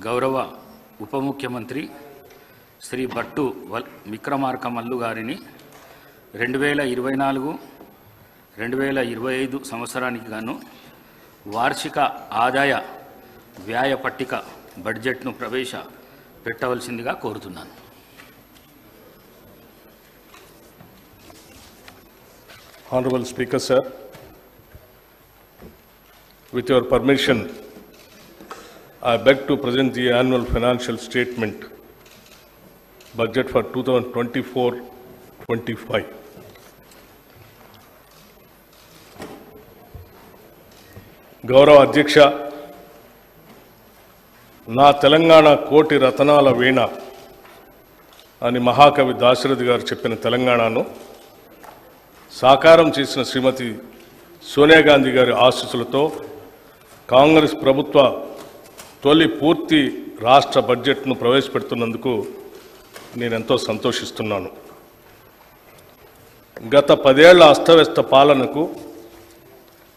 గౌరవ ఉప ముఖ్యమంత్రి శ్రీ భట్టు విక్రమార్క మల్లు గారిని 2024-2025 సంవత్సరానికి గాను వార్షిక ఆదాయ వ్యయ పట్టిక బడ్జెట్ను ప్రవేశపెట్టవలసిందిగా కోరుతున్నాను. Honorable Speaker, sir, with your permission, I beg to present the annual financial statement, budget for 2024-25. గౌరవ అధ్యక్ష, నా తెలంగాణ కోటి రతనాల వీణ అని మహాకవి దాశరథి గారు చెప్పిన తెలంగాణను సాకారం చేసిన శ్రీమతి సోనియా గాంధీ గారి ఆశీస్సులతో కాంగ్రెస్ ప్రభుత్వ తొలి పూర్తి రాష్ట్ర బడ్జెట్ను ప్రవేశపెడుతున్నందుకు నేనెంతో సంతోషిస్తున్నాను. గత 10 ఏళ్ల అస్తవ్యస్త పాలనకు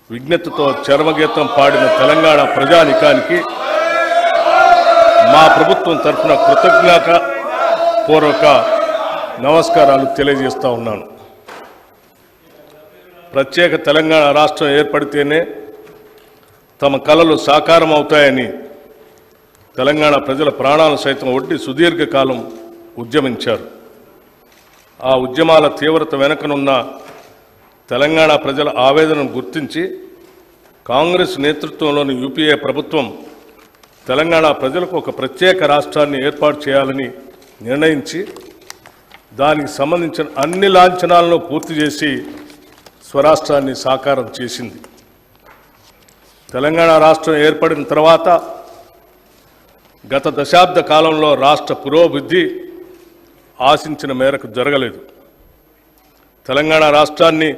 విజ్ఞతతో చరమగీతం పాడిన తెలంగాణ ప్రజానికానికి మా ప్రభుత్వం తరఫున కృతజ్ఞతాపూర్వక నమస్కారాలు తెలియజేస్తా ఉన్నాను. ప్రత్యేక తెలంగాణ రాష్ట్రం ఏర్పడితేనే తమ కలలు సాకారం అవుతాయని తెలంగాణ ప్రజల ప్రాణాలు సైతం ఒడ్డి సుదీర్ఘకాలం ఉద్యమించారు. ఆ ఉద్యమాల తీవ్రత వెనుకనున్న తెలంగాణ ప్రజల ఆవేదనను గుర్తించి కాంగ్రెస్ నేతృత్వంలోని యూపీఏ ప్రభుత్వం తెలంగాణ ప్రజలకు ఒక ప్రత్యేక రాష్ట్రాన్ని ఏర్పాటు చేయాలని నిర్ణయించి దానికి సంబంధించిన అన్ని లాంఛనాలను పూర్తి చేసి స్వరాష్ట్రాన్ని సాకారం చేసింది. తెలంగాణ రాష్ట్రం ఏర్పడిన తర్వాత గత దశాబ్ద కాలంలో రాష్ట్ర పురోభివృద్ధి ఆశించిన మేరకు జరగలేదు. తెలంగాణ రాష్ట్రాన్ని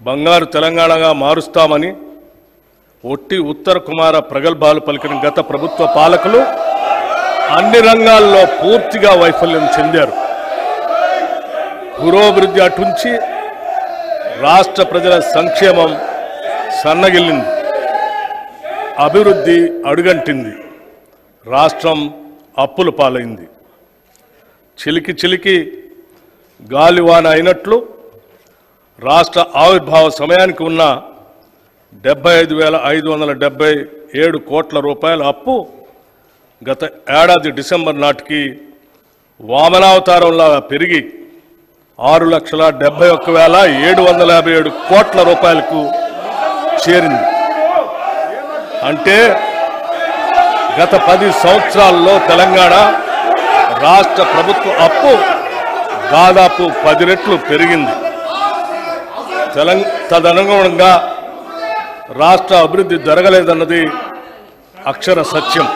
బంగారు తెలంగాణగా మారుస్తామని ఒట్టి ఉత్తర కుమార ప్రగల్భాలు పలికిన గత ప్రభుత్వ పాలకులు అన్ని రంగాల్లో పూర్తిగా వైఫల్యం చెందారు. పురోభివృద్ధి అటుంచి రాష్ట్ర ప్రజల సంక్షేమం సన్నగిల్లింది, అభివృద్ధి అడుగంటింది, రాష్ట్రం అప్పుల పాలైంది. చిలికి చిలికి గాలివాన అయినట్లు రాష్ట్ర ఆవిర్భావ సమయానికి ఉన్న 75,577 కోట్ల రూపాయల అప్పు గత ఏడాది డిసెంబర్ నాటికి వామనావతారంలా పెరిగి 6,71,757 కోట్ల రూపాయలకు చేరింది. అంటే గత 10 సంవత్సరాల్లో తెలంగాణ రాష్ట్ర ప్రభుత్వ అప్పు దాదాపు 10 రెట్లు పెరిగింది. తదనుగుణంగా రాష్ట్ర అభివృద్ధి జరగలేదన్నది అక్షర సత్యం.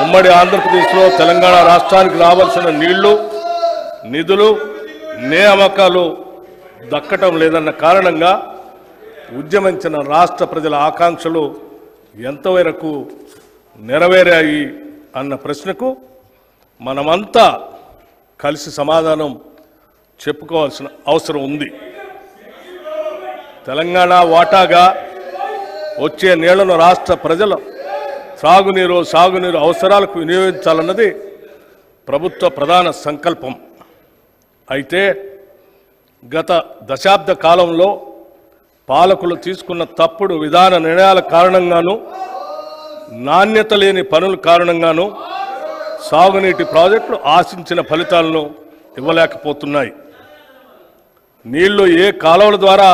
ఉమ్మడి ఆంధ్రప్రదేశ్లో తెలంగాణ రాష్ట్రానికి రావాల్సిన నీళ్లు, నిధులు, నియామకాలు దక్కటం లేదన్న కారణంగా ఉద్యమించిన రాష్ట్ర ప్రజల ఆకాంక్షలు ఎంతవరకు నెరవేరాయి అన్న ప్రశ్నకు మనమంతా కలిసి సమాధానం చెప్పుకోవాల్సిన అవసరం ఉంది. తెలంగాణ వాటాగా వచ్చే నీళ్లను రాష్ట్ర ప్రజల సాగునీరు అవసరాలకు వినియోగించాలన్నది ప్రభుత్వ ప్రధాన సంకల్పం. అయితే గత దశాబ్ద కాలంలో పాలకులు తీసుకున్న తప్పుడు విధాన నిర్ణయాల కారణంగాను, నాణ్యత లేని పనుల కారణంగాను సాగునీటి ప్రాజెక్టులు ఆశించిన ఫలితాలను ఇవ్వలేకపోతున్నాయి. నీళ్లు ఏ కాలువల ద్వారా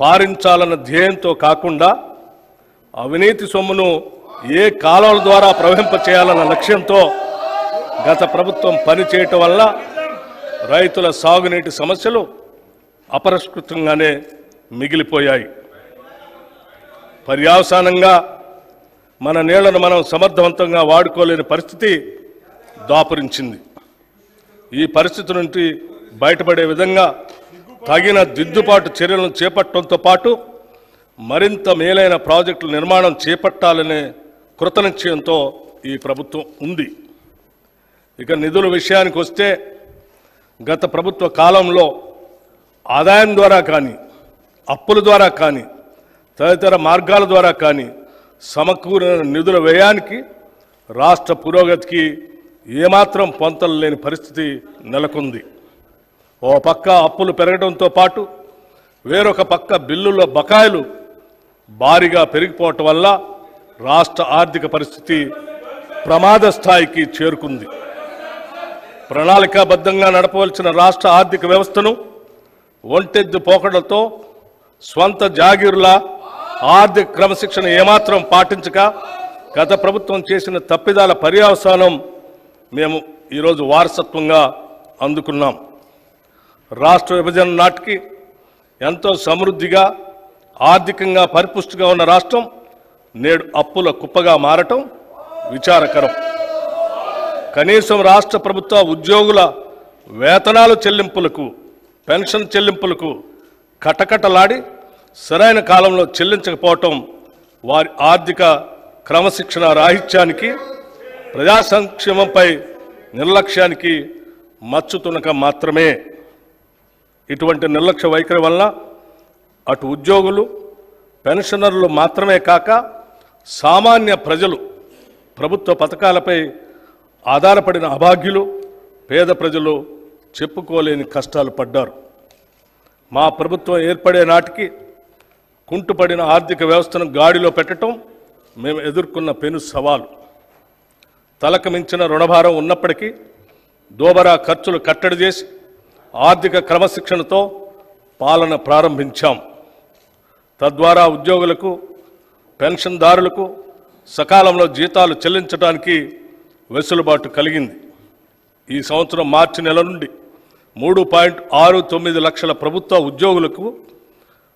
పారించాలన్న ధ్యేయంతో కాకుండా అవినీతి సొమ్మును ఏ కాలువల ద్వారా ప్రవహింపచేయాలన్న లక్ష్యంతో గత ప్రభుత్వం పనిచేయటం వల్ల రైతుల సాగునీటి సమస్యలు అపరిష్కృతంగానే మిగిలిపోయాయి. పర్యవసానంగా మన నీళ్లను మనం సమర్థవంతంగా వాడుకోలేని పరిస్థితి దాపురించింది. ఈ పరిస్థితి నుండి బయటపడే విధంగా తగిన దిద్దుబాటు చర్యలను చేపట్టడంతో పాటు మరింత మేలైన ప్రాజెక్టుల నిర్మాణం చేపట్టాలనే కృతనిశ్చయంతో ఈ ప్రభుత్వం ఉంది. ఇక నిధుల విషయానికి వస్తే గత ప్రభుత్వ కాలంలో ఆదాయం ద్వారా కానీ అప్పుల ద్వారా కానీ తదితర మార్గాల ద్వారా కానీ సమకూరిన నిధుల వ్యయానికి రాష్ట్ర పురోగతికి ఏమాత్రం పొంతలు లేని పరిస్థితి నెలకొంది. ఓ పక్క అప్పులు పెరగడంతో పాటు వేరొక పక్క బిల్లుల బకాయిలు భారీగా పెరిగిపోవటం వల్ల రాష్ట్ర ఆర్థిక పరిస్థితి ప్రమాద స్థాయికి చేరుకుంది. ప్రణాళికాబద్ధంగా నడపవలసిన రాష్ట్ర ఆర్థిక వ్యవస్థను ఒంటెద్దు పోకడలతో స్వంత జాగీరుల ఆర్థిక క్రమశిక్షణ ఏమాత్రం పాటించక గత ప్రభుత్వం చేసిన తప్పిదాల పర్యవసానం మేము ఈరోజు వారసత్వంగా అందుకున్నాం. రాష్ట్ర విభజన నాటికి ఎంతో సమృద్ధిగా ఆర్థికంగా పరిపుష్టిగా ఉన్న రాష్ట్రం నేడు అప్పుల కుప్పగా మారటం విచారకరం. కనీసం రాష్ట్ర ప్రభుత్వ ఉద్యోగుల వేతనాల చెల్లింపులకు పెన్షన్ చెల్లింపులకు కటకటలాడి సరైన కాలంలో చెల్లించకపోవటం వారి ఆర్థిక క్రమశిక్షణ రాహిత్యానికి ప్రజా సంక్షేమంపై నిర్లక్ష్యానికి మచ్చుతునక మాత్రమే. ఇటువంటి నిర్లక్ష్య వైఖరి వలన అటు ఉద్యోగులు పెన్షనర్లు మాత్రమే కాక సామాన్య ప్రజలు ప్రభుత్వ పథకాలపై ఆధారపడిన అభాగ్యులు పేద ప్రజలు చెప్పుకోలేని కష్టాలు పడ్డారు. మా ప్రభుత్వం ఏర్పడే నాటికి కుంటుపడిన ఆర్థిక వ్యవస్థను గాడిలో పెట్టడం మేము ఎదుర్కొన్న పెను సవాలు. తలకు మించిన రుణభారం ఉన్నప్పటికీ దోబరా ఖర్చులు కట్టడి చేసి ఆర్థిక క్రమశిక్షణతో పాలన ప్రారంభించాం. తద్వారా ఉద్యోగులకు పెన్షన్దారులకు సకాలంలో జీతాలు చెల్లించడానికి వెసులుబాటు కలిగింది. ఈ సంవత్సరం మార్చి నెల నుండి 3.69 లక్షల ప్రభుత్వ ఉద్యోగులకు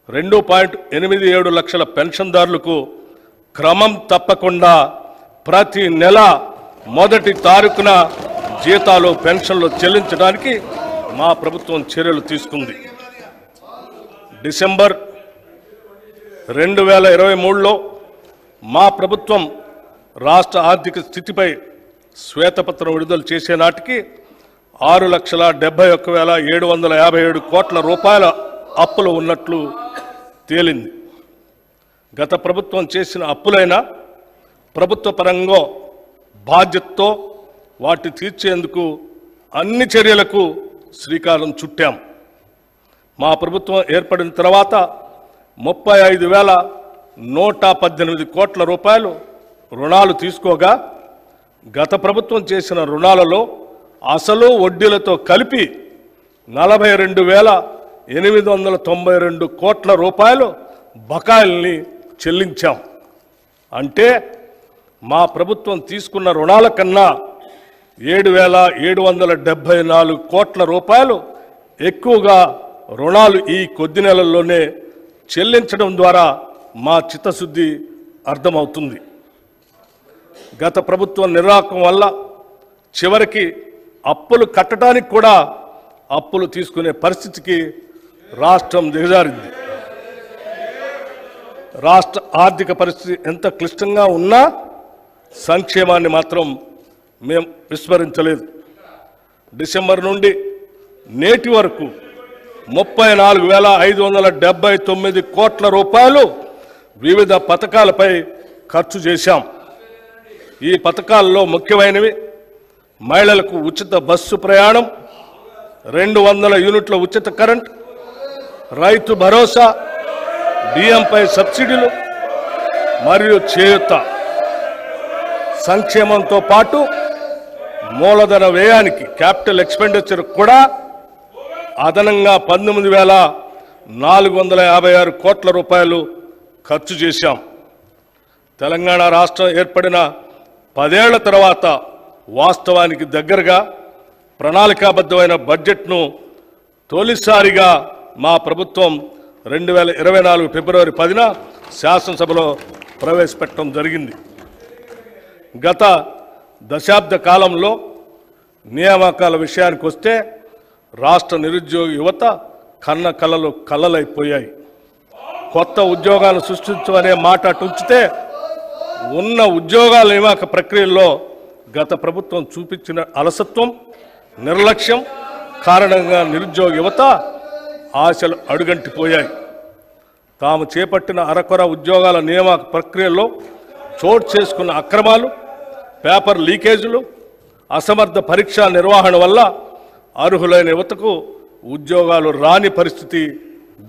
2.87 లక్షల పెన్షన్దారులకు క్రమం తప్పకుండా ప్రతి నెల మొదటి తారీఖున జీతాలు పెన్షన్లు చెల్లించడానికి మా ప్రభుత్వం చర్యలు తీసుకుంది. డిసెంబర్ 2023లో మా ప్రభుత్వం రాష్ట్ర ఆర్థిక స్థితిపై శ్వేతపత్రం విడుదల చేసే నాటికి 6,71,757 కోట్ల రూపాయల అప్పులు ఉన్నట్లు తేలింది. గత ప్రభుత్వం చేసిన అప్పులైనా ప్రభుత్వ పరంగా బాధ్యతతో వాటి తీర్చేందుకు అన్ని చర్యలకు శ్రీకారం చుట్టాం. మా ప్రభుత్వం ఏర్పడిన తర్వాత 35,118 కోట్ల రూపాయలు రుణాలు తీసుకోగా గత ప్రభుత్వం చేసిన రుణాలలో అసలు వడ్డీలతో కలిపి 42,892 కోట్ల రూపాయలు బకాయిల్ని చెల్లించాం. అంటే మా ప్రభుత్వం తీసుకున్న రుణాల కన్నా 7,774 కోట్ల రూపాయలు ఎక్కువగా రుణాలు ఈ కొద్ది నెలల్లోనే చెల్లించడం ద్వారా మా చిత్తశుద్ధి అర్థమవుతుంది. గత ప్రభుత్వం నిర్వాహకం వల్ల చివరికి అప్పులు కట్టడానికి కూడా అప్పులు తీసుకునే పరిస్థితికి రాష్ట్రం దిగజారింది. రాష్ట్ర ఆర్థిక పరిస్థితి ఎంత క్లిష్టంగా ఉన్నా సంక్షేమాన్ని మాత్రం మేము విస్మరించలేదు. డిసెంబర్ నుండి నేటి వరకు 34,579 కోట్ల రూపాయలు వివిధ పథకాలపై ఖర్చు చేశాం. ఈ పథకాల్లో ముఖ్యమైనవి మహిళలకు ఉచిత బస్సు ప్రయాణం, 200 యూనిట్ల ఉచిత కరెంట్, రైతు భరోసా, బియ్యంపై సబ్సిడీలు మరియు చేయూత. సంక్షేమంతో పాటు మూలధన వ్యయానికి క్యాపిటల్ ఎక్స్పెండిచర్ కూడా అదనంగా 19,456 కోట్ల రూపాయలు ఖర్చు చేశాం. తెలంగాణ రాష్ట్రం ఏర్పడిన 10 ఏళ్ల తర్వాత వాస్తవానికి దగ్గరగా ప్రణాళికాబద్ధమైన బడ్జెట్ను తొలిసారిగా మా ప్రభుత్వం 2024 ఫిబ్రవరి 10న శాసనసభలో ప్రవేశపెట్టడం జరిగింది. గత దశాబ్ద కాలంలో నియామకాల విషయానికి వస్తే రాష్ట్ర నిరుద్యోగ యువత కన్న కలలు కలలైపోయాయి. కొత్త ఉద్యోగాలు సృష్టించమనే మాట ఉంచితే ఉన్న ఉద్యోగాల నియామక ప్రక్రియల్లో గత ప్రభుత్వం చూపించిన అలసత్వం, నిర్లక్ష్యం కారణంగా నిరుద్యోగ యువత ఆశలు అడుగంటిపోయాయి. తాము చేపట్టిన అరకొర ఉద్యోగాల నియామక ప్రక్రియలో చోటు చేసుకున్న అక్రమాలు, పేపర్ లీకేజీలు, అసమర్థ పరీక్షా నిర్వహణ వల్ల అర్హులైన యువతకు ఉద్యోగాలు రాని పరిస్థితి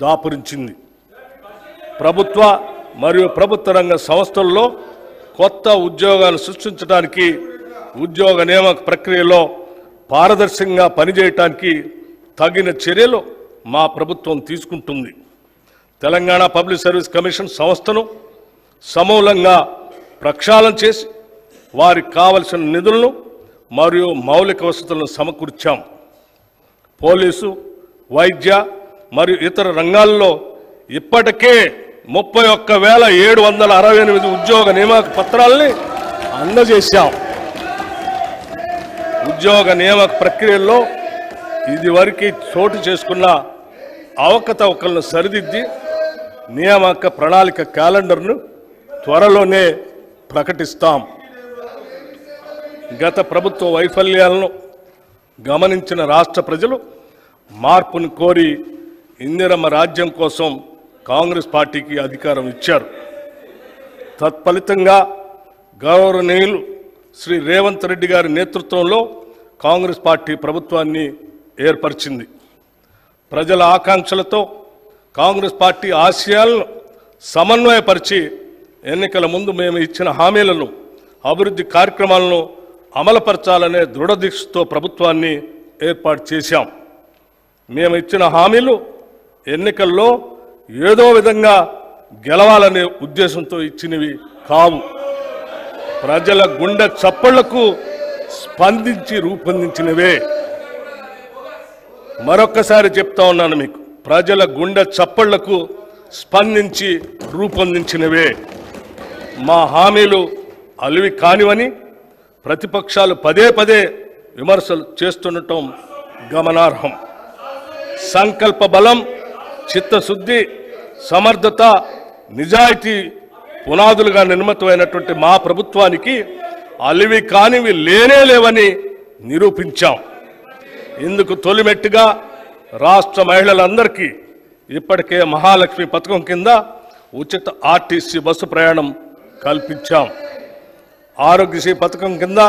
దాపురించింది. ప్రభుత్వ మరియు ప్రభుత్వ రంగ సంస్థల్లో కొత్త ఉద్యోగాలు సృష్టించడానికి, ఉద్యోగ నియామక ప్రక్రియలో పారదర్శకంగా పనిచేయటానికి తగిన చర్యలు మా ప్రభుత్వం తీసుకుంటుంది. తెలంగాణ పబ్లిక్ సర్వీస్ కమిషన్ సంస్థను సమూలంగా ప్రక్షాళన చేసి వారికి కావలసిన నిధులను మరియు మౌలిక వసతులను సమకూర్చాం. పోలీసు, వైద్య మరియు ఇతర రంగాల్లో ఇప్పటికే 31,768 ఉద్యోగ నియామక పత్రాలని అందజేశాం. ఉద్యోగ నియామక ప్రక్రియల్లో ఇదివరకు చోటు చేసుకున్న అవకతవకలను సరిదిద్ది నియామక ప్రణాళిక క్యాలెండర్ను త్వరలోనే ప్రకటిస్తాం. గత ప్రభుత్వ వైఫల్యాలను గమనించిన రాష్ట్ర ప్రజలు మార్పును కోరి ఇందిరమ్మ రాజ్యం కోసం కాంగ్రెస్ పార్టీకి అధికారం ఇచ్చారు. తత్ఫలితంగా గౌరవనీయులు శ్రీ రేవంత్ రెడ్డి గారి నేతృత్వంలో కాంగ్రెస్ పార్టీ ప్రభుత్వాన్ని ఏర్పరిచింది. ప్రజల ఆకాంక్షలతో కాంగ్రెస్ పార్టీ ఆశయాలను సమన్వయపరిచి ఎన్నికల ముందు మేము ఇచ్చిన హామీలను, అభివృద్ధి కార్యక్రమాలను అమలుపరచాలనే దృఢదీక్షతో ప్రభుత్వాన్ని ఏర్పాటు చేశాం. మేము ఇచ్చిన హామీలు ఎన్నికల్లో ఏదో విధంగా గెలవాలనే ఉద్దేశంతో ఇచ్చినవి కావు. ప్రజల గుండె చప్పళ్లకు స్పందించి రూపొందించినవే. మరొక్కసారి చెప్తా ఉన్నాను మీకు, ప్రజల గుండె చప్పళ్లకు స్పందించి రూపొందించినవే. మా హామీలు అలివి కానివని ప్రతిపక్షాలు పదే పదే విమర్శలు చేస్తుండటం గమనార్హం. సంకల్ప బలం, చిత్తశుద్ధి, సమర్థత, నిజాయితీ పునాదులుగా నిర్మితమైనటువంటి మా ప్రభుత్వానికి అలివి కానివి లేనే లేవని నిరూపించాం. ఇందుకు తొలిమెట్టుగా రాష్ట్ర మహిళలందరికీ ఇప్పటికే మహాలక్ష్మి పథకం కింద ఉచిత ఆర్టీసీ బస్సు ప్రయాణం కల్పించాం. ఆరోగ్యశ్రీ పథకం కింద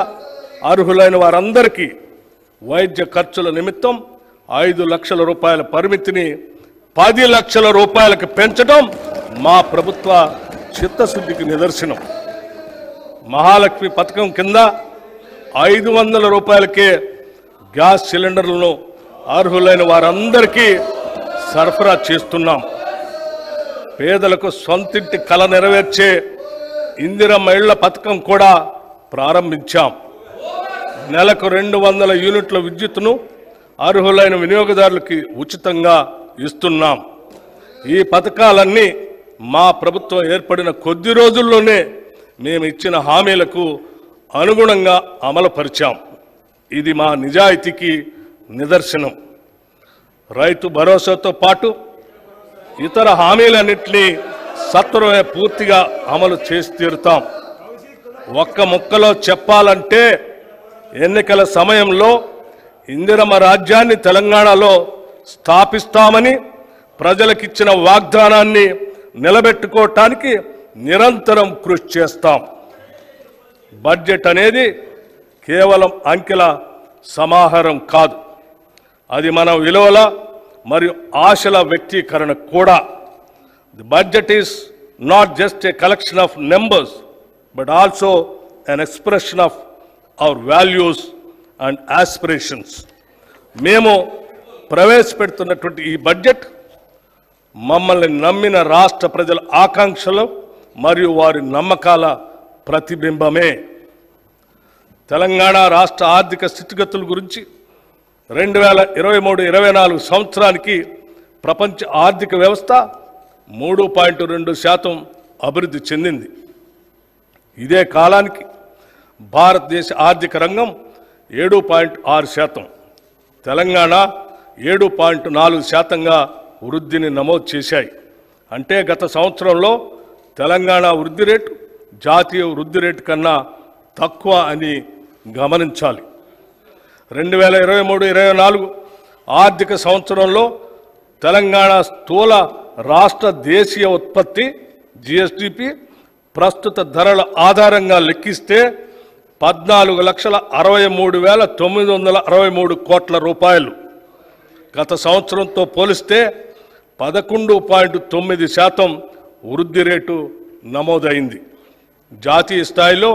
అర్హులైన వారందరికీ వైద్య ఖర్చుల నిమిత్తం 5 లక్షల రూపాయల పరిమితిని 10 లక్షల రూపాయలకు పెంచడం మా ప్రభుత్వ చిత్తశుద్ధికి నిదర్శనం. మహాలక్ష్మి పథకం కింద 500 రూపాయలకే గ్యాస్ సిలిండర్లను అర్హులైన వారందరికీ సరఫరా చేస్తున్నాం. పేదలకు సొంతింటి కల నెరవేర్చే ఇందిరమ్మ ఇళ్ల పథకం కూడా ప్రారంభించాం. నెలకు 200 యూనిట్ల విద్యుత్తును అర్హులైన వినియోగదారులకి ఉచితంగా ఇస్తున్నాం. ఈ పథకాలన్నీ మా ప్రభుత్వం ఏర్పడిన కొద్ది రోజుల్లోనే మేము ఇచ్చిన హామీలకు అనుగుణంగా అమలుపరిచాం. ఇది మా నిజాయితీకి నిదర్శనం. రైతు భరోసాతో పాటు ఇతర హామీలన్నింటినీ సత్వరమే పూర్తిగా అమలు చేసి తీరుతాం. ఒక్క ముక్కలో చెప్పాలంటే ఎన్నికల సమయంలో ఇందిరమ్మ రాజ్యాన్ని తెలంగాణలో స్థాపిస్తామని ప్రజలకిచ్చిన వాగ్దానాన్ని నిలబెట్టుకోవటానికి నిరంతరం కృషి చేస్తాం. బడ్జెట్ అనేది కేవలం అంకెల సమాహారం కాదు, అది మన విలువల మరియు ఆశల వ్యక్తీకరణ కూడా. The budget is not just a collection of numbers but also an expression of our values and aspirations. మేము ప్రవేశపెడుతున్నటువంటి ఈ బడ్జెట్ మమ్మల్ని నమ్మిన రాష్ట్ర ప్రజల ఆకాంక్షలు మరియు వారి నమ్మకాల ప్రతిబింబమే. తెలంగాణ రాష్ట్ర ఆర్థిక స్థితిగతుల గురించి 2023-24 సంవత్సరానికి ప్రపంచ ఆర్థిక వ్యవస్థ 3.2% అభివృద్ధి చెందింది. ఇదే కాలానికి భారతదేశ ఆర్థిక రంగం 7.6%, తెలంగాణ 7.4%గా వృద్ధిని నమోదు చేశాయి. అంటే గత సంవత్సరంలో తెలంగాణ వృద్ధి రేటు జాతీయ వృద్ధి రేటు కన్నా తక్కువ అని గమనించాలి. 2023-24 ఆర్థిక సంవత్సరంలో తెలంగాణ స్థూల రాష్ట్ర దేశీయ ఉత్పత్తి జిఎస్డిపి ప్రస్తుత ధరల ఆధారంగా లెక్కిస్తే 14,63,963 కోట్ల రూపాయలు. గత సంవత్సరంతో పోలిస్తే 11.9% వృద్ధి రేటు నమోదైంది. జాతీయ స్థాయిలో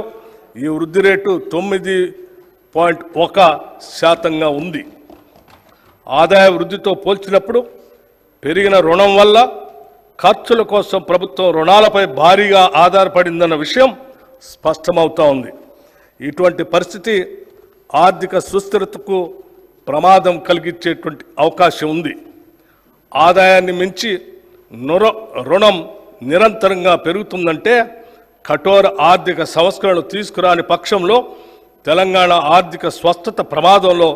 ఈ వృద్ధి రేటు 9.1%గా ఉంది. ఆదాయ వృద్ధితో పోల్చినప్పుడు పెరిగిన రుణం వల్ల ఖర్చుల కోసం ప్రభుత్వం రుణాలపై భారీగా ఆధారపడిందన్న విషయం స్పష్టమవుతా ఉంది. ఇటువంటి పరిస్థితి ఆర్థిక సుస్థిరతకు ప్రమాదం కలిగించేటువంటి అవకాశం ఉంది. ఆదాయాన్ని మించి రుణం నిరంతరంగా పెరుగుతుందంటే కఠోర ఆర్థిక సంస్కరణలు తీసుకురాని పక్షంలో తెలంగాణ ఆర్థిక స్వస్థత ప్రమాదంలో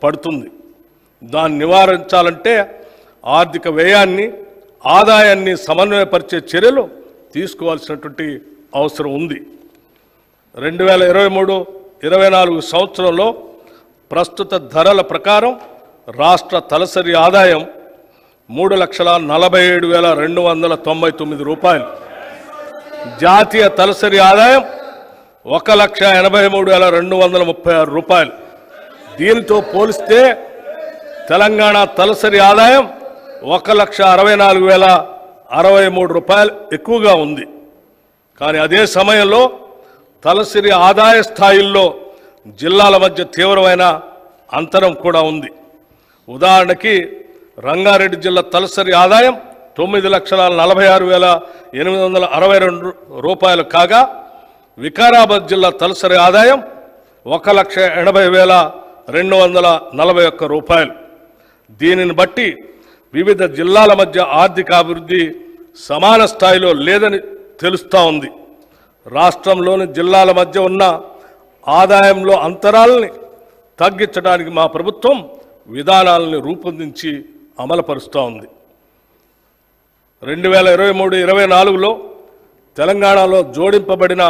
పడుతుంది. దాన్ని నివారించాలంటే ఆర్థిక వ్యయాన్ని ఆదాయాన్ని సమన్వయపరిచే చర్యలు తీసుకోవాల్సినటువంటి అవసరం ఉంది. 2023-24 సంవత్సరంలో ప్రస్తుత ధరల ప్రకారం రాష్ట్ర తలసరి ఆదాయం 3,47,299 రూపాయలు. జాతీయ తలసరి ఆదాయం 1,83,236 రూపాయలు. దీనితో పోలిస్తే తెలంగాణ తలసరి ఆదాయం 1,64,063 రూపాయలు ఎక్కువగా ఉంది. కానీ అదే సమయంలో తలసరి ఆదాయ స్థాయిల్లో జిల్లాల మధ్య తీవ్రమైన అంతరం కూడా ఉంది. ఉదాహరణకి రంగారెడ్డి జిల్లా తలసరి ఆదాయం 9,46,862 రూపాయలు కాగా వికారాబాద్ జిల్లా తలసరి ఆదాయం 1,80,241 రూపాయలు. దీనిని బట్టి వివిధ జిల్లాల మధ్య ఆర్థిక అభివృద్ధి సమాన స్థాయిలో లేదని తెలుస్తూ ఉంది. రాష్ట్రంలోని జిల్లాల మధ్య ఉన్న ఆదాయంలో అంతరాలని తగ్గించడానికి మా ప్రభుత్వం విధానాలను రూపొందించి అమలుపరుస్తూ ఉంది. 2023-24లో తెలంగాణలో జోడింపబడిన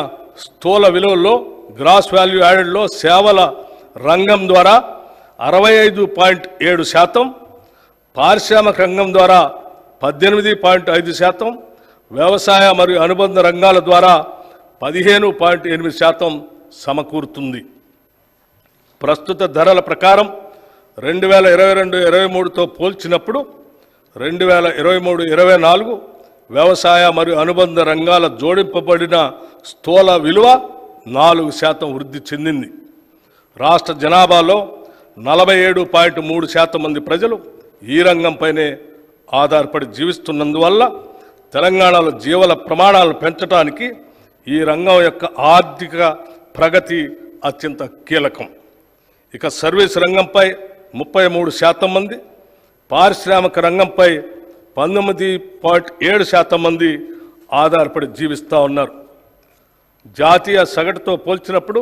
స్థూల విలువల్లో గ్రాస్ వాల్యూ యాడెడ్లో సేవల రంగం ద్వారా 65.7%, పారిశ్రామిక రంగం ద్వారా 18.5%, వ్యవసాయ మరియు అనుబంధ రంగాల ద్వారా 15.8% సమకూరుతుంది. ప్రస్తుత ధరల ప్రకారం 2022-23తో పోల్చినప్పుడు 2023-24 వ్యవసాయ మరియు అనుబంధ రంగాల జోడింపబడిన స్థూల విలువ 4% వృద్ధి చెందింది. రాష్ట్ర జనాభాలో 47.3% మంది ప్రజలు ఈ రంగంపైనే ఆధారపడి జీవిస్తున్నందువల్ల తెలంగాణలో జీవన ప్రమాణాలను పెంచడానికి ఈ రంగం యొక్క ఆర్థిక ప్రగతి అత్యంత కీలకం. ఇక సర్వీస్ రంగంపై 33% మంది, పారిశ్రామిక రంగంపై 19.7% మంది ఆధారపడి జీవిస్తూ ఉన్నారు. జాతీయ సగటుతో పోల్చినప్పుడు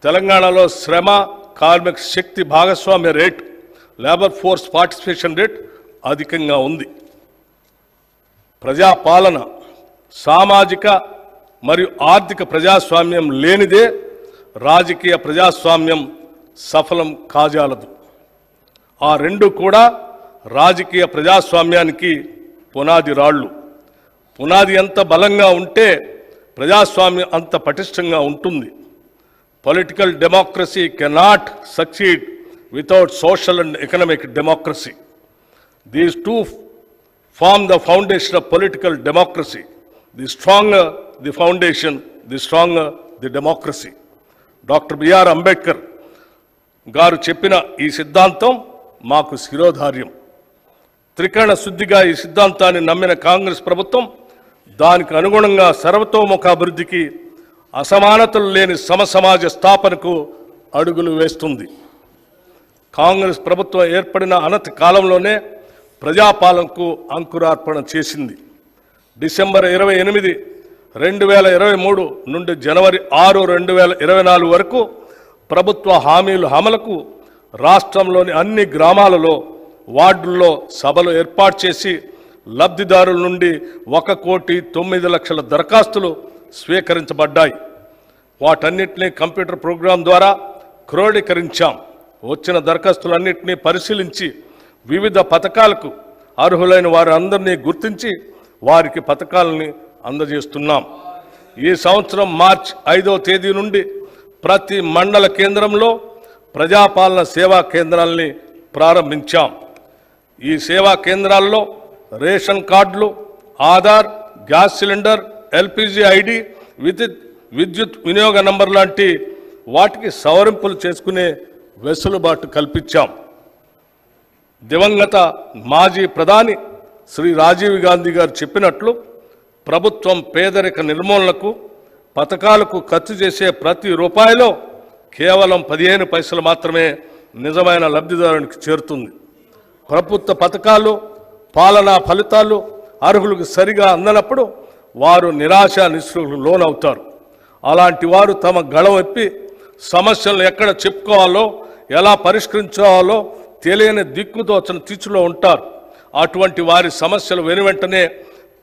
తెలంగాణలో శ్రమ కార్మిక శక్తి భాగస్వామ్య rate, labour force participation rate అధికంగా ఉంది. ప్రజాపాలన, సామాజిక మరియు ఆర్థిక ప్రజాస్వామ్యం లేనిదే రాజకీయ ప్రజాస్వామ్యం సఫలం కాజాలదు. ఆ రెండు కూడా రాజకీయ ప్రజాస్వామ్యానికి పునాది రాళ్ళు. పునాది ఎంత బలంగా ఉంటే ప్రజాస్వామ్యం అంత పటిష్టంగా ఉంటుంది. Political democracy cannot succeed without social and economic democracy. These two form the foundation of political democracy. The stronger the foundation, the stronger the democracy. Dr. B.R. Ambedkar గారు చెప్పిన ఈ సిద్ధాంతం మాకు శిరోధార్యం. త్రికరణ శుద్ధిగా ఈ సిద్ధాంతాన్ని నమ్మిన కాంగ్రెస్ ప్రభుత్వం దానికి అనుగుణంగా సర్వతోముఖాభివృద్ధికి, అసమానతలు లేని సమసమాజ స్థాపనకు అడుగులు వేస్తుంది. కాంగ్రెస్ ప్రభుత్వం ఏర్పడిన అనతి కాలంలోనే ప్రజాపాలనకు అంకురార్పణ చేసింది. డిసెంబర్ 28, 2023 నుండి జనవరి 6, 2024 వరకు ప్రభుత్వ హామీల అమలుకు రాష్ట్రంలోని అన్ని గ్రామాలలో, వార్డుల్లో సభలు ఏర్పాటు చేసి లబ్ధిదారుల నుండి 1,09,00,000 దరఖాస్తులు స్వీకరించబడ్డాయి. వాటన్నిటినీ కంప్యూటర్ ప్రోగ్రాం ద్వారా క్రోడీకరించాం. వచ్చిన దరఖాస్తులన్నింటినీ పరిశీలించి వివిధ పథకాలకు అర్హులైన వారందరినీ గుర్తించి వారికి పథకాలని అందజేస్తున్నాం. ఈ సంవత్సరం మార్చి 5వ తేదీ నుండి ప్రతి మండల కేంద్రంలో ప్రజాపాలన సేవా కేంద్రాలని ప్రారంభించాం. ఈ సేవా కేంద్రాల్లో రేషన్ కార్డులు, Aadhaar, gas cylinder, LPG ID, విద్యుత్ వినియోగ నంబర్ లాంటి వాటికి సవరింపులు చేసుకునే వెసులుబాటు కల్పించాం. దివంగత మాజీ ప్రధాని శ్రీ రాజీవ్ గాంధీ గారు చెప్పినట్లు ప్రభుత్వం పేదరిక నిర్మూలనకు పథకాలకు ఖర్చు చేసే ప్రతి రూపాయిలో కేవలం 15 పైసలు మాత్రమే నిజమైన లబ్ధిదారునికి చేరుతుంది. ప్రభుత్వ పథకాలు, పాలనా ఫలితాలు అర్హులకు సరిగా అందనప్పుడు వారు నిరాశ నిస్పృహలకు లోనవుతారు. అలాంటి వారు తమ గళమెప్పి సమస్యలను ఎక్కడ చెప్పుకోవాలో, ఎలా పరిష్కరించాలో తెలియని దిక్కుతోచని తీర్చులో ఉంటారు. అటువంటి వారి సమస్యలు వెనువెంటనే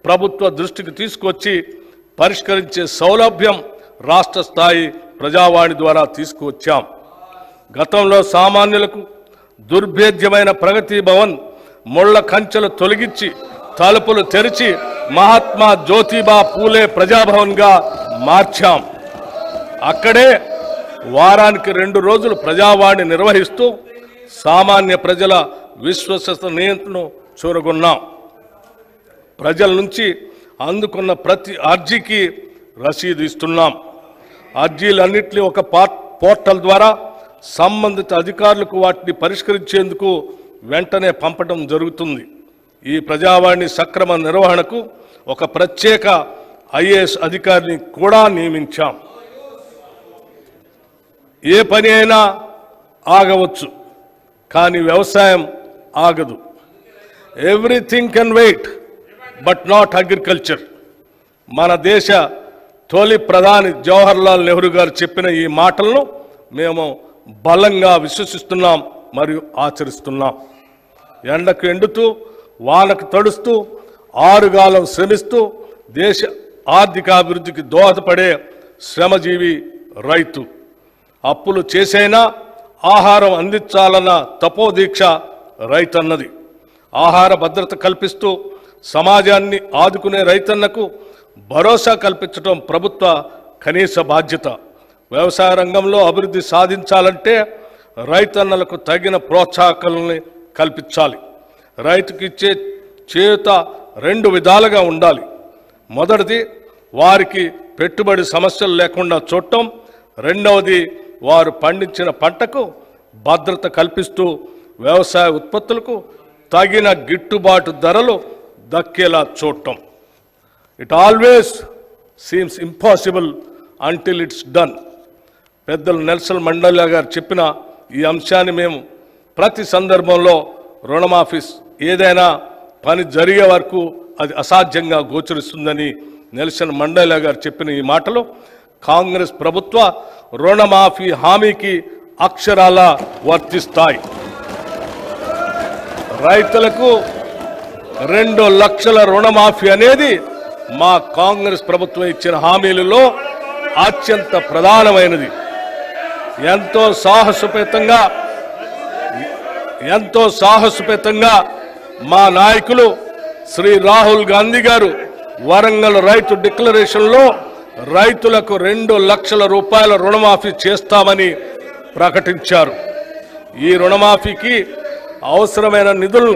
ప్రభుత్వ దృష్టికి తీసుకొచ్చి పరిష్కరించే సౌలభ్యం రాష్ట్ర స్థాయి ప్రజావాణి ద్వారా తీసుకువచ్చాం. గతంలో సామాన్యులకు దుర్భేద్యమైన ప్రగతి భవన్ ముళ్ల కంచెలు తొలగించి తలుపులు తెరిచి మహాత్మా జ్యోతిబా పూలే ప్రజాభవన్గా మార్చాం. అక్కడే వారానికి 2 రోజులు ప్రజావాణి నిర్వహిస్తూ సామాన్య ప్రజల విశ్వసనీయతను చూరగొన్నాం. ప్రజల నుంచి అందుకున్న ప్రతి అర్జీకి రసీదు ఇస్తున్నాం. అర్జీలన్నింటినీ ఒక పోర్టల్ ద్వారా సంబంధిత అధికారులకు వాటిని పరిష్కరించేందుకు వెంటనే పంపడం జరుగుతుంది. ఈ ప్రజావాణి సక్రమ నిర్వహణకు ఒక ప్రత్యేక ఐఏఎస్ అధికారిని కూడా నియమించాం. ఏ పని అయినా ఆగవచ్చు, కానీ వ్యవసాయం ఆగదు. Everything can wait but not agriculture. మన దేశ తొలి ప్రధాని జవహర్లాల్ నెహ్రూ గారు చెప్పిన ఈ మాటలను మేము బలంగా విశ్వసిస్తున్నాం మరియు ఆచరిస్తున్నాం. ఎండకు ఎండుతూ, వానకు తడుస్తూ, ఆరుగాలం శ్రమిస్తూ దేశ ఆర్థికాభివృద్ధికి దోహదపడే శ్రమజీవి రైతు. అప్పులు చేసైనా ఆహారం అందించాలన్న తపోదీక్ష రైతన్నది. ఆహార భద్రత కల్పిస్తూ సమాజాన్ని ఆదుకునే రైతన్నకు భరోసా కల్పించడం ప్రభుత్వ కనీస బాధ్యత. వ్యవసాయ రంగంలో అభివృద్ధి సాధించాలంటే రైతన్నలకు తగిన ప్రోత్సాహకాలని కల్పించాలి. రైతుకి ఇచ్చే చేయూత 2 విధాలుగా ఉండాలి. మొదటిది వారికి పెట్టుబడి సమస్యలు లేకుండా చూడటం. రెండవది వారు పండించిన పంటకు భద్రత కల్పిస్తూ వ్యవసాయ ఉత్పత్తులకు తగిన గిట్టుబాటు ధరలు దక్కేలా చూడటం. It always seems impossible until it's done. పెద్దలు నెల్సన్ మండేలా గారు చెప్పిన ఈ అంశాన్ని మేము ప్రతి సందర్భంలో రుణమాఫీ ఏదైనా పని జరిగే వరకు అది అసాధ్యంగా గోచరిస్తుందని నెల్సన్ మండేలా గారు చెప్పిన ఈ మాటలు కాంగ్రెస్ ప్రభుత్వ రుణమాఫీ హామీకి అక్షరాల వర్తిస్తాయి. రైతులకు 2 లక్షల రుణమాఫీ అనేది మా కాంగ్రెస్ ప్రభుత్వం ఇచ్చిన హామీలలో అత్యంత ప్రధానమైనది. ఎంతో సాహసోపేతంగా మా నాయకులు శ్రీ రాహుల్ గాంధీ గారు వరంగల్ రైతు డిక్లరేషన్లో రైతులకు 2 లక్షల రూపాయల రుణమాఫీ చేస్తామని ప్రకటించారు. ఈ రుణమాఫీకి అవసరమైన నిధులు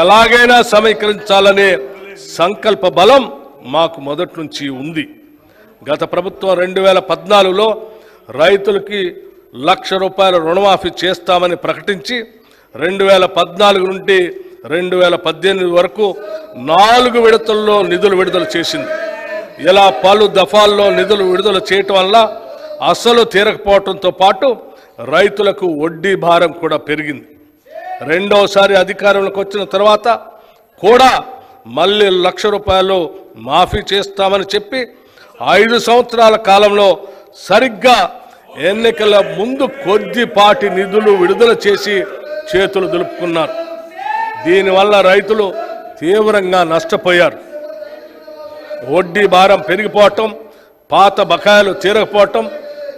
ఎలాగైనా సమీకరించాలనే సంకల్ప బలం మాకు మొదటి నుంచి ఉంది. గత ప్రభుత్వం 2014లో రైతులకి 1,00,000 రూపాయల రుణమాఫీ చేస్తామని ప్రకటించి 2014 నుండి 2018 వరకు 4 విడతల్లో నిధులు విడుదల చేసింది. ఇలా పలు దఫాల్లో నిధులు విడుదల చేయటం వల్ల అసలు తీరకపోవడంతో పాటు రైతులకు వడ్డీ భారం కూడా పెరిగింది. రెండోసారి అధికారంలోకి వచ్చిన తర్వాత కూడా మళ్ళీ 1,00,000 రూపాయలు మాఫీ చేస్తామని చెప్పి 5 సంవత్సరాల కాలంలో సరిగ్గా ఎన్నికల ముందు కొద్దిపాటి నిధులు విడుదల చేసి చేతులు దులుపుకున్నారు. దీనివల్ల రైతులు తీవ్రంగా నష్టపోయారు. వడ్డీ భారం పెరిగిపోవటం, పాత బకాయిలు తీరకపోవటం,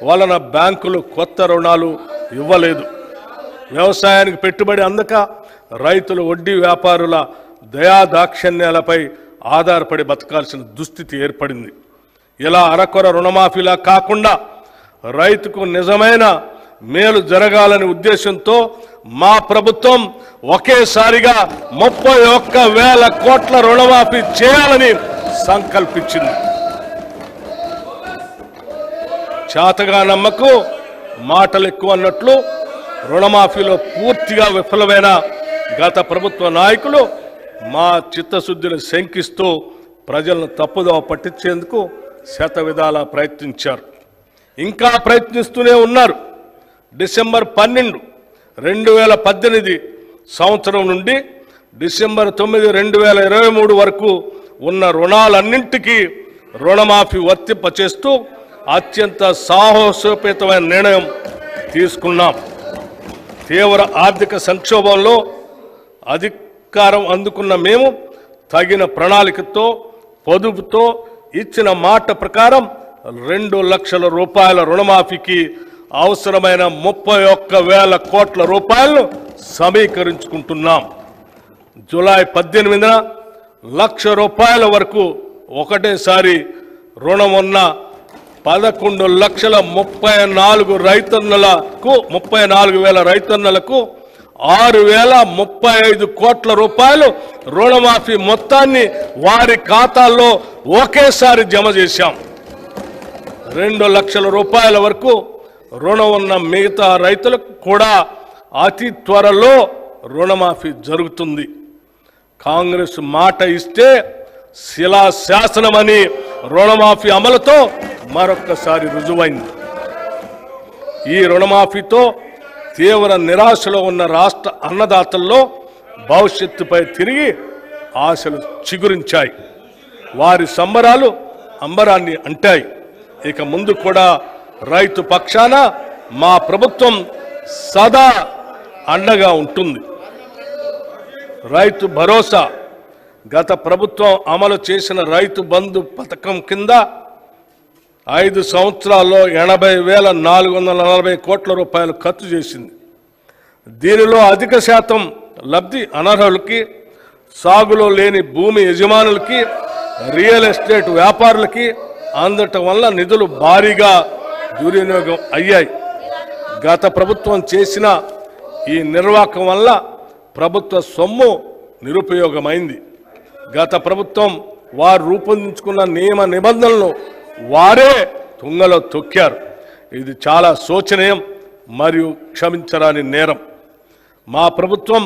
వలన బ్యాంకులు కొత్త రుణాలు ఇవ్వలేదు. వ్యవసాయానికి పెట్టుబడి అందక రైతులు వడ్డీ వ్యాపారుల దయాదాక్షిణ్యాలపై ఆధారపడి బతకాల్సిన దుస్థితి ఏర్పడింది. ఇలా అరకొర రుణమాఫీలా కాకుండా రైతుకు నిజమైన మేలు జరగాలనే ఉద్దేశంతో మా ప్రభుత్వం ఒకేసారిగా 31,000 కోట్ల రుణమాఫీ చేయాలని సంకల్పించింది. చేతగా నమ్మకు మాటలు ఎక్కువ అన్నట్లు రుణమాఫీలో పూర్తిగా విఫలమైన గత ప్రభుత్వ నాయకులు మా చిత్తశుద్ధిని శంకిస్తూ ప్రజలను తప్పుదోవ పట్టించేందుకు శతవిధాలా ప్రయత్నించారు. ఇంకా ప్రయత్నిస్తూనే ఉన్నారు. డిసెంబర్ 12, 2018 సంవత్సరం నుండి డిసెంబర్ 9, 2023 వరకు ఉన్న రుణాలన్నింటికీ రుణమాఫీ వర్తింపచేస్తూ అత్యంత సాహసోపేతమైన నిర్ణయం తీసుకున్నాం. తీవ్ర ఆర్థిక సంక్షోభంలో అధికారం అందుకున్న మేము తగిన ప్రణాళికతో పొదుపుతో ఇచ్చిన మాట ప్రకారం 2 లక్షల రూపాయల రుణమాఫీకి అవసరమైన 31,000 కోట్ల రూపాయలను సమీకరించుకుంటున్నాం. జూలై 18న 1,00,000 రూపాయల వరకు ఒకటేసారి రుణం ఉన్న 11,34,000 రైతన్నలకు 6,035 కోట్ల రూపాయలు రుణమాఫీ మొత్తాన్ని వారి ఖాతాల్లో ఒకేసారి జమ చేశాం. 2 లక్షల రూపాయల వరకు రుణం ఉన్న మిగతా రైతులకు కూడా అతి త్వరలో రుణమాఫీ జరుగుతుంది. కాంగ్రెస్ మాట ఇస్తే శిలాశాసనమని రుణమాఫీ అమలుతో మరొక్కసారి రుజువైంది. ఈ రుణమాఫీతో తీవ్ర నిరాశలో ఉన్న రాష్ట్ర అన్నదాతల్లో భవిష్యత్తుపై తిరిగి ఆశలు చిగురించాయి. వారి సంబరాలు అంబరాన్ని అంటాయి. ఇక ముందు కూడా రైతు పక్షాన మా ప్రభుత్వం సదా అండగా ఉంటుంది. రైతు భరోసా గత ప్రభుత్వం అమలు చేసిన రైతు బంధు పథకం కింద 5 సంవత్సరాల్లో 80,440 కోట్ల రూపాయలు ఖర్చు చేసింది. దీనిలో అధిక శాతం లబ్ధి అనర్హులకి, సాగులో లేని భూమి యజమానులకి, రియల్ ఎస్టేట్ వ్యాపారులకి అందటం వల్ల నిధులు భారీగా దుర్వినియోగం అయ్యాయి. గత ప్రభుత్వం చేసిన ఈ నిర్వాహకం వల్ల ప్రభుత్వ సొమ్ము నిరుపయోగమైంది. గత ప్రభుత్వం వారు రూపొందించుకున్న నియమ నిబంధనలను వారే తుంగలో తొక్కారు. ఇది చాలా శోచనీయం మరియు క్షమించరాని నేరం. మా ప్రభుత్వం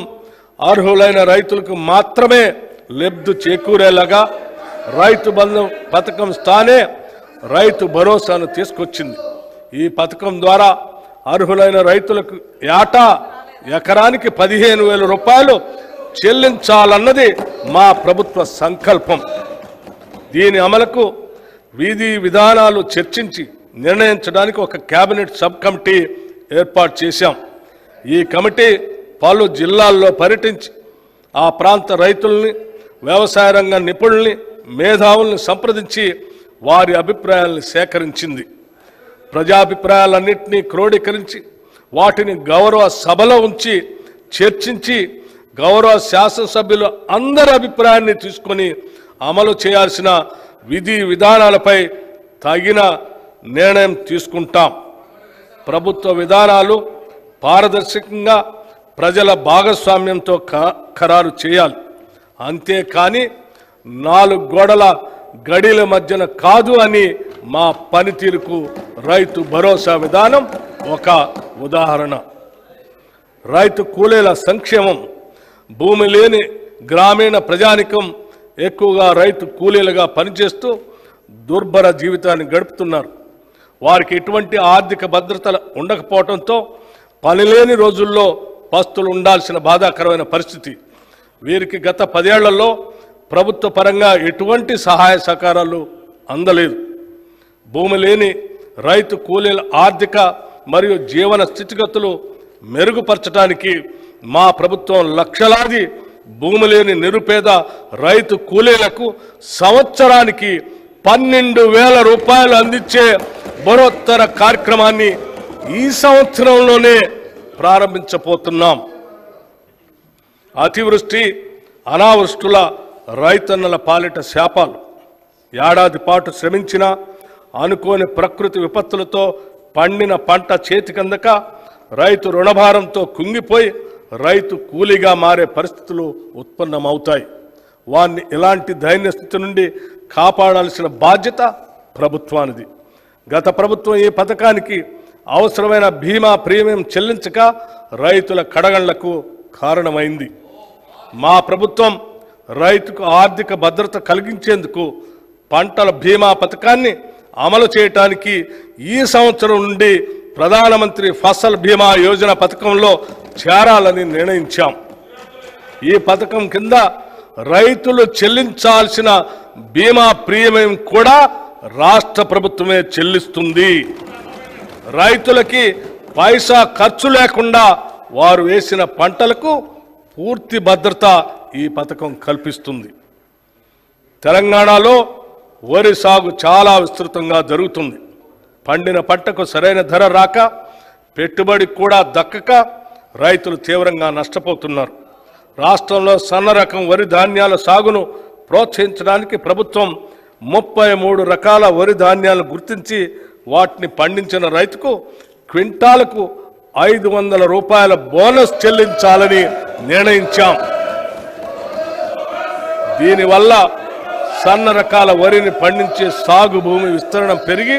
అర్హులైన రైతులకు మాత్రమే లబ్ధి చేకూరేలాగా రైతు బంధు పథకం స్థానే రైతు భరోసాను తీసుకొచ్చింది. ఈ పథకం ద్వారా అర్హులైన రైతులకు ఏటా ఎకరానికి 15,000 రూపాయలు చెల్లించాలన్నది మా ప్రభుత్వ సంకల్పం. దీని అమలుకు విధి విధానాలు చర్చించి నిర్ణయించడానికి ఒక కేబినెట్ సబ్ కమిటీ ఏర్పాటు చేశాం. ఈ కమిటీ పలు జిల్లాల్లో పర్యటించి ఆ ప్రాంత రైతుల్ని, వ్యవసాయ రంగ నిపుణుల్ని, మేధావుల్ని సంప్రదించి వారి అభిప్రాయాలను సేకరించింది. ప్రజాభిప్రాయాలన్నింటినీ క్రోడీకరించి వాటిని గౌరవ సభలో ఉంచి చర్చించి గౌరవ శాసనసభ్యులు అందరి అభిప్రాయాన్ని తీసుకొని అమలు చేయాల్సిన విధి విధానాలపై తగిన నిర్ణయం తీసుకుంటాం. ప్రభుత్వ విధానాలు పారదర్శకంగా ప్రజల భాగస్వామ్యంతో ఖరారు చేయాలి. అంతేకాని 4 గోడల గడిల మధ్యన కాదు అని మా పనితీరుకు రైతు భరోసా విధానం ఒక ఉదాహరణ. రైతు కూలీల సంక్షేమం. భూమి లేని గ్రామీణ ప్రజానికం ఎక్కువగా రైతు కూలీలుగా పనిచేస్తూ దుర్భర జీవితాన్ని గడుపుతున్నారు. వారికి ఎటువంటి ఆర్థిక భద్రత ఉండకపోవడంతో పనిలేని రోజుల్లో పస్తులు ఉండాల్సిన బాధాకరమైన పరిస్థితి. వీరికి గత 10 ఏళ్లలో ప్రభుత్వ పరంగా ఎటువంటి సహాయ సహకారాలు అందలేదు. భూమి లేని రైతు కూలీల ఆర్థిక మరియు జీవన స్థితిగతులు మెరుగుపరచడానికి మా ప్రభుత్వం లక్షలాది భూమి లేని నిరుపేద రైతు కూలీలకు సంవత్సరానికి 12,000 రూపాయలు అందించే బరోత్తర కార్యక్రమాన్ని ఈ సంవత్సరంలోనే ప్రారంభించబోతున్నాం. అతివృష్టి అనావృష్టుల రైతన్నల పాలిట శాపాలు. ఏడాది పాటు శ్రమించిన అనుకోని ప్రకృతి విపత్తులతో పండిన పంట చేతికందక రైతు రుణభారంతో కుంగిపోయి రైతు కూలీగా మారే పరిస్థితులు ఉత్పన్నమవుతాయి. వారిని ఇలాంటి దైన్య స్థితి నుండి కాపాడాల్సిన బాధ్యత ప్రభుత్వానిది. గత ప్రభుత్వం ఈ పథకానికి అవసరమైన బీమా ప్రీమియం చెల్లించక రైతుల కడగళ్లకు కారణమైంది. మా ప్రభుత్వం రైతుకు ఆర్థిక భద్రత కలిగించేందుకు పంటల బీమా పథకాన్ని అమలు చేయడానికి ఈ సంవత్సరం నుండి ప్రధానమంత్రి ఫసల్ బీమా యోజన పథకంలో చేరాలని నిర్ణయించాం. ఈ పథకం కింద రైతులు చెల్లించాల్సిన బీమా ప్రీమియం కూడా రాష్ట్ర ప్రభుత్వమే చెల్లిస్తుంది. రైతులకి పైసా ఖర్చు లేకుండా వారు వేసిన పంటలకు పూర్తి భద్రత ఈ పథకం కల్పిస్తుంది. తెలంగాణలో వరి సాగు చాలా విస్తృతంగా జరుగుతుంది. పండిన పంటకు సరైన ధర రాక పెట్టుబడి కూడా దక్కక రైతులు తీవ్రంగా నష్టపోతున్నారు. రాష్ట్రంలో సన్న రకం వరి ధాన్యాల సాగును ప్రోత్సహించడానికి ప్రభుత్వం 33 రకాల వరి ధాన్యాలను గుర్తించి వాటిని పండించిన రైతుకు క్వింటాలకు 500 రూపాయల బోనస్ చెల్లించాలని నిర్ణయించాం. దీనివల్ల సన్న రకాల వరిని పండించే సాగు భూమి విస్తరణ పెరిగి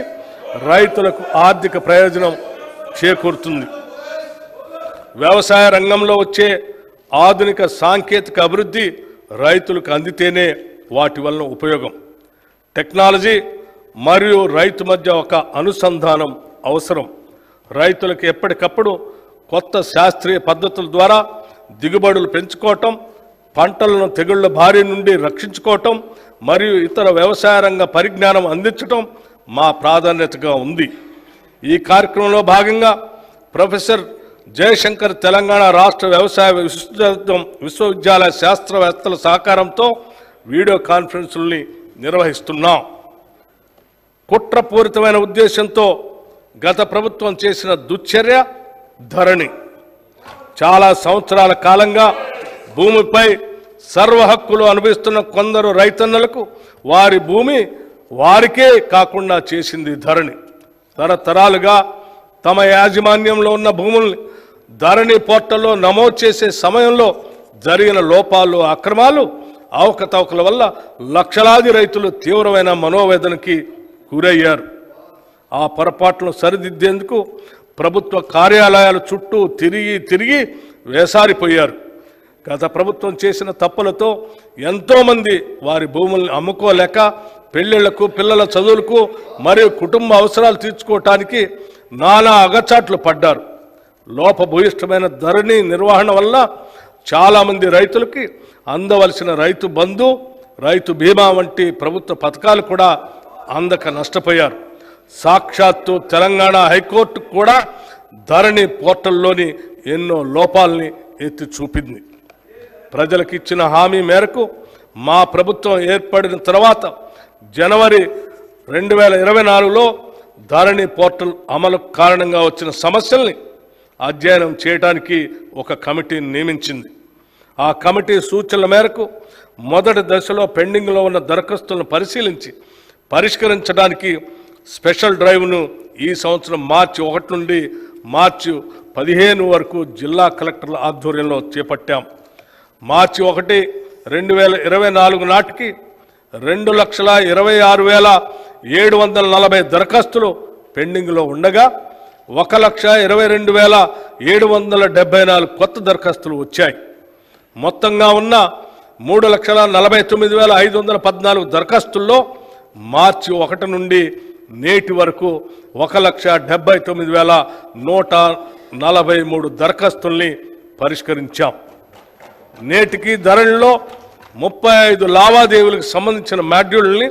రైతులకు ఆర్థిక ప్రయోజనం చేకూరుతుంది. వ్యవసాయ రంగంలో వచ్చే ఆధునిక సాంకేతిక అభివృద్ధి రైతులకు అందితేనే వాటి వలన ఉపయోగం. టెక్నాలజీ మరియు రైతు మధ్య ఒక అనుసంధానం అవసరం. రైతులకు ఎప్పటికప్పుడు కొత్త శాస్త్రీయ పద్ధతుల ద్వారా దిగుబడులు పెంచుకోవటం, పంటలను తెగుళ్ల బారి నుండి రక్షించుకోవటం మరియు ఇతర వ్యవసాయ రంగ పరిజ్ఞానం అందించటం మా ప్రాధాన్యతగా ఉంది. ఈ కార్యక్రమంలో భాగంగా ప్రొఫెసర్ జయశంకర్ తెలంగాణ రాష్ట్ర వ్యవసాయ విశ్వవిద్యాలయ శాస్త్రవేత్తల సహకారంతో వీడియో కాన్ఫరెన్సుల్ని నిర్వహిస్తున్నాం. కుట్రపూరితమైన ఉద్దేశంతో గత ప్రభుత్వం చేసిన దుశ్చర్య ధరణి. చాలా సంవత్సరాల కాలంగా భూమిపై సర్వ హక్కులు అనుభవిస్తున్న కొందరు రైతన్నలకు వారి భూమి వారికే కాకుండా చేసింది ధరణి. తరతరాలుగా తమ యాజమాన్యంలో ఉన్న భూముల్ని ధరణి పోర్టల్లో నమోదు చేసే సమయంలో జరిగిన లోపాలు, అక్రమాలు, అవకతవకల వల్ల లక్షలాది రైతులు తీవ్రమైన మనోవేదనకి గురయ్యారు. ఆ పొరపాట్లను సరిదిద్దేందుకు ప్రభుత్వ కార్యాలయాల చుట్టూ తిరిగి వేసారిపోయారు. గత ప్రభుత్వం చేసిన తప్పులతో ఎంతోమంది వారి భూముల్ని అమ్ముకోలేక పెళ్లిళ్లకు, పిల్లల చదువులకు మరియు కుటుంబ అవసరాలు తీర్చుకోవటానికి నానా అగచాట్లు పడ్డారు. లోపభూయిష్టమైన ధరణి నిర్వహణ వల్ల చాలామంది రైతులకి అందవలసిన రైతు బంధు, రైతు బీమా వంటి ప్రభుత్వ పథకాలు కూడా అందక నష్టపోయారు. సాక్షాత్తు తెలంగాణ హైకోర్టు కూడా ధరణి పోర్టల్లోని ఎన్నో లోపాలని ఎత్తి చూపింది. ప్రజలకు ఇచ్చిన హామీ మేరకు మా ప్రభుత్వం ఏర్పడిన తర్వాత జనవరి 2024లో ధరణి పోర్టల్ అమలు కారణంగా వచ్చిన సమస్యల్ని అధ్యయనం చేయడానికి ఒక కమిటీని నియమించింది. ఆ కమిటీ సూచనల మేరకు మొదటి దశలో పెండింగ్లో ఉన్న దరఖాస్తులను పరిశీలించి పరిష్కరించడానికి స్పెషల్ డ్రైవ్ను ఈ సంవత్సరం మార్చి 1 నుండి మార్చి 15 వరకు జిల్లా కలెక్టర్ల ఆధ్వర్యంలో చేపట్టాం. మార్చి 1, 2024 నాటికి 2,26,740 దరఖాస్తులు పెండింగ్లో ఉండగా 1,22,774 కొత్త దరఖాస్తులు వచ్చాయి. మొత్తంగా ఉన్న 3,49,514 దరఖాస్తుల్లో మార్చి 1 నుండి నేటి వరకు 1,79,143 దరఖాస్తుల్ని పరిష్కరించాం. నేటికి ధరణిలో 35 లావాదేవీలకు సంబంధించిన మాడ్యూల్ని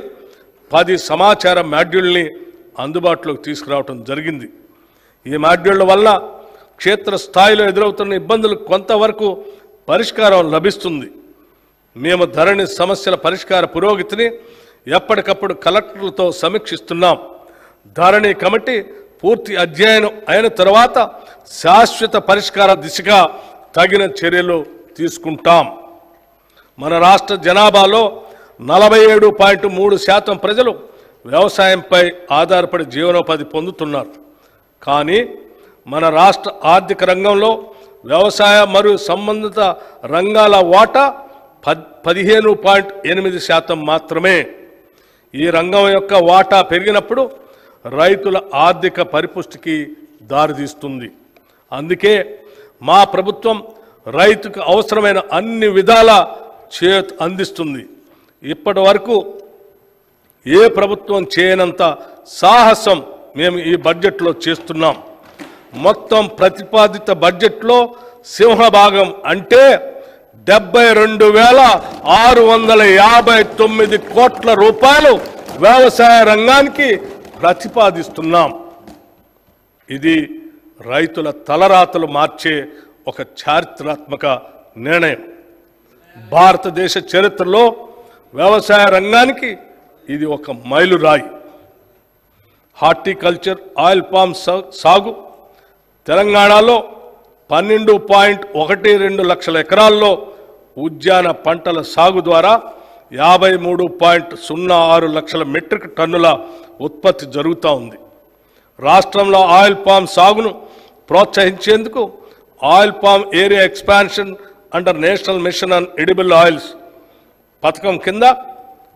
10 సమాచార మాడ్యూల్ని అందుబాటులోకి తీసుకురావడం జరిగింది. ఈ మాడ్యూళ్ల వల్ల క్షేత్రస్థాయిలో ఎదురవుతున్న ఇబ్బందులకు కొంతవరకు పరిష్కారం లభిస్తుంది. మేము ధరణి సమస్యల పరిష్కార పురోగతిని ఎప్పటికప్పుడు కలెక్టర్లతో సమీక్షిస్తున్నాం. ధరణి కమిటీ పూర్తి అధ్యయనం అయిన తర్వాత శాశ్వత పరిష్కార దిశగా తగిన చర్యలు తీసుకుంటాం. మన రాష్ట్ర జనాభాలో 47.3% ప్రజలు వ్యవసాయంపై ఆధారపడి జీవనోపాధి పొందుతున్నారు. కానీ మన రాష్ట్ర ఆర్థిక రంగంలో వ్యవసాయ మరియు సంబంధిత రంగాల వాటా 15.8% మాత్రమే. ఈ రంగం యొక్క వాటా పెరిగినప్పుడు రైతుల ఆర్థిక పరిపుష్టికి దారితీస్తుంది. అందుకే మా ప్రభుత్వం రైతుకు అవసరమైన అన్ని విధాల చేయూత అందిస్తుంది. ఇప్పటి వరకు ఏ ప్రభుత్వం చేయనంత సాహసం మేము ఈ బడ్జెట్లో చేస్తున్నాం. మొత్తం ప్రతిపాదిత బడ్జెట్లో సింహభాగం అంటే 72,659 కోట్ల రూపాయలు వ్యవసాయ రంగానికి ప్రతిపాదిస్తున్నాం. ఇది రైతుల తలరాతలు మార్చే ఒక చారిత్రాత్మక నిర్ణయం. భారతదేశ చరిత్రలో వ్యవసాయ రంగానికి ఇది ఒక మైలురాయి. హార్టికల్చర్ ఆయిల్ పామ్ సాగు తెలంగాణలో 12.12 లక్షల ఎకరాల్లో ఉద్యాన పంటల సాగు ద్వారా 53.06 లక్షల మెట్రిక్ టన్నుల ఉత్పత్తి జరుగుతూ ఉంది. రాష్ట్రంలో ఆయిల్ పామ్ సాగును ప్రోత్సహించేందుకు oil palm area expansion under national mission on edible oils పథకం కింద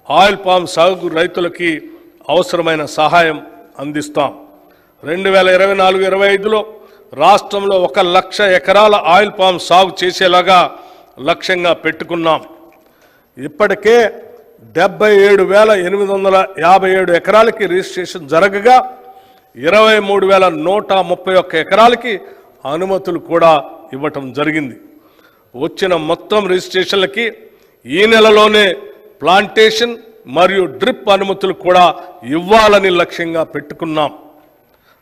ఆయిల్ పామ్ సాగు రైతులకి అవసరమైన సహాయం అందిస్తాం. 2024-25లో రాష్ట్రంలో 1 లక్ష ఎకరాల ఆయిల్ పామ్ సాగు చేసేలాగా లక్ష్యంగా పెట్టుకున్నాం. ఇప్పటికే 77,857 ఎకరాలకి రిజిస్ట్రేషన్ జరగగా 23,131 ఎకరాలకి అనుమతులు కూడా ఇవ్వటం జరిగింది. వచ్చిన మొత్తం రిజిస్ట్రేషన్లకి ఈ నెలలోనే ప్లాంటేషన్ మరియు డ్రిప్ అనుమతులు కూడా ఇవ్వాలని లక్ష్యంగా పెట్టుకున్నాం.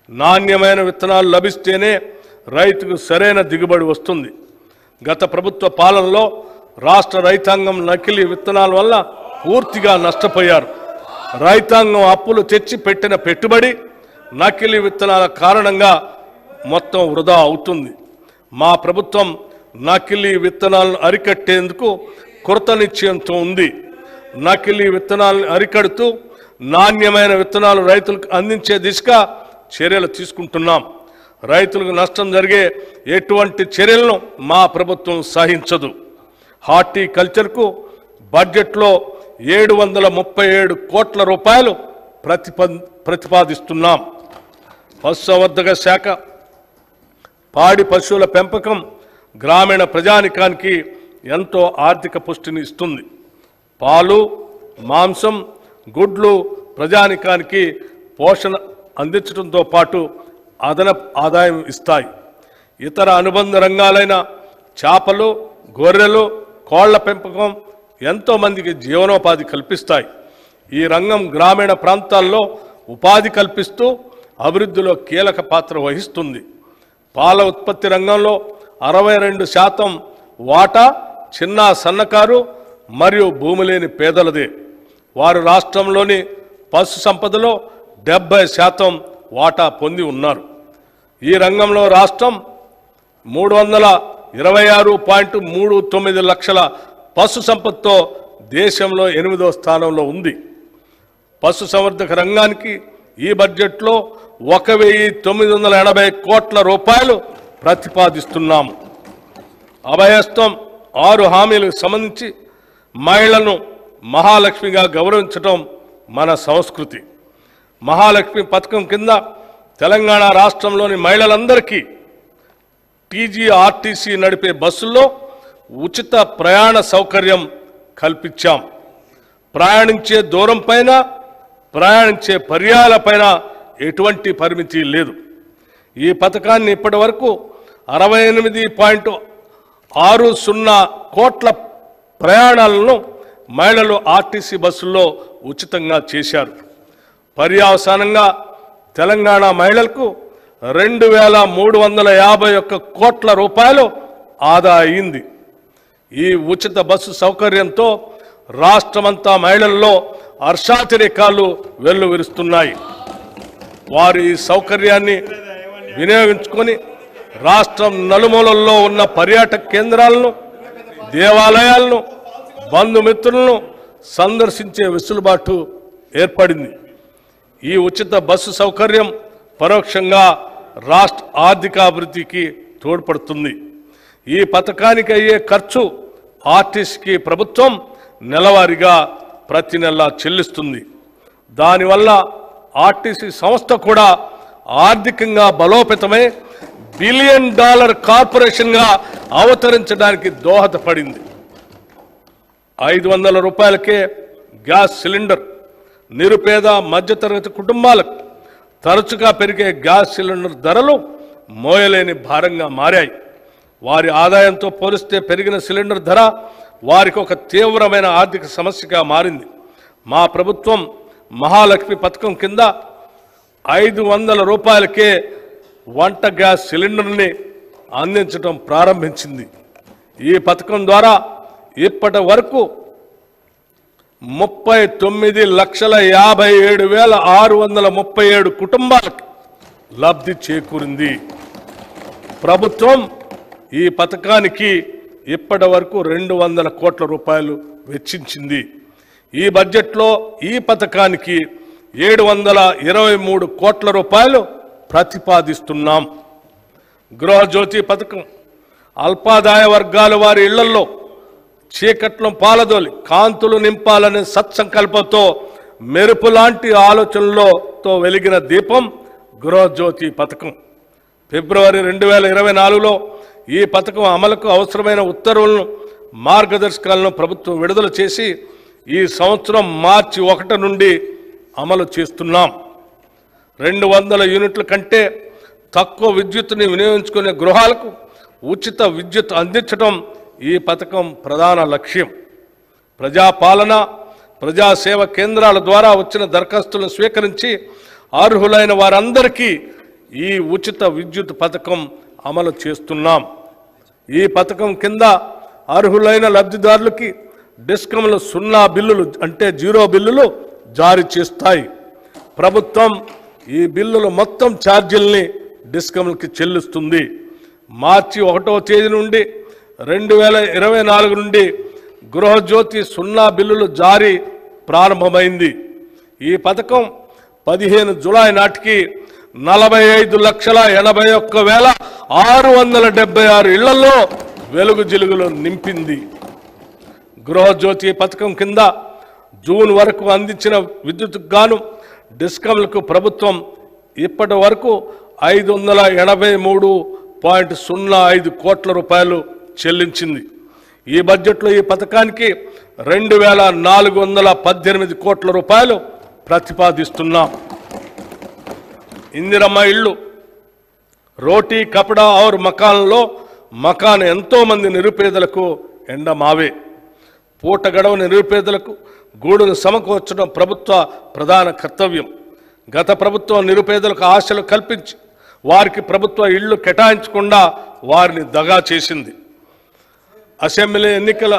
నాణ్యమైన విత్తనాలు లభిస్తేనే రైతుకు సరైన దిగుబడి వస్తుంది. గత ప్రభుత్వ పాలనలో రాష్ట్ర రైతాంగం నకిలీ విత్తనాల వల్ల పూర్తిగా నష్టపోయారు. రైతాంగం అప్పులు తెచ్చి పెట్టిన పెట్టుబడి నకిలీ విత్తనాల కారణంగా మొత్తం వృధా అవుతుంది. మా ప్రభుత్వం నకిలీ విత్తనాలను అరికట్టేందుకు కృత నిశ్చయంతో ఉంది. నకిలీ విత్తనాలను అరికడుతూ నాణ్యమైన విత్తనాలు రైతులకు అందించే దిశగా చర్యలు తీసుకుంటున్నాం. రైతులకు నష్టం జరిగే ఎటువంటి చర్యలను మా ప్రభుత్వం సహించదు. హార్టికల్చర్కు బడ్జెట్లో 737 కోట్ల రూపాయలు ప్రతిపాదిస్తున్నాం. పశుసంవర్ధక శాఖ పాడి పశువుల పెంపకం గ్రామీణ ప్రజానికానికి ఎంతో ఆర్థిక పుష్టిని ఇస్తుంది. పాలు, మాంసం, గుడ్లు ప్రజానికానికి పోషణ అందించడంతో పాటు అదనపు ఆదాయం ఇస్తాయి. ఇతర అనుబంధ రంగాలైన చేపలు, గొర్రెలు, కోళ్ల పెంపకం ఎంతో మందికి జీవనోపాధి కల్పిస్తాయి. ఈ రంగం గ్రామీణ ప్రాంతాల్లో ఉపాధి కల్పిస్తూ అభివృద్ధిలో కీలక పాత్ర వహిస్తుంది. పాల ఉత్పత్తి రంగంలో 62% వాటా చిన్న సన్నకారు మరియు భూమి లేని పేదలదే. వారు రాష్ట్రంలోని పశు సంపదలో 70% వాటా పొంది ఉన్నారు. ఈ రంగంలో రాష్ట్రం 326.39 లక్షల పశు సంపదతో దేశంలో 8వ స్థానంలో ఉంది. పశు సంవర్ధక రంగానికి ఈ బడ్జెట్లో 1,980 కోట్ల రూపాయలు ప్రతిపాదిస్తున్నాము. అభయస్తం 6 హామీలకు సంబంధించి మహిళలను మహాలక్ష్మిగా గౌరవించడం మన సంస్కృతి. మహాలక్ష్మి పథకం కింద తెలంగాణ రాష్ట్రంలోని మహిళలందరికీ టీజీఆర్టీసీ నడిపే బస్సుల్లో ఉచిత ప్రయాణ సౌకర్యం కల్పించాం. ప్రయాణించే దూరం పైన, ప్రయాణించే పర్యాయాలపైన ఎటువంటి పరిమితి లేదు. ఈ పథకాన్ని ఇప్పటి వరకు 68.60 కోట్ల ప్రయాణాలను మహిళలు ఆర్టీసీ బస్సుల్లో ఉచితంగా చేశారు. పర్యవసానంగా తెలంగాణ మహిళలకు 2,351 కోట్ల రూపాయలు ఆదా అయింది. ఈ ఉచిత బస్సు సౌకర్యంతో రాష్ట్రమంతా మహిళల్లో హర్షాతిరేకాలు వెల్లువిరుస్తున్నాయి. వారు ఈ సౌకర్యాన్ని వినియోగించుకొని రాష్ట్రం నలుమూలల్లో ఉన్న పర్యాటక కేంద్రాలను, దేవాలయాలను, బంధుమిత్రులను సందర్శించే వెసులుబాటు ఏర్పడింది. ఈ ఉచిత బస్సు సౌకర్యం పరోక్షంగా రాష్ట్ర ఆర్థికాభివృద్ధికి తోడ్పడుతుంది. ఈ పథకానికి అయ్యే ఖర్చు ఆర్టీసీకి ప్రభుత్వం నెలవారీగా ప్రతి నెల చెల్లిస్తుంది. దానివల్ల ఆర్టీసీ సంస్థ కూడా ఆర్థికంగా బలోపేతమై $1 బిలియన్ కార్పొరేషన్గా అవతరించడానికి దోహదపడింది. 500 రూపాయలకే గ్యాస్ సిలిండర్ నిరుపేద మధ్యతరగతి కుటుంబాలకు తరచుగా పెరిగే గ్యాస్ సిలిండర్ ధరలు మోయలేని భారంగా మారాయి. వారి ఆదాయంతో పోలిస్తే పెరిగిన సిలిండర్ ధర వారికి ఒక తీవ్రమైన ఆర్థిక సమస్యగా మారింది. మా ప్రభుత్వం మహాలక్ష్మి పథకం కింద 500 రూపాయలకే వంట గ్యాస్ సిలిండర్ని అందించడం ప్రారంభించింది. ఈ పథకం ద్వారా ఇప్పటి వరకు 39,57,637 కుటుంబాలకు లబ్ధి చేకూరింది. ప్రభుత్వం ఈ పథకానికి ఇప్పటి వరకు 200 కోట్ల రూపాయలు వెచ్చించింది. ఈ బడ్జెట్లో ఈ పథకానికి 723 కోట్ల రూపాయలు ప్రతిపాదిస్తున్నాం. గృహజ్యోతి పథకం అల్పాదాయ వర్గాల వారి ఇళ్లలో చీకట్లను పాలదోలి కాంతులు నింపాలనే సత్సంకల్పంతో మెరుపు లాంటి ఆలోచనలతో వెలిగిన దీపం గృహజ్యోతి పథకం. ఫిబ్రవరి 2024లో ఈ పథకం అమలుకు అవసరమైన ఉత్తర్వులను, మార్గదర్శకాలను ప్రభుత్వం విడుదల చేసి ఈ సంవత్సరం మార్చి 1 నుండి అమలు చేస్తున్నాం. 200 యూనిట్ల కంటే తక్కువ విద్యుత్తుని వినియోగించుకునే గృహాలకు ఉచిత విద్యుత్ అందించడం ఈ పథకం ప్రధాన లక్ష్యం. ప్రజాపాలన, ప్రజాసేవ కేంద్రాల ద్వారా వచ్చిన దరఖాస్తులను స్వీకరించి అర్హులైన వారందరికీ ఈ ఉచిత విద్యుత్ పథకం అమలు చేస్తున్నాం. ఈ పథకం కింద అర్హులైన లబ్ధిదారులకి డిస్కంలు 0 బిల్లులు అంటే 0 బిల్లులు జారీ చేస్తాయి. ప్రభుత్వం ఈ బిల్లుల మొత్తం ఛార్జీల్ని డిస్కంలకి చెల్లిస్తుంది. మార్చి 1వ తేదీ నుండి 2024 నుండి గృహజ్యోతి 0 బిల్లులు జారీ ప్రారంభమైంది. ఈ పథకం 15 జూలై నాటికి 45,81,676 ఇళ్లలో వెలుగు జిలుగులు నింపింది. గృహజ్యోతి పథకం కింద జూన్ వరకు అందించిన విద్యుత్కు గాను డిస్కంలకు ప్రభుత్వం ఇప్పటి వరకు 583.05 కోట్ల రూపాయలు చెల్లించింది. ఈ బడ్జెట్లో ఈ పథకానికి 2,418 కోట్ల రూపాయలు ప్రతిపాదిస్తున్నాం. ఇందిరమ్మ ఇళ్ళు, రోటీ కపడా ఔర్ మకాన్లో మకాన్ ఎంతో మంది నిరుపేదలకు ఎండమావే. పూట గడవని నిరుపేదలకు గూడును సమకూర్చడం ప్రభుత్వ ప్రధాన కర్తవ్యం. గత ప్రభుత్వం నిరుపేదలకు ఆశలు కల్పించి వారికి ప్రభుత్వ ఇళ్లు కేటాయించకుండా వారిని దగా చేసింది. అసెంబ్లీ ఎన్నికల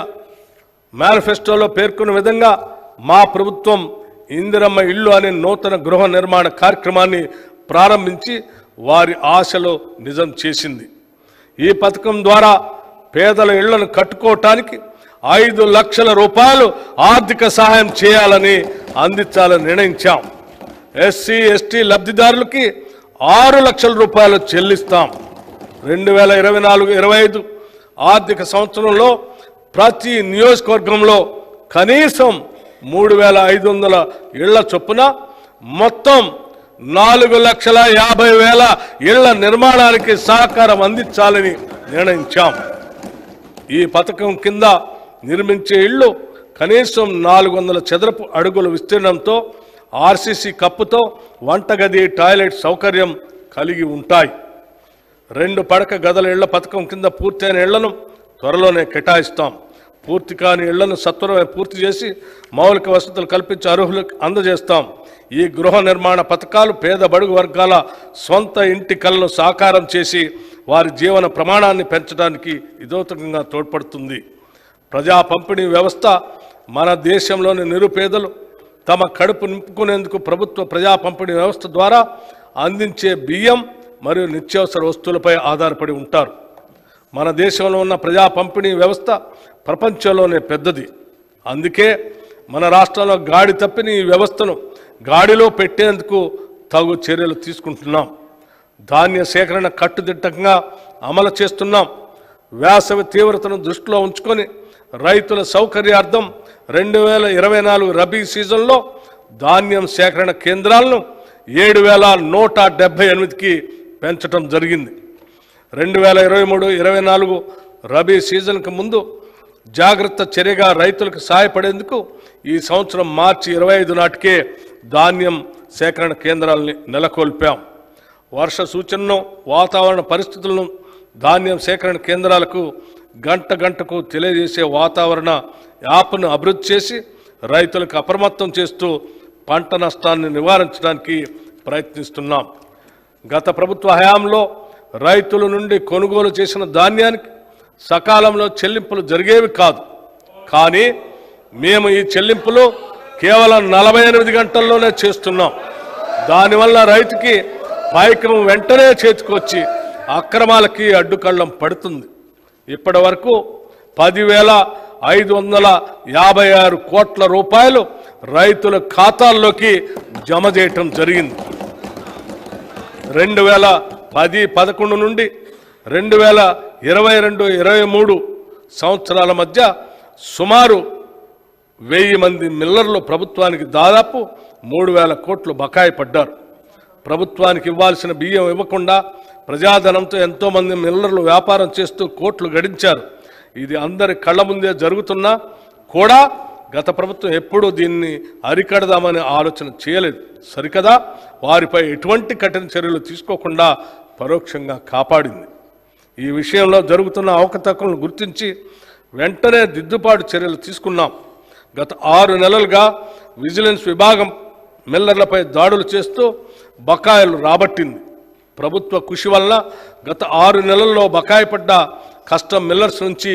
మేనిఫెస్టోలో పేర్కొన్న విధంగా మా ప్రభుత్వం ఇందిరమ్మ ఇళ్ళు అనే నూతన గృహ నిర్మాణ కార్యక్రమాన్ని ప్రారంభించి వారి ఆశలు నిజం చేసింది. ఈ పథకం ద్వారా పేదల ఇళ్లను కట్టుకోవటానికి 5 లక్షల రూపాయలు ఆర్థిక సహాయం చేయాలని అందించాలని నిర్ణయించాం. ఎస్సీ ఎస్టీ లబ్ధిదారులకి 6 లక్షల రూపాయలు చెల్లిస్తాం. 2024-25 ఆర్థిక సంవత్సరంలో ప్రతి నియోజకవర్గంలో కనీసం 3,500 ఇళ్ల చొప్పున మొత్తం 4,50,000 ఇళ్ల నిర్మాణానికి సహకారం అందించాలని నిర్ణయించాం. ఈ పథకం కింద నిర్మించే ఇళ్లు కనీసం 400 చదరపు అడుగుల విస్తీర్ణంతో ఆర్సీసీ కప్పుతో వంటగది, టాయిలెట్ సౌకర్యం కలిగి ఉంటాయి. 2 పడక గదుల ఇళ్ల పథకం కింద పూర్తయిన ఇళ్లను త్వరలోనే కేటాయిస్తాం. పూర్తి కాని ఇళ్లను సత్వరమే పూర్తి చేసి మౌలిక వసతులు కల్పించి అర్హులకు అందజేస్తాం. ఈ గృహ నిర్మాణ పథకాలు పేద బడుగు వర్గాల సొంత ఇంటి కలను సాకారం చేసి వారి జీవన ప్రమాణాన్ని పెంచడానికి ఇదోతకంగా తోడ్పడుతుంది. ప్రజా పంపిణీ వ్యవస్థ మన దేశంలోని నిరుపేదలు తమ కడుపు నింపుకునేందుకు ప్రభుత్వ ప్రజా పంపిణీ వ్యవస్థ ద్వారా అందించే బియ్యం మరియు నిత్యావసర వస్తువులపై ఆధారపడి ఉంటారు. మన దేశంలో ఉన్న ప్రజా పంపిణీ వ్యవస్థ ప్రపంచంలోనే పెద్దది. అందుకే మన రాష్ట్రంలో గాడి తప్పిన ఈ వ్యవస్థను గాడిలో పెట్టేందుకు తగు చర్యలు తీసుకుంటున్నాం. ధాన్య సేకరణ కట్టుదిట్టంగా అమలు చేస్తున్నాం. వేసవి తీవ్రతను దృష్టిలో ఉంచుకొని రైతుల సౌకర్యార్థం 2024 రబీ సీజన్లో ధాన్యం సేకరణ కేంద్రాలను 7,178కి పెంచడం జరిగింది. 2023-24 రబీ సీజన్కు ముందు జాగ్రత్త చర్యగా రైతులకు సహాయపడేందుకు ఈ సంవత్సరం మార్చి 25 నాటికే ధాన్యం సేకరణ కేంద్రాలని నెలకొల్పాం. వర్ష సూచనను, వాతావరణ పరిస్థితులను ధాన్యం సేకరణ కేంద్రాలకు గంటకు తెలియజేసే వాతావరణ యాప్ను అభివృద్ధి చేసి రైతులకు అప్రమత్తం చేస్తూ పంట నష్టాన్ని నివారించడానికి ప్రయత్నిస్తున్నాం. గత ప్రభుత్వ హయాంలో రైతుల నుండి కొనుగోలు చేసిన ధాన్యానికి సకాలంలో చెల్లింపులు జరిగేవి కాదు. కానీ మేము ఈ చెల్లింపులు కేవలం 48 గంటల్లోనే చేస్తున్నాం. దానివల్ల రైతుకి పైకం వెంటనే చేతికొచ్చి అక్రమాలకి అడ్డుకళ్ళం పడుతుంది. ఇప్పటి వరకు 10,556 కోట్ల రూపాయలు రైతుల ఖాతాల్లోకి జమ చేయటం జరిగింది. 2010-11 నుండి 2022-23 సంవత్సరాల మధ్య సుమారు 1000 మంది మిల్లర్లు ప్రభుత్వానికి దాదాపు 3,000 కోట్లు బకాయి పడ్డారు. ప్రభుత్వానికి ఇవ్వాల్సిన బియ్యం ఇవ్వకుండా ప్రజాధనంతో ఎంతోమంది మిల్లర్లు వ్యాపారం చేస్తూ కోట్లు గడించారు. ఇది అందరి కళ్ళ ముందే జరుగుతున్నా కూడా గత ప్రభుత్వం ఎప్పుడూ దీన్ని అరికడదామనే ఆలోచన చేయలేదు. సరికదా, వారిపై ఎటువంటి కఠిన చర్యలు తీసుకోకుండా పరోక్షంగా కాపాడింది. ఈ విషయంలో జరుగుతున్న అవకతవకలను గుర్తించి వెంటనే దిద్దుబాటు చర్యలు తీసుకున్నాం. గత 6 నెలలుగా విజిలెన్స్ విభాగం మిల్లర్లపై దాడులు చేస్తూ బకాయిలు రాబట్టింది. ప్రభుత్వ కృషి వల్ల గత 6 నెలల్లో బకాయి పడ్డ కస్టమ్ మిల్లర్స్ నుంచి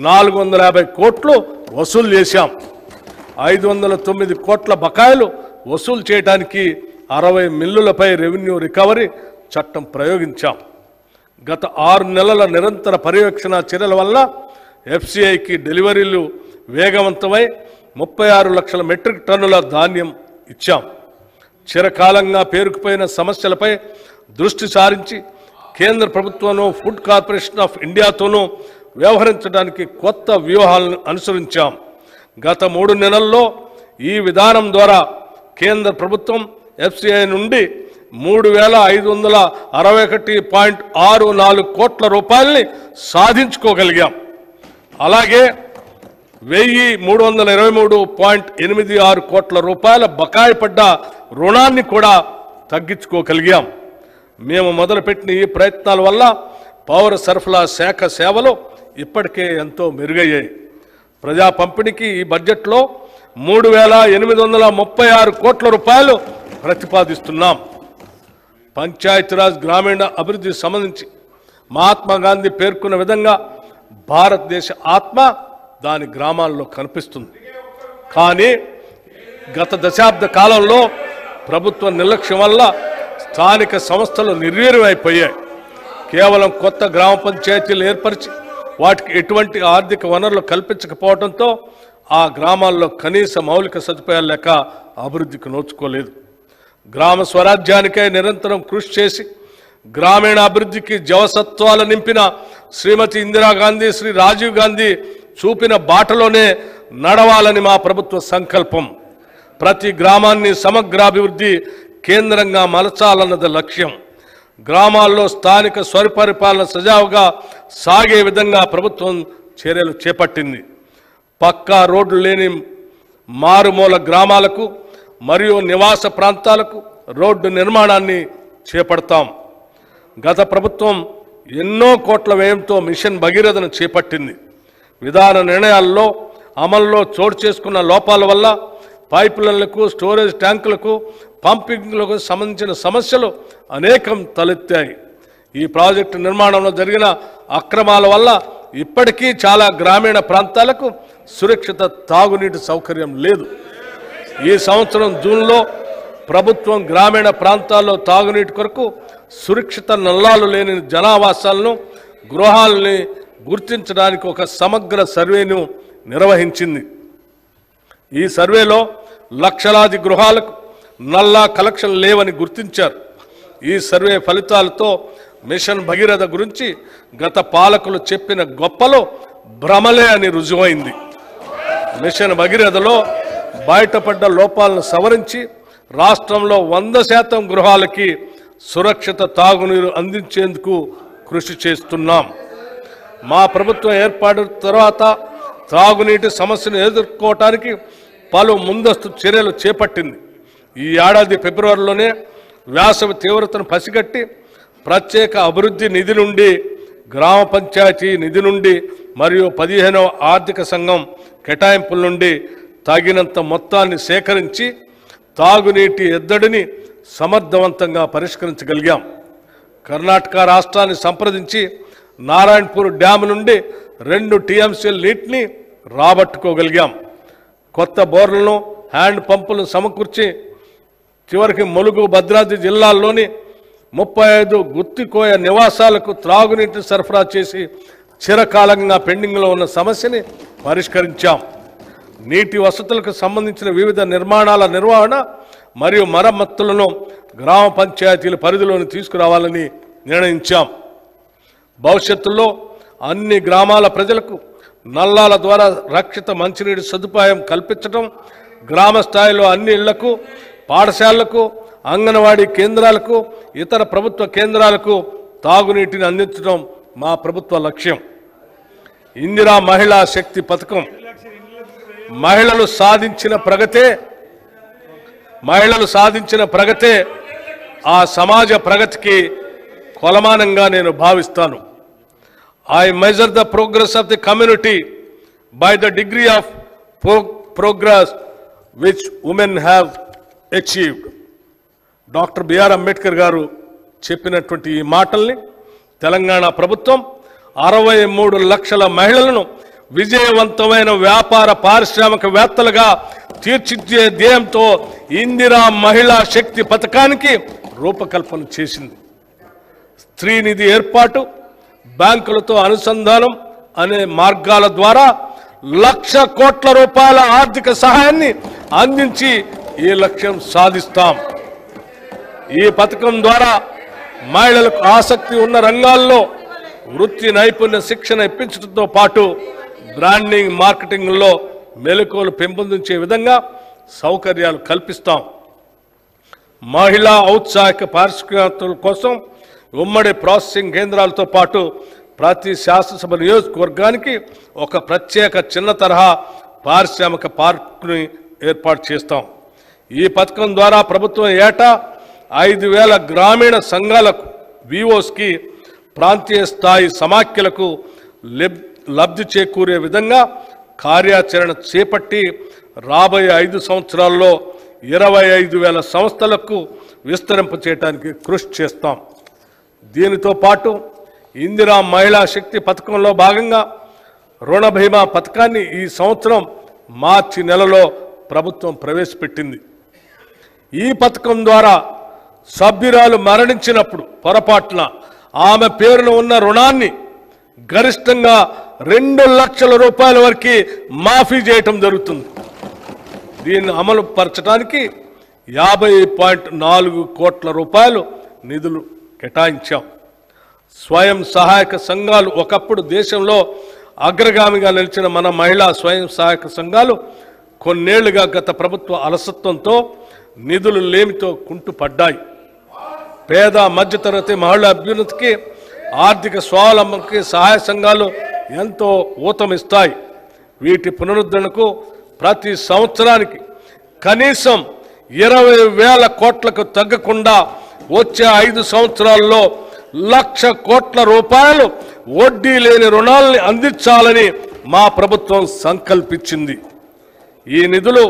450 కోట్లు వసూలు చేశాం. 509 కోట్ల బకాయిలు వసూలు చేయడానికి 60 మిల్లులపై రెవెన్యూ రికవరీ చట్టం ప్రయోగించాం. గత 6 నెలల నిరంతర పర్యవేక్షణ చర్యల వల్ల ఎఫ్సిఐకి డెలివరీలు వేగవంతమై 36 లక్షల మెట్రిక్ టన్నుల ధాన్యం ఇచ్చాం. చిరకాలంగా పేరుకుపోయిన సమస్యలపై దృష్టి సారించి కేంద్ర ప్రభుత్వంలో ఫుడ్ కార్పొరేషన్ ఆఫ్ ఇండియాతోనూ వ్యవహరించడానికి కొత్త వ్యూహాలను అనుసరించాం. గత 3 నెలల్లో ఈ విధానం ద్వారా కేంద్ర ప్రభుత్వం ఎఫ్సిఐ నుండి 3,561.64 కోట్ల రూపాయలని సాధించుకోగలిగాం. అలాగే 1,323.86 కోట్ల రూపాయల బకాయి పడ్డ రుణాన్ని కూడా తగ్గించుకోగలిగాం. మేము మొదలుపెట్టిన ఈ ప్రయత్నాల వల్ల పౌర సరఫరా శాఖ సేవలు ఇప్పటికే ఎంతో మెరుగయ్యాయి. ప్రజా పంపిణీకి ఈ బడ్జెట్లో 3,836 కోట్ల రూపాయలు ప్రతిపాదిస్తున్నాం. పంచాయతీరాజ్ గ్రామీణ అభివృద్ధికి సంబంధించి మహాత్మా గాంధీ పేర్కొన్న విధంగా భారతదేశ ఆత్మ దాని గ్రామాల్లో కనిపిస్తుంది. కానీ గత దశాబ్ద కాలంలో ప్రభుత్వ నిర్లక్ష్యం వల్ల స్థానిక సంస్థలు నిర్వీర్యమైపోయాయి. కేవలం కొత్త గ్రామ పంచాయతీలు ఏర్పరిచి వాటికి ఎటువంటి ఆర్థిక వనరులు కల్పించకపోవడంతో ఆ గ్రామాల్లో కనీస మౌలిక సదుపాయాలు లేక అభివృద్ధికి నోచుకోలేదు. గ్రామ స్వరాజ్యానికై నిరంతరం కృషి చేసి గ్రామీణ అభివృద్ధికి జవసత్వాలు నింపిన శ్రీమతి ఇందిరాగాంధీ, శ్రీ రాజీవ్ గాంధీ చూపిన బాటలోనే నడవాలని మా ప్రభుత్వ సంకల్పం. ప్రతి గ్రామాన్ని సమగ్రాభివృద్ధి కేంద్రంగా మలచాలన్నది లక్ష్యం. గ్రామాల్లో స్థానిక స్వపరిపాలన సజావుగా సాగే విధంగా ప్రభుత్వం చర్యలు చేపట్టింది. పక్కా రోడ్లు లేని మారుమూల గ్రామాలకు మరియు నివాస ప్రాంతాలకు రోడ్డు నిర్మాణాన్ని చేపడతాం. గత ప్రభుత్వం ఎన్నో కోట్ల వ్యయంతో మిషన్ భగీరథను చేపట్టింది. విధాన నిర్ణయాల్లో అమల్లో చోటు చేసుకున్న లోపాల వల్ల పైపులైన్లకు, స్టోరేజ్ ట్యాంకులకు, పంపింగ్లకు సంబంధించిన సమస్యలు అనేకం తలెత్తాయి. ఈ ప్రాజెక్టు నిర్మాణంలో జరిగిన అక్రమాల వల్ల ఇప్పటికీ చాలా గ్రామీణ ప్రాంతాలకు సురక్షిత తాగునీటి సౌకర్యం లేదు. ఈ సంవత్సరం జూన్లో ప్రభుత్వం గ్రామీణ ప్రాంతాల్లో తాగునీటి కొరకు సురక్షిత నల్లాలు లేని జనావాసాలను గృహాలని గుర్తించడానికి ఒక సమగ్ర సర్వేను నిర్వహించింది. ఈ సర్వేలో లక్షలాది గృహాలకు నల్లా కలెక్షన్ లేవని గుర్తించారు. ఈ సర్వే ఫలితాలతో మిషన్ భగీరథ గురించి గత పాలకులు చెప్పిన గొప్పలో భ్రమలే అని రుజువైంది. మిషన్ భగీరథలో బయటపడ్డ లోపాలను సవరించి రాష్ట్రంలో 100% గృహాలకి సురక్షిత తాగునీరు అందించేందుకు కృషి చేస్తున్నాం. మా ప్రభుత్వం ఏర్పాటు తర్వాత తాగునీటి సమస్యను ఎదుర్కోవటానికి పలు ముందస్తు చర్యలు చేపట్టింది. ఈ ఏడాది ఫిబ్రవరిలోనే వేసవి తీవ్రతను పసిగట్టి ప్రత్యేక అభివృద్ధి నిధి నుండి, గ్రామ పంచాయతీ నిధి నుండి మరియు 15వ ఆర్థిక సంఘం కేటాయింపుల నుండి తగినంత మొత్తాన్ని సేకరించి తాగునీటి ఎద్దడిని సమర్థవంతంగా పరిష్కరించగలిగాం. కర్ణాటక రాష్ట్రాన్ని సంప్రదించి నారాయణపూర్ డ్యామ్ నుండి 2 టీఎంసీల నీటిని రాబట్టుకోగలిగాం. కొత్త బోర్లను, హ్యాండ్ పంపులను సమకూర్చి చివరికి ములుగు, భద్రాద్రి జిల్లాల్లోని 35 గుత్తికోయ నివాసాలకు త్రాగునీటిని సరఫరా చేసి చిరకాలంగా పెండింగ్లో ఉన్న సమస్యని పరిష్కరించాం. నీటి వసతులకు సంబంధించిన వివిధ నిర్మాణాల నిర్వహణ మరియు మరమ్మతులను గ్రామ పంచాయతీల పరిధిలోకి తీసుకురావాలని నిర్ణయించాం. భవిష్యత్తులో అన్ని గ్రామాల ప్రజలకు నల్లాల ద్వారా రక్షిత మంచినీటి సదుపాయం కల్పించడం, గ్రామ స్థాయిలో అన్ని ఇళ్లకు, పాఠశాలలకు, అంగన్వాడీ కేంద్రాలకు, ఇతర ప్రభుత్వ కేంద్రాలకు తాగునీటిని అందించడం మా ప్రభుత్వ లక్ష్యం. ఇందిరా మహిళా శక్తి పథకం మహిళలు సాధించిన ప్రగతే ఆ సమాజ ప్రగతికి కొలమానంగా నేను భావిస్తాను. I measure the progress of the community by the degree of progress which women have achieved. Doctor B R Ambedkar garu చెప్పినటువంటి ఈ మాటల్ని తెలంగాణ ప్రభుత్వం 63 లక్షల మహిళలను విజయవంతమైన వ్యాపార పారిశ్రామికవేత్తలుగా తీర్చిదిద్దే ధ్యేయంతో ఇందిరా మహిళా శక్తి పథకానికి రూపకల్పన చేసింది. స్త్రీ నిధి ఏర్పాటు, బ్యాంకులతో అనుసంధానం అనే మార్గాల ద్వారా 1,00,000 కోట్ల రూపాయల ఆర్థిక సహాయాన్ని అందించి ఈ లక్ష్యం సాధిస్తాం. ఈ పథకం ద్వారా మహిళలకు ఆసక్తి ఉన్న రంగాల్లో వృత్తి నైపుణ్య శిక్షణ ఇప్పించడంతో పాటు బ్రాండింగ్, మార్కెటింగ్లో మెలకువలు పెంపొందించే విధంగా సౌకర్యాలు కల్పిస్తాం. మహిళా ఔత్సాహిక పారిశ్రామికవేత్తల కోసం ఉమ్మడి ప్రాసెసింగ్ కేంద్రాలతో పాటు ప్రతి శాసనసభ నియోజకవర్గానికి ఒక ప్రత్యేక చిన్న తరహా పారిశ్రామిక పార్కుని ఏర్పాటు చేస్తాం. ఈ పథకం ద్వారా ప్రభుత్వం ఏటా 5,000 గ్రామీణ సంఘాలకు, విఓస్కి, ప్రాంతీయ స్థాయి సమాఖ్యలకు లబ్ధి చేకూరే విధంగా కార్యాచరణ చేపట్టి రాబోయే 5 సంవత్సరాల్లో 25,000 సంస్థలకు విస్తరింప చేయడానికి కృషి చేస్తాం. దీనితో పాటు ఇందిరా మహిళా శక్తి పథకంలో భాగంగా రుణ బీమా పథకాన్ని ఈ సంవత్సరం మార్చి నెలలో ప్రభుత్వం ప్రవేశపెట్టింది. ఈ పథకం ద్వారా సభ్యురాలు మరణించినప్పుడు పొరపాటున ఆమె పేరున ఉన్న రుణాన్ని గరిష్టంగా 2 లక్షల రూపాయల వరకు మాఫీ చేయటం జరుగుతుంది. దీన్ని అమలు పరచడానికి 50.4 కోట్ల రూపాయలు నిధులు కేటాయించాం. స్వయం సహాయక సంఘాలు ఒకప్పుడు దేశంలో అగ్రగామిగా నిలిచిన మన మహిళా స్వయం సహాయక సంఘాలు కొన్నేళ్లుగా గత ప్రభుత్వ అలసత్వంతో నిధులు లేమితో కుంటుపడ్డాయి. పేద మధ్యతరగతి మహిళా అభ్యున్నతికి, ఆర్థిక స్వావలంబనకి సహాయ సంఘాలు ఎంతో ఊతమిస్తాయి. వీటి పునరుద్ధరణకు ప్రతి సంవత్సరానికి కనీసం 20,000 కోట్లకు తగ్గకుండా వచ్చే 5 సంవత్సరాల్లో 1,00,000 కోట్ల రూపాయలు వడ్డీ లేని రుణాలని అందించాలని మా ప్రభుత్వం సంకల్పించింది. ఈ నిధులు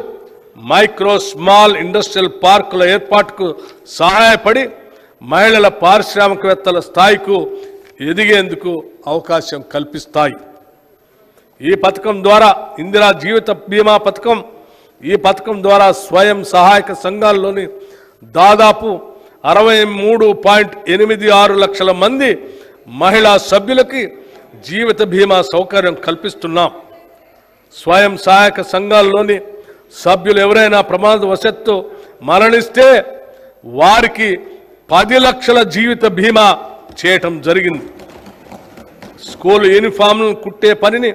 మైక్రో, స్మాల్ ఇండస్ట్రియల్ పార్కుల ఏర్పాటుకు సహాయపడి మహిళల పారిశ్రామికవేత్తల స్థాయికు ఎదిగేందుకు అవకాశం కల్పిస్తాయి. ఈ పథకం ద్వారా ఇందిరా జీవిత బీమా పథకం ఈ పథకం ద్వారా స్వయం సహాయక సంఘాల్లోని దాదాపు 63.86 లక్షల మంది మహిళా సభ్యులకి జీవిత బీమా సౌకర్యం కల్పిస్తున్నాం. స్వయం సహాయక సంఘాల్లోని సభ్యులు ఎవరైనా ప్రమాదవశాత్తు మరణిస్తే వారికి 10 లక్షల జీవిత బీమా చేయటం జరిగింది. స్కూల్ యూనిఫామ్లను కుట్టే పనిని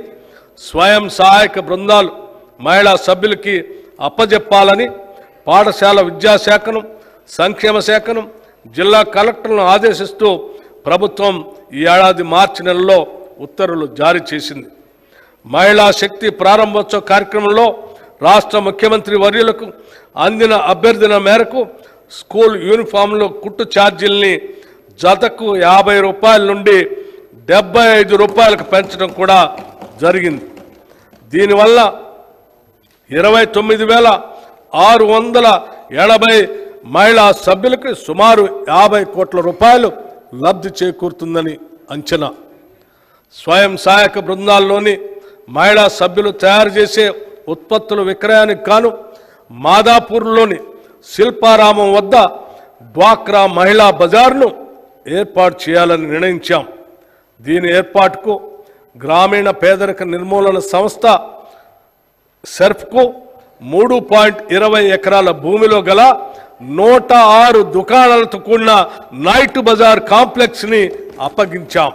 స్వయం సహాయక బృందాలు మహిళా సభ్యులకి అప్పజెప్పాలని పాఠశాల విద్యాశాఖను, సంక్షేమ శాఖను, జిల్లా కలెక్టర్లను ఆదేశిస్తూ ప్రభుత్వం ఈ ఏడాది మార్చి నెలలో ఉత్తర్వులు జారీ చేసింది. మహిళా శక్తి ప్రారంభోత్సవ కార్యక్రమంలో రాష్ట్ర ముఖ్యమంత్రి వర్యులకు అందిన అభ్యర్థన మేరకు స్కూల్ యూనిఫామ్లో కుట్టు ఛార్జీల్ని జతకు 50 రూపాయల నుండి 75 రూపాయలకు పెంచడం కూడా జరిగింది. దీనివల్ల 29,680 మహిళా సభ్యులకు సుమారు 50 కోట్ల రూపాయలు లబ్ధి చేకూరుతుందని అంచనా. స్వయం సహాయక బృందాల్లోని మహిళా సభ్యులు తయారు చేసే ఉత్పత్తుల విక్రయానికి గాను మాదాపూర్లోని శిల్పారామం వద్ద డ్వాక్రా మహిళా బజార్ను ఏర్పాటు చేయాలని నిర్ణయించాం. దీని ఏర్పాటుకు గ్రామీణ పేదరిక నిర్మూలన సంస్థ సెర్ఫ్కు 3.20 ఎకరాల భూమిలో గల 106 దుకాణాలతో కూడిన నైట్ బజార్ కాంప్లెక్స్ని అప్పగించాం.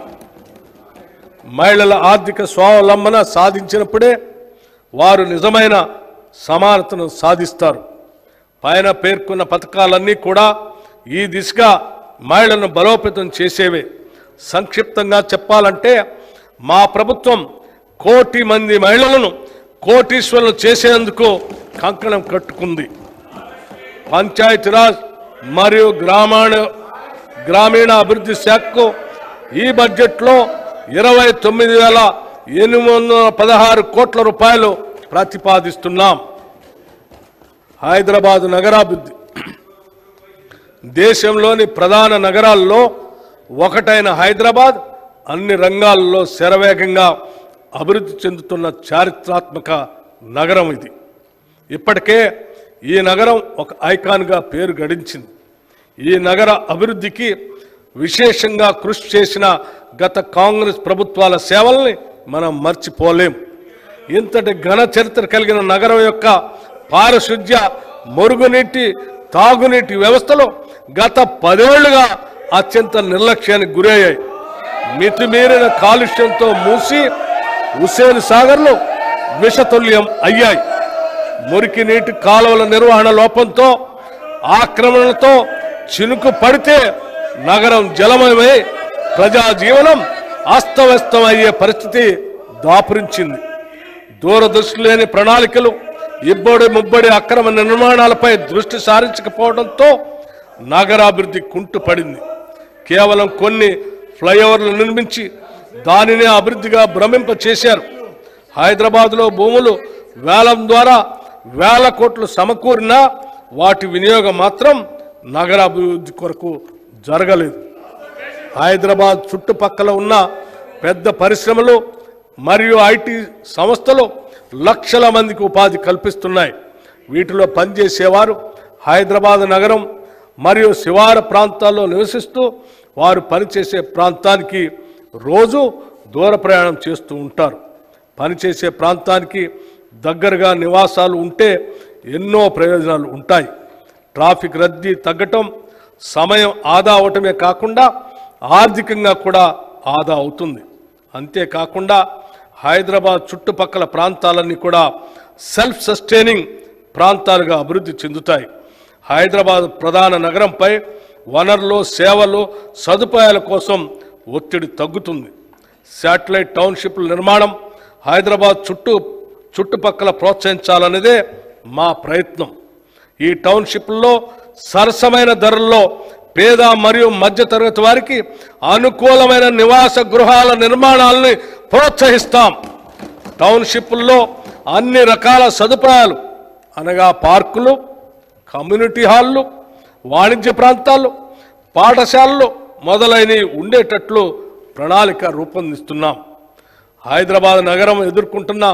మహిళల ఆర్థిక స్వావలంబన సాధించినప్పుడే వారు నిజమైన సమానతను సాధిస్తారు. పైన పేర్కొన్న పథకాలన్నీ కూడా ఈ దిశగా మహిళలను బలోపేతం చేసేవే. సంక్షిప్తంగా చెప్పాలంటే మా ప్రభుత్వం 1 కోటి మంది మహిళలను కోటీశ్వరులు చేసేందుకు కంకణం కట్టుకుంది. పంచాయతీరాజ్ మరియు గ్రామీణ అభివృద్ధి శాఖకు ఈ బడ్జెట్లో 29,816 కోట్ల రూపాయలు ప్రతిపాదిస్తున్నాం. హైదరాబాద్ నగరాభివృద్ధి దేశంలోని ప్రధాన నగరాల్లో ఒకటైన హైదరాబాద్ అన్ని రంగాల్లో శరవేగంగా అభివృద్ధి చెందుతున్న చారిత్రాత్మక నగరం ఇది. ఇప్పటికే ఈ నగరం ఒక ఐకాన్గా పేరు గడించింది. ఈ నగర అభివృద్ధికి విశేషంగా కృషి చేసిన గత కాంగ్రెస్ ప్రభుత్వాల సేవల్ని మనం మర్చిపోలేం. ఇంతటి ఘన చరిత్ర కలిగిన నగరం యొక్క పారిశుధ్య, మురుగునీటి, తాగునీటి వ్యవస్థలు గత 10 ఏళ్లుగా అత్యంత నిర్లక్ష్యానికి గురయ్యాయి. మితిమీరిన కాలుష్యంతో మూసి హుస్సేన్ సాగర్లు విషతుల్యం అయ్యాయి. మురికి నీటి కాలువల నిర్వహణ లోపంతో, ఆక్రమణలతో చినుకు పడితే నగరం జలమయమై ప్రజా జీవనం అస్తవ్యస్తం అయ్యే పరిస్థితి దాపురించింది. దూరదృష్టి లేని ప్రణాళికలు, ఇబ్బడి ముబ్బడి అక్రమ నిర్మాణాలపై దృష్టి సారించకపోవడంతో నగరాభివృద్ధి కుంటుపడింది. కేవలం కొన్ని ఫ్లైఓవర్లు నిర్మించి దానినే అభివృద్ధిగా భ్రమింప చేశారు. హైదరాబాద్లో భూములు వేలం ద్వారా వేల కోట్లు సమకూరినా వాటి వినియోగం మాత్రం నగరాభివృద్ధి కొరకు జరగలేదు. హైదరాబాద్ చుట్టుపక్కల ఉన్న పెద్ద పరిశ్రమలు మరియు ఐటీ సంస్థలు లక్షల మందికి ఉపాధి కల్పిస్తున్నాయి. వీటిలో పనిచేసేవారు హైదరాబాద్ నగరం మరియు శివారు ప్రాంతాల్లో నివసిస్తూ వారు పనిచేసే ప్రాంతానికి రోజు దూర ప్రయాణం చేస్తూ ఉంటారు. పనిచేసే ప్రాంతానికి దగ్గరగా నివాసాలు ఉంటే ఎన్నో ప్రయోజనాలు ఉంటాయి. ట్రాఫిక్ రద్దీ తగ్గటం, సమయం ఆదా అవటమే కాకుండా ఆర్థికంగా కూడా ఆదా అవుతుంది. అంతేకాకుండా హైదరాబాద్ చుట్టుపక్కల ప్రాంతాలన్నీ కూడా సెల్ఫ్ సస్టైనింగ్ ప్రాంతాలుగా అభివృద్ధి చెందుతాయి. హైదరాబాద్ ప్రధాన నగరంపై వనరులు, సేవలు, సదుపాయాల కోసం ఒత్తిడి తగ్గుతుంది. శాటిలైట్ టౌన్షిప్ల నిర్మాణం హైదరాబాద్ చుట్టుపక్కల ప్రోత్సహించాలనేదే మా ప్రయత్నం. ఈ టౌన్షిప్లలో సరసమైన ధరల్లో పేద మరియు మధ్యతరగతి వారికి అనుకూలమైన నివాస గృహాల నిర్మాణాలని ప్రోత్సహిస్తాం. టౌన్షిప్ల్లో అన్ని రకాల సదుపాయాలు అనగా పార్కులు, కమ్యూనిటీ హాళ్ళు, వాణిజ్య ప్రాంతాలు, పాఠశాలలు మొదలైనవి ఉండేటట్లు ప్రణాళిక రూపొందిస్తున్నాం. హైదరాబాద్ నగరం ఎదుర్కొంటున్న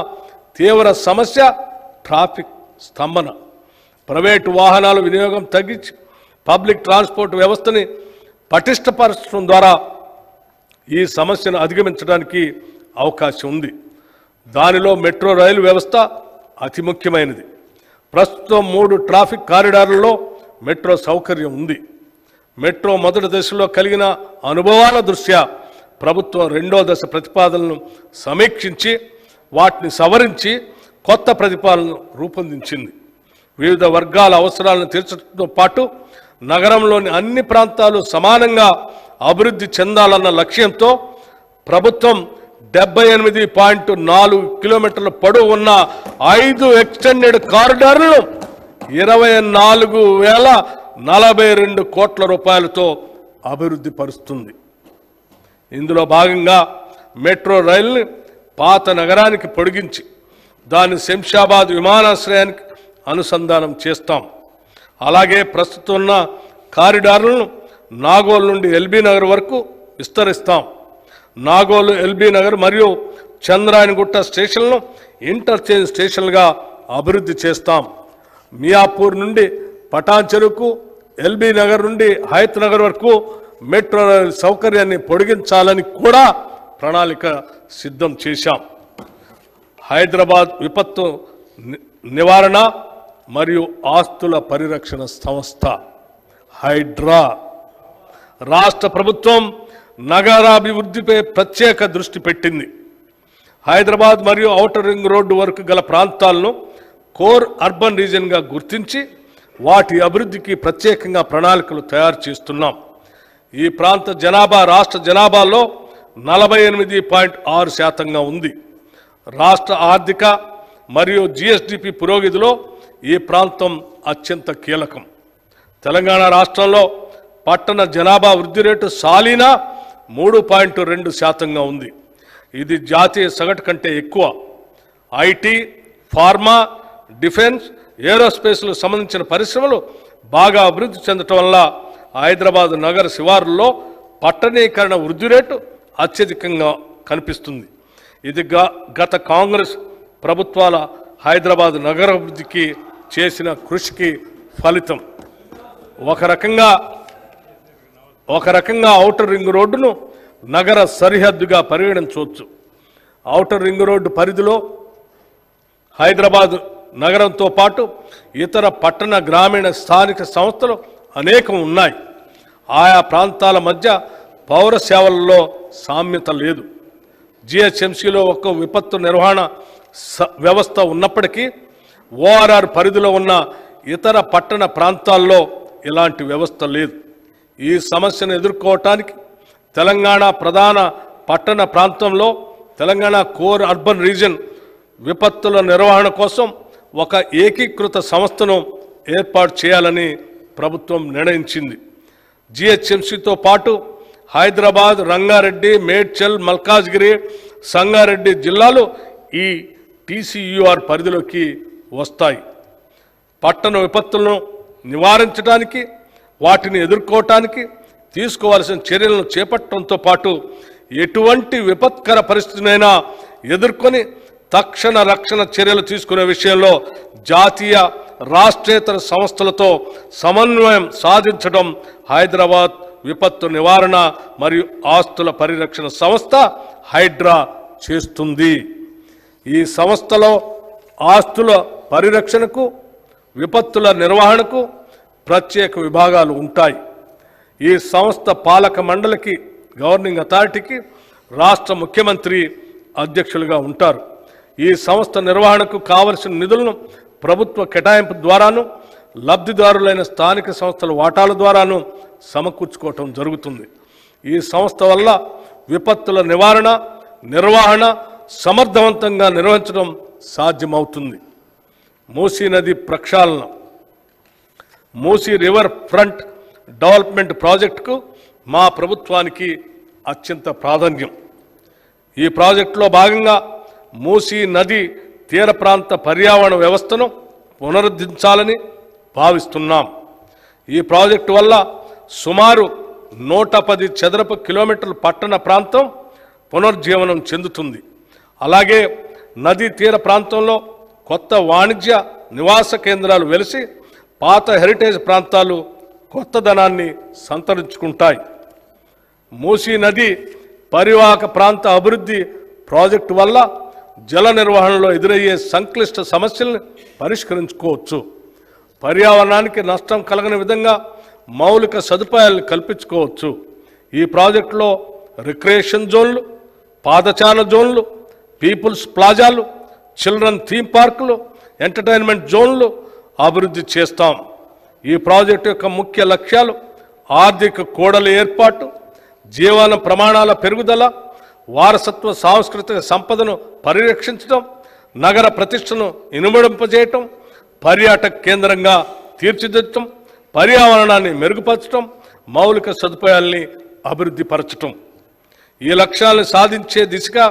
తీవ్ర సమస్య ట్రాఫిక్ స్తంభన. ప్రైవేటు వాహనాల వినియోగం తగ్గించి పబ్లిక్ ట్రాన్స్పోర్ట్ వ్యవస్థని పటిష్టపరచడం ద్వారా ఈ సమస్యను అధిగమించడానికి అవకాశం ఉంది. దానిలో మెట్రో రైలు వ్యవస్థ అతి ముఖ్యమైనది. ప్రస్తుతం 3 ట్రాఫిక్ కారిడార్లలో మెట్రో సౌకర్యం ఉంది. మెట్రో మొదటి దశలో కలిగిన అనుభవాల దృష్ట్యా ప్రభుత్వం 2వ దశ ప్రతిపాదనలను సమీక్షించి వాటిని సవరించి కొత్త ప్రతిపాదనను రూపొందించింది. వివిధ వర్గాల అవసరాలను తీర్చడంతో పాటు నగరంలోని అన్ని ప్రాంతాలు సమానంగా అభివృద్ధి చెందాలన్న లక్ష్యంతో ప్రభుత్వం 78.4 కిలోమీటర్ల పొడవు ఉన్న 5 ఎక్స్టెండెడ్ కారిడార్లను 24,042 కోట్ల రూపాయలతో అభివృద్ధి పరుస్తుంది. ఇందులో భాగంగా మెట్రో రైలుని పాత నగరానికి పొడిగించి దాన్ని శంషాబాద్ విమానాశ్రయానికి అనుసంధానం చేస్తాం. అలాగే ప్రస్తుతం ఉన్న కారిడార్లను నాగోల్ నుండి ఎల్బీ నగర్ వరకు విస్తరిస్తాం. నాగోలు, ఎల్బీ నగర్ మరియు చంద్రాయణగుట్ట స్టేషన్లను ఇంటర్చేంజ్ స్టేషన్లుగా అభివృద్ధి చేస్తాం. మియాపూర్ నుండి పటాన్ చెరువుకు, ఎల్బీ నగర్ నుండి హయత్ నగర్ వరకు మెట్రో రైలు సౌకర్యాన్ని పొడిగించాలని కూడా ప్రణాళిక సిద్ధం చేశాం. హైదరాబాద్ విపత్తు నివారణ మరియు ఆస్తుల పరిరక్షణ సంస్థ హైడ్రా రాష్ట్ర ప్రభుత్వం నగరాభివృద్ధిపై ప్రత్యేక దృష్టి పెట్టింది. హైదరాబాద్ మరియు ఔటర్ రింగ్ రోడ్డు వరకు గల ప్రాంతాలను కోర్ అర్బన్ రీజియన్గా గుర్తించి వాటి అభివృద్ధికి ప్రత్యేకంగా ప్రణాళికలు తయారు చేస్తున్నాం. ఈ ప్రాంత జనాభా రాష్ట్ర జనాభాలో 48.6% ఉంది. రాష్ట్ర ఆర్థిక మరియు జిఎస్డిపి పురోగతిలో ఈ ప్రాంతం అత్యంత కీలకం. తెలంగాణ రాష్ట్రంలో పట్టణ జనాభా వృద్ధి రేటు సాలీనా 3.2% ఉంది. ఇది జాతీయ సగటు కంటే ఎక్కువ. ఐటీ, ఫార్మా, డిఫెన్స్, ఏరోస్పేస్లకు సంబంధించిన పరిశ్రమలు బాగా అభివృద్ధి చెందటం వల్ల హైదరాబాద్ నగర శివారుల్లో పట్టణీకరణ వృద్ధి రేటు అత్యధికంగా కనిపిస్తుంది. ఇది గత కాంగ్రెస్ ప్రభుత్వాల హైదరాబాద్ నగరాభివృద్ధికి చేసిన కృషికి ఫలితం. ఒక రకంగా ఔటర్ రింగ్ రోడ్డును నగర సరిహద్దుగా పరిగణించవచ్చు. ఔటర్ రింగ్ రోడ్డు పరిధిలో హైదరాబాద్ నగరంతో పాటు ఇతర పట్టణ, గ్రామీణ, స్థానిక సంస్థలు అనేకం ఉన్నాయి. ఆయా ప్రాంతాల మధ్య పౌర సేవలలో సామ్యత లేదు. జిహెచ్ఎంసీలో ఒక విపత్తు నిర్వహణ వ్యవస్థ ఉన్నప్పటికీ ఓఆర్ఆర్ పరిధిలో ఉన్న ఇతర పట్టణ ప్రాంతాల్లో ఇలాంటి వ్యవస్థ లేదు. ఈ సమస్యను ఎదుర్కోవటానికి తెలంగాణ ప్రధాన పట్టణ ప్రాంతంలో తెలంగాణ కోర్ అర్బన్ రీజియన్ విపత్తుల నిర్వహణ కోసం ఒక ఏకీకృత సంస్థను ఏర్పాటు చేయాలని ప్రభుత్వం నిర్ణయించింది. జిహెచ్ఎంసీతో పాటు హైదరాబాద్, రంగారెడ్డి, మేడ్చల్, మల్కాజ్గిరి, సంగారెడ్డి జిల్లాలు ఈ టీసీయూఆర్ పరిధిలోకి వస్తాయి. పట్టణ విపత్తులను నివారించడానికి, వాటిని ఎదుర్కోవటానికి తీసుకోవాల్సిన చర్యలను చేపట్టడంతో పాటు ఎటువంటి విపత్కర పరిస్థితినైనా ఎదుర్కొని తక్షణ రక్షణ చర్యలు తీసుకునే విషయంలో జాతీయ, రాష్ట్రేతర సంస్థలతో సమన్వయం సాధించడం హైదరాబాద్ విపత్తు నివారణ మరియు ఆస్తుల పరిరక్షణ సంస్థ హైడ్రా చేస్తుంది. ఈ సంస్థలో ఆస్తుల పరిరక్షణకు, విపత్తుల నిర్వహణకు ప్రత్యేక విభాగాలు ఉంటాయి. ఈ సంస్థ పాలక మండలికి, గవర్నింగ్ అథారిటీకి రాష్ట్ర ముఖ్యమంత్రి అధ్యక్షులుగా ఉంటారు. ఈ సంస్థ నిర్వహణకు కావలసిన నిధులను ప్రభుత్వ కేటాయింపు ద్వారాను, లబ్ధిదారులైన స్థానిక సంస్థల వాటాల ద్వారాను సమకూర్చుకోవటం జరుగుతుంది. ఈ సంస్థ వల్ల విపత్తుల నివారణ, నిర్వహణ సమర్థవంతంగా నిర్వహించడం సాధ్యమవుతుంది. మూసీ నది ప్రక్షాళన, మూసీ రివర్ ఫ్రంట్ డెవలప్మెంట్ ప్రాజెక్టుకు మా ప్రభుత్వానికి అత్యంత ప్రాధాన్యం. ఈ ప్రాజెక్టులో భాగంగా మూసీ నది తీర ప్రాంత పర్యావరణ వ్యవస్థను పునరుద్ధరించాలని భావిస్తున్నాం. ఈ ప్రాజెక్టు వల్ల సుమారు 110 చదరపు కిలోమీటర్ల పట్టణ ప్రాంతం పునర్జీవనం చెందుతుంది. అలాగే నదీ తీర ప్రాంతంలో కొత్త వాణిజ్య, నివాస కేంద్రాలు వెలిసి పాత హెరిటేజ్ ప్రాంతాలు కొత్తదనాన్ని సంతరించుకుంటాయి. మూసీ నది పరివాహక ప్రాంత అభివృద్ధి ప్రాజెక్టు వల్ల జల నిర్వహణలో ఎదురయ్యే సంక్లిష్ట సమస్యలను పరిష్కరించుకోవచ్చు. పర్యావరణానికి నష్టం కలగని విధంగా మౌలిక సదుపాయాలను కల్పించుకోవచ్చు. ఈ ప్రాజెక్టులో రిక్రియేషన్ జోన్లు, పాదచార జోన్లు, పీపుల్స్ ప్లాజాలు, చిల్డ్రన్ థీమ్ పార్కులు, ఎంటర్టైన్మెంట్ జోన్లు అభివృద్ధి చేస్తాం. ఈ ప్రాజెక్టు యొక్క ముఖ్య లక్ష్యాలు ఆర్థిక కూడలి ఏర్పాటు, జీవన ప్రమాణాల పెరుగుదల, వారసత్వ సాంస్కృతిక సంపదను పరిరక్షించడం, నగర ప్రతిష్టను ఇనుమడింపజేయటం, పర్యాటక కేంద్రంగా తీర్చిదిద్దటం, పర్యావరణాన్ని మెరుగుపరచడం, మౌలిక సదుపాయాల్ని అభివృద్ధి పరచటం. ఈ లక్ష్యాలను సాధించే దిశగా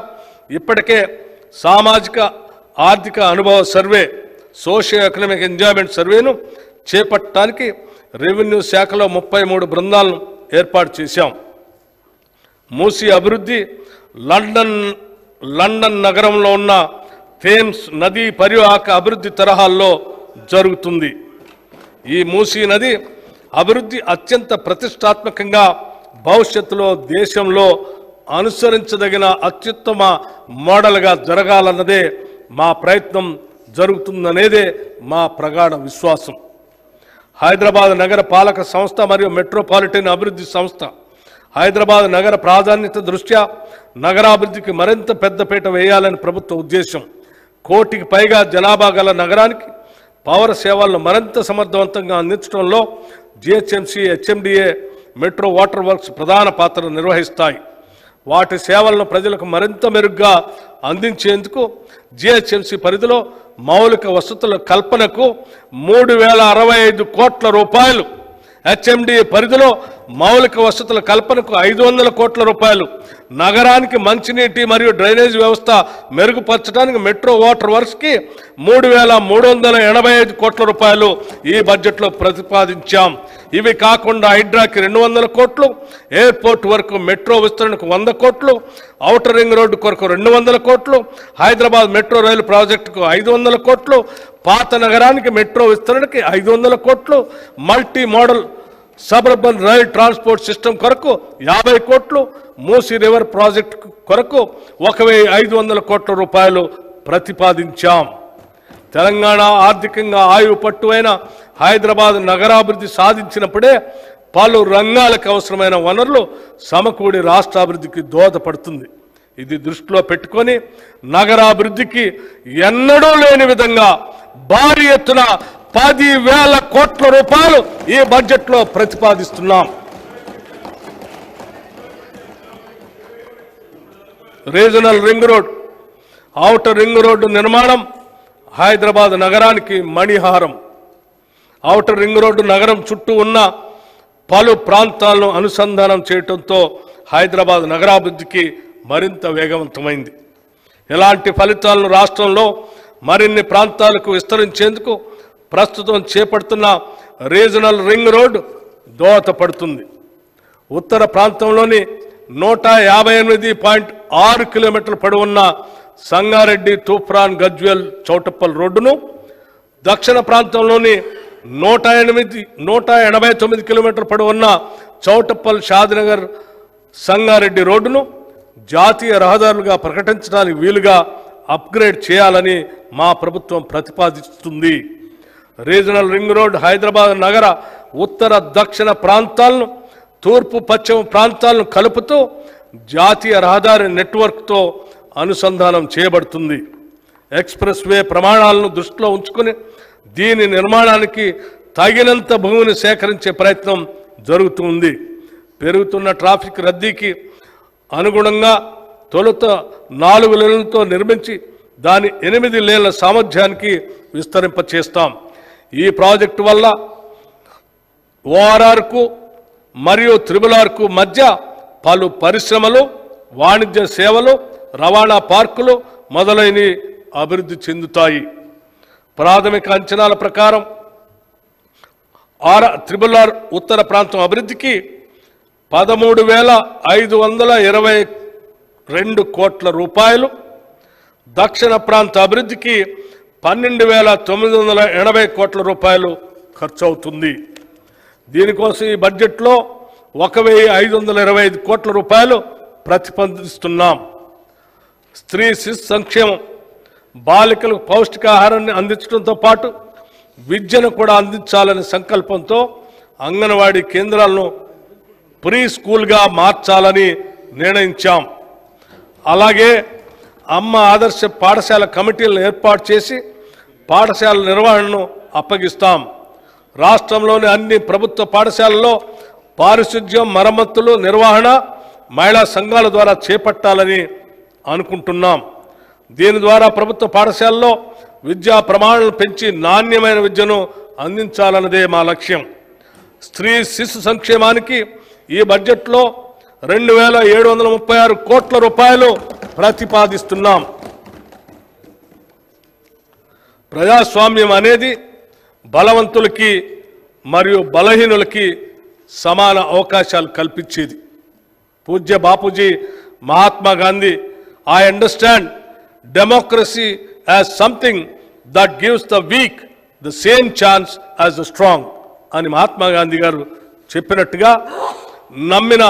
ఇప్పటికే సామాజిక ఆర్థిక అనుభవ సర్వే, సోషియో ఎకనామిక్ ఎంజాయ్మెంట్ సర్వేను చేపట్టడానికి రెవెన్యూ శాఖలో 33 బృందాలను ఏర్పాటు చేశాం. మూసీ అభివృద్ధి లండన్ నగరంలో ఉన్న థేమ్స్ నదీ పరివాహక అభివృద్ధి తరహాల్లో జరుగుతుంది. ఈ మూసీ నది అభివృద్ధి అత్యంత ప్రతిష్టాత్మకంగా భవిష్యత్తులో దేశంలో అనుసరించదగిన అత్యుత్తమ మోడల్గా జరగాలన్నదే మా ప్రయత్నం జరుగుతుందనేదే మా ప్రగాఢ విశ్వాసం. హైదరాబాద్ నగర పాలక సంస్థ మరియు మెట్రోపాలిటన్ అభివృద్ధి సంస్థ హైదరాబాద్ నగర ప్రాధాన్యత దృష్ట్యా నగరాభివృద్ధికి మరింత పెద్దపీట వేయాలని ప్రభుత్వ ఉద్దేశం. 1 కోటికి పైగా జనాభా గల నగరానికి పౌర సేవలను మరింత సమర్థవంతంగా అందించడంలో GHMC, HMDA, metro water works ప్రధాన పాత్ర నిర్వహిస్తాయి. వాటి సేవలను ప్రజలకు మరింత మెరుగ్గా అందించేందుకు జిహెచ్ఎంసీ పరిధిలో మౌలిక వసతుల కల్పనకు 3065 కోట్ల రూపాయలు, హెచ్ఎండిఏ పరిధిలో మౌలిక వసతుల కల్పనకు 500 కోట్ల రూపాయలు, నగరానికి మంచినీటి మరియు డ్రైనేజ్ వ్యవస్థ మెరుగుపరచడానికి మెట్రో వాటర్ వర్క్స్కి 3385 కోట్ల రూపాయలు ఈ బడ్జెట్లో ప్రతిపాదించాం. ఇవి కాకుండా హైడ్రాకి 200 కోట్లు, ఎయిర్పోర్ట్ వరకు మెట్రో విస్తరణకు 100 కోట్లు, ఔటర్ రింగ్ రోడ్డు కొరకు 200 కోట్లు, హైదరాబాద్ మెట్రో రైలు ప్రాజెక్టుకు 500 కోట్లు, పాత నగరానికి మెట్రో విస్తరణకి 500 కోట్లు, multi modal suburban rail transport system కొరకు 50 కోట్లు, మూసీ రివర్ ప్రాజెక్టు కొరకు 1500 కోట్ల రూపాయలు ప్రతిపాదించాం. తెలంగాణ ఆర్థికంగా ఆయువు పట్టువైన హైదరాబాద్ నగరాభివృద్ధి సాధించినప్పుడే పలు రంగాలకు అవసరమైన వనరులు సమకూడి రాష్ట్రాభివృద్ధికి దోహదపడుతుంది. ఇది దృష్టిలో పెట్టుకొని నగరాభివృద్ధికి ఎన్నడూ లేని విధంగా భారీ ఎత్తున 10,000 కోట్ల రూపాయలు ఈ బడ్జెట్లో ప్రతిపాదిస్తున్నాం. Regional ring road, outer ring road నిర్మాణం హైదరాబాద్ నగరానికి మణిహారం. ఔటర్ రింగ్ రోడ్డు నగరం చుట్టూ ఉన్న పలు ప్రాంతాలను అనుసంధానం చేయడంతో హైదరాబాద్ నగరాభివృద్ధికి మరింత వేగవంతమైంది. ఇలాంటి ఫలితాలను రాష్ట్రంలో మరిన్ని ప్రాంతాలకు విస్తరించేందుకు ప్రస్తుతం చేపడుతున్న రీజనల్ రింగ్ రోడ్ దోహదపడుతుంది. ఉత్తర ప్రాంతంలోని 158.6 కిలోమీటర్ల పొడవున్న సంగారెడ్డి, తూప్రాన్, గజ్వేల్, చౌటప్పల్ రోడ్డును, దక్షిణ ప్రాంతంలోని 189 కిలోమీటర్ల పొడవున్న చౌటప్పల్, షాద్నగర్, సంగారెడ్డి రోడ్డును జాతీయ రహదారులుగా ప్రకటించడానికి వీలుగా అప్గ్రేడ్ చేయాలని మా ప్రభుత్వం ప్రతిపాదిస్తుంది. రీజనల్ రింగ్ రోడ్ హైదరాబాద్ నగర ఉత్తర దక్షిణ ప్రాంతాలను, తూర్పు పశ్చిమ ప్రాంతాలను కలుపుతూ జాతీయ రహదారి నెట్వర్క్తో అనుసంధానం చేయబడుతుంది. ఎక్స్ప్రెస్ వే ప్రమాణాలను దృష్టిలో ఉంచుకుని దీని నిర్మాణానికి తగినంత భూమిని సేకరించే ప్రయత్నం జరుగుతుంది. పెరుగుతున్న ట్రాఫిక్ రద్దీకి అనుగుణంగా తొలుత 4 లేన్లతో నిర్మించి దాని 8 లేన్ల సామర్థ్యానికి విస్తరింపచేస్తాం. ఈ ప్రాజెక్టు వల్ల ఓఆర్ఆర్కు మరియు త్రిబుల్-ఆర్కు మధ్య పలు పరిశ్రమలు, వాణిజ్య సేవలు, రవాణా పార్కులు మొదలైనవి అభివృద్ధి చెందుతాయి. ప్రాథమిక అంచనాల ప్రకారం త్రిబుల్-ఆర్ ఉత్తర ప్రాంతం అభివృద్ధికి 13,522 కోట్ల రూపాయలు, దక్షిణ ప్రాంత అభివృద్ధికి 12,980 కోట్ల రూపాయలు ఖర్చు అవుతుంది. దీనికోసం ఈ బడ్జెట్లో 1,525 కోట్ల రూపాయలు ప్రతిపాదిస్తున్నాం. స్త్రీ శిశు సంక్షేమం, బాలికలకు పౌష్టికాహారాన్ని అందించడంతో పాటు విద్యను కూడా అందించాలనే సంకల్పంతో అంగన్వాడీ కేంద్రాలను ప్రీ స్కూల్గా మార్చాలని నిర్ణయించాం. అలాగే అమ్మ ఆదర్శ పాఠశాల కమిటీలను ఏర్పాటు చేసి పాఠశాల నిర్వహణను అప్పగిస్తాం. రాష్ట్రంలోని అన్ని ప్రభుత్వ పాఠశాలల్లో పారిశుధ్యం, మరమ్మతులు, నిర్వహణ మహిళా సంఘాల ద్వారా చేపట్టాలని అనుకుంటున్నాం. దీని ద్వారా ప్రభుత్వ పాఠశాలలో విద్యా ప్రమాణాలను పెంచి నాణ్యమైన విద్యను అందించాలన్నదే మా లక్ష్యం. స్త్రీ శిశు సంక్షేమానికి ఈ బడ్జెట్లో 2,736 కోట్ల రూపాయలు ప్రతిపాదిస్తున్నాం. ప్రజాస్వామ్యం అనేది బలవంతులకి మరియు బలహీనులకి సమాన అవకాశాలు కల్పించేది. పూజ్య Bapuji Mahatma Gandhi, I understand democracy as something that gives the week the same chance as the strong అని మహాత్మా గాంధీ గారు చెప్పినట్టుగా నమ్మిన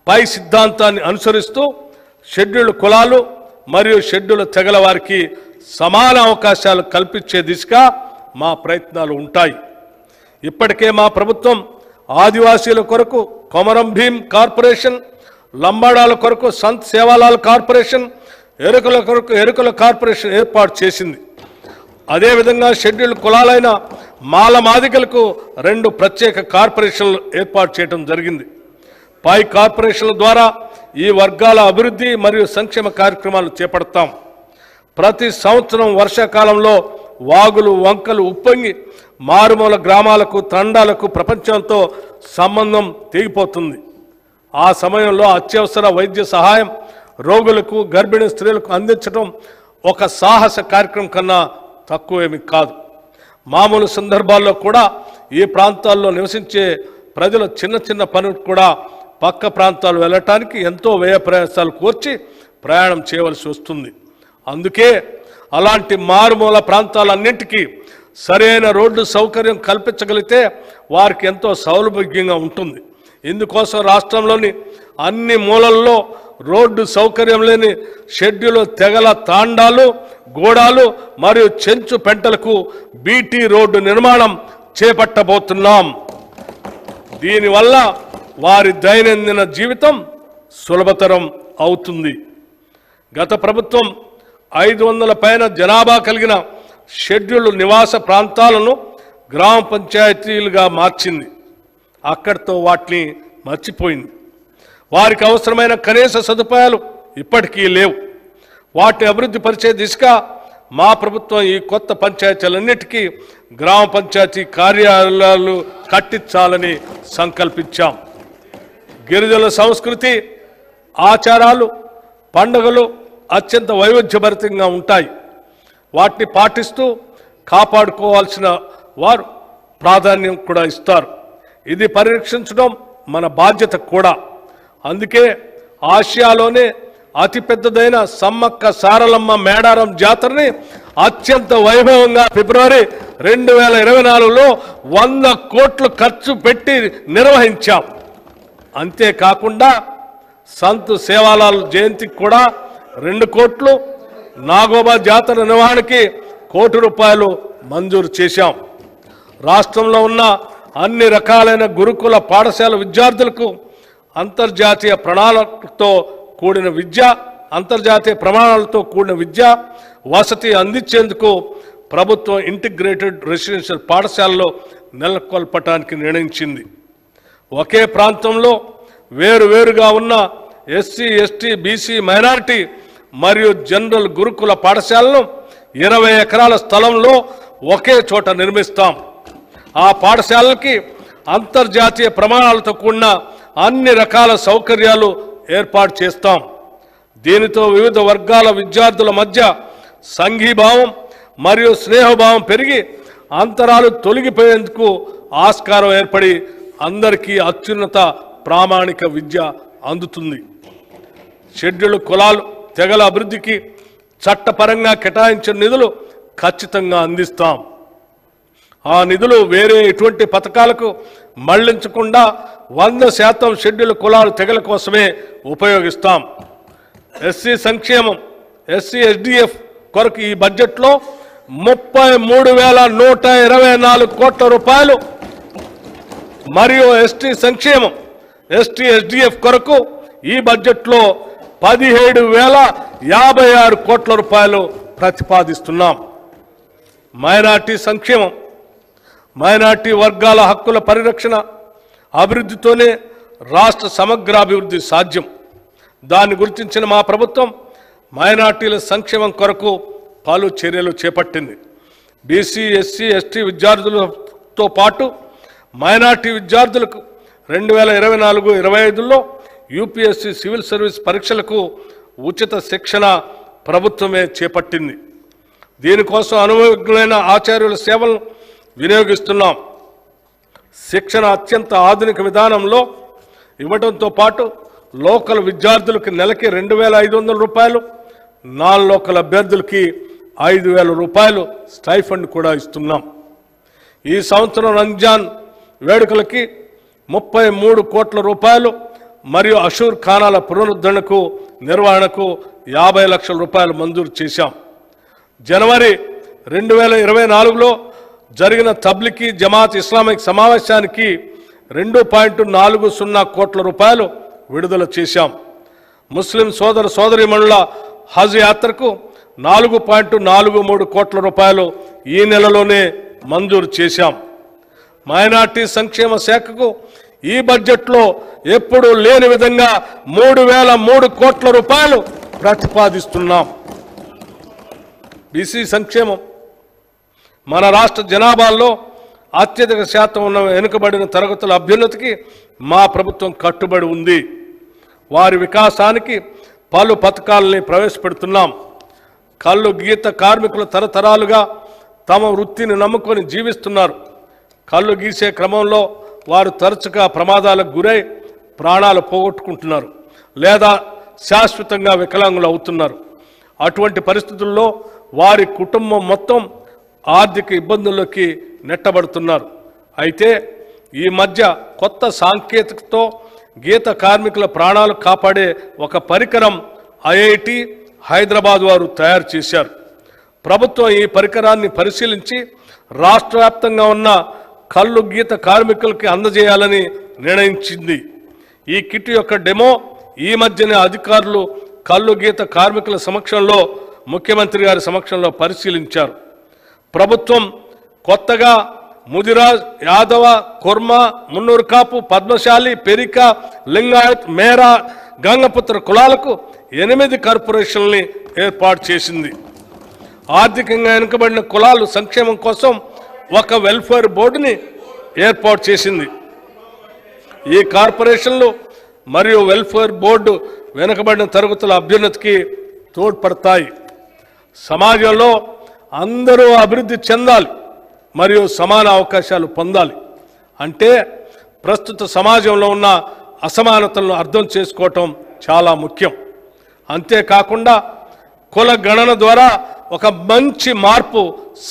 పై సిద్ధాంతాన్ని అనుసరిస్తూ షెడ్యూల్డ్ కులాలు మరియు షెడ్యూల్డ్ తెగల వారికి సమాన అవకాశాలు కల్పించే దిశగా మా ప్రయత్నాలు ఉంటాయి. ఇప్పటికే మా ప్రభుత్వం ఆదివాసీల కొరకు కొమరం భీం కార్పొరేషన్, లంబాడాల కొరకు సంత్ సేవాలాల్ కార్పొరేషన్, ఎరుకల కొరకు ఎరుకల కార్పొరేషన్ ఏర్పాటు చేసింది. అదేవిధంగా షెడ్యూల్డ్ కులాలైన మాల మాదిగలకు 2 ప్రత్యేక కార్పొరేషన్లు ఏర్పాటు చేయడం జరిగింది. పై కార్పొరేషన్ల ద్వారా ఈ వర్గాల అభివృద్ధి మరియు సంక్షేమ కార్యక్రమాలు చేపడతాం. ప్రతి సంవత్సరం వర్షాకాలంలో వాగులు, వంకలు ఉప్పొంగి మారుమూల గ్రామాలకు, తండాలకు ప్రపంచంతో సంబంధం తెగిపోతుంది. ఆ సమయంలో అత్యవసర వైద్య సహాయం రోగులకు, గర్భిణీ స్త్రీలకు అందించడం ఒక సాహస కార్యక్రమం కన్నా తక్కువేమీ కాదు. మామూలు సందర్భాల్లో కూడా ఈ ప్రాంతాల్లో నివసించే ప్రజలు చిన్న చిన్న పనులు కూడా పక్క ప్రాంతాలు వెళ్ళటానికి ఎంతో వ్యయ ప్రయాసాలు కోర్చి ప్రయాణం చేయవలసి వస్తుంది. అందుకే అలాంటి మారుమూల ప్రాంతాలన్నింటికీ సరైన రోడ్డు సౌకర్యం కల్పించగలిగితే వారికి ఎంతో సౌలభ్యంగా ఉంటుంది. ఇందుకోసం రాష్ట్రంలోని అన్ని మూలల్లో రోడ్డు సౌకర్యం లేని షెడ్యూల్ తెగల తాండాలు, గోడాలు మరియు చెంచు పెంటలకు బీటీ రోడ్డు నిర్మాణం చేపట్టబోతున్నాం. దీనివల్ల వారి దైనందిన జీవితం సులభతరం అవుతుంది. గత ప్రభుత్వం 500 పైన జనాభా కలిగిన షెడ్యూల్ నివాస ప్రాంతాలను గ్రామ పంచాయతీలుగా మార్చింది. అక్కడితో వాటిని మర్చిపోయింది. వారికి అవసరమైన కనీస సదుపాయాలు ఇప్పటికీ లేవు. వాటిని అభివృద్ధి పరిచే దిశగా మా ప్రభుత్వం ఈ కొత్త పంచాయతీలన్నిటికీ గ్రామ పంచాయతీ కార్యాలయాలు కట్టించాలని సంకల్పించాం. గిరిజనుల సంస్కృతి, ఆచారాలు, పండుగలు అత్యంత వైవిధ్యభరితంగా ఉంటాయి. వాటిని పాటిస్తూ కాపాడుకోవాల్సిన వారు ప్రాధాన్యం కూడా ఇస్తారు. ఇది పరిరక్షించడం మన బాధ్యత కూడా. అందుకే ఆసియాలోనే అతిపెద్దదైన సమ్మక్క సారలమ్మ మేడారం జాతరని అత్యంత వైభవంగా ఫిబ్రవరి 2024లో 100 కోట్లు ఖర్చు పెట్టి నిర్వహించాం. అంతేకాకుండా సంత్ సేవాలాల్ జయంతికి కూడా 2 కోట్లు, నాగోబా జాతర నిర్వహణకి 1 కోటి రూపాయలు మంజూరు చేశాం. రాష్ట్రంలో ఉన్న అన్ని రకాలైన గురుకుల పాఠశాల విద్యార్థులకు అంతర్జాతీయ ప్రమాణాలతో కూడిన విద్య వసతి అందించేందుకు ప్రభుత్వం ఇంటిగ్రేటెడ్ రెసిడెన్షియల్ పాఠశాలలో నెలకొల్పటానికి నిర్ణయించింది. ఒకే ప్రాంతంలో వేరువేరుగా ఉన్న ఎస్సీ, ఎస్టీ, బీసీ, మైనారిటీ మరియు జనరల్ గురుకుల పాఠశాలను 20 ఎకరాల స్థలంలో ఒకే చోట నిర్మిస్తాం. ఆ పాఠశాలకి అంతర్జాతీయ ప్రమాణాలతో కూడిన అన్ని రకాల సౌకర్యాలు ఏర్పాటు చేస్తాం. దీనితో వివిధ వర్గాల విద్యార్థుల మధ్య సంఘీభావం మరియు స్నేహభావం పెరిగి అంతరాలు తొలగిపోయేందుకు ఆస్కారం ఏర్పడి అందరికీ అత్యున్నత ప్రామాణిక విద్య అందుతుంది. షెడ్యూల్డ్ కులాలు, తెగల అభివృద్ధికి చట్టపరంగా కేటాయించిన నిధులు ఖచ్చితంగా అందిస్తాం. ఆ నిధులు వేరే ఎటువంటి పథకాలకు మళ్లించకుండా 100% షెడ్యూల్ కులాలు తెగల కోసమే ఉపయోగిస్తాం. ఎస్సీ సంక్షేమం, ఎస్సీ ఎస్డిఎఫ్ కొరకు ఈ బడ్జెట్లో 33,124 కోట్ల రూపాయలు మరియు ఎస్టీ సంక్షేమం, ఎస్టీ ఎస్డిఎఫ్ కొరకు ఈ బడ్జెట్లో 17,056 కోట్ల రూపాయలు ప్రతిపాదిస్తున్నాం. మైనార్టీ సంక్షేమం, మైనార్టీ వర్గాల హక్కుల పరిరక్షణ, అభివృద్ధితోనే రాష్ట్ర సమగ్రాభివృద్ధి సాధ్యం. దాన్ని గుర్తించిన మా ప్రభుత్వం మైనార్టీల సంక్షేమం కొరకు పలు చర్యలు చేపట్టింది. బీసీ, ఎస్సీ, ఎస్టీ విద్యార్థులతో పాటు మైనార్టీ విద్యార్థులకు 2024-25లో యూపీఎస్సీ సివిల్ సర్వీస్ పరీక్షలకు ఉచిత శిక్షణ ప్రభుత్వమే చేపట్టింది. దీనికోసం అనుభవజ్ఞులైన ఆచార్యుల సేవలను వినియోగిస్తున్నాం. శిక్షణ అత్యంత ఆధునిక విధానంలో ఇవ్వడంతో పాటు లోకల్ విద్యార్థులకు నెలకి 2,500 రూపాయలు, నాన్ లోకల్ అభ్యర్థులకి 5,000 రూపాయలు స్టైఫండ్ కూడా ఇస్తున్నాం. ఈ సంవత్సరం రంజాన్ వేడుకలకి 33 కోట్ల రూపాయలు మరియు అషూర్ ఖానాల పునరుద్ధరణకు నిర్వహణకు 50 లక్షల రూపాయలు మంజూరు చేశాం. జనవరి 2024లో జరిగిన తబ్లికీ జమాత్ ఇస్లామిక్ సమావేశానికి 2.40 కోట్ల రూపాయలు విడుదల చేశాం. ముస్లిం సోదర సోదరీమణుల హజ్ యాత్రకు 4.43 కోట్ల రూపాయలు ఈ నెలలోనే మంజూరు చేశాం. మైనార్టీ సంక్షేమ శాఖకు ఈ బడ్జెట్లో ఎప్పుడూ లేని విధంగా 3,003 కోట్ల రూపాయలు ప్రతిపాదిస్తున్నాం. బీసీ సంక్షేమం, మన రాష్ట్ర జనాభాలో అత్యధిక శాతం ఉన్న వెనుకబడిన తరగతుల అభ్యున్నతికి మా ప్రభుత్వం కట్టుబడి ఉంది. వారి వికాసానికి పలు పథకాలని ప్రవేశపెడుతున్నాం. కళ్ళు గీత కార్మికులు తరతరాలుగా తమ వృత్తిని నమ్ముకొని జీవిస్తున్నారు. కళ్ళు గీసే క్రమంలో వారు తరచుగా ప్రమాదాలకు గురై ప్రాణాలు పోగొట్టుకుంటున్నారు లేదా శాశ్వతంగా వికలాంగులు అవుతున్నారు. అటువంటి పరిస్థితుల్లో వారి కుటుంబం మొత్తం ఆర్థిక ఇబ్బందుల్లోకి నెట్టబడుతున్నారు. అయితే ఈ మధ్య కొత్త సాంకేతికతతో గీత కార్మికుల ప్రాణాలు కాపాడే ఒక పరికరం ఐఐటి హైదరాబాద్ వారు తయారు చేశారు. ప్రభుత్వం ఈ పరికరాన్ని పరిశీలించి రాష్ట్ర వ్యాప్తంగా ఉన్న కళ్ళు గీత కార్మికులకి అందజేయాలని నిర్ణయించింది. ఈ కిట్ యొక్క డెమో ఈ మధ్యనే అధికారులు కళ్ళు గీత కార్మికుల సమక్షంలో ముఖ్యమంత్రి గారి సమక్షంలో పరిశీలించారు. ప్రభుత్వం కొత్తగా ముదిరాజ్, యాదవ, కుర్మ, మున్నూరు కాపు, పద్మశాలి, పెరిక, లింగాయత్, మేరా, గంగపుత్ర కులాలకు 8 కార్పొరేషన్లని ఏర్పాటు చేసింది. ఆర్థికంగా వెనుకబడిన కులాలు సంక్షేమం కోసం ఒక వెల్ఫేర్ బోర్డుని ఏర్పాటు చేసింది. ఈ కార్పొరేషన్లు మరియు వెల్ఫేర్ బోర్డు వెనుకబడిన తరగతుల అభ్యున్నతికి తోడ్పడతాయి. సమాజంలో అందరూ అభివృద్ధి చెందాలి మరియు సమాన అవకాశాలు పొందాలి అంటే ప్రస్తుత సమాజంలో ఉన్న అసమానతలను అర్థం చేసుకోవటం చాలా ముఖ్యం. అంతేకాకుండా కుల గణన ద్వారా ఒక మంచి మార్పు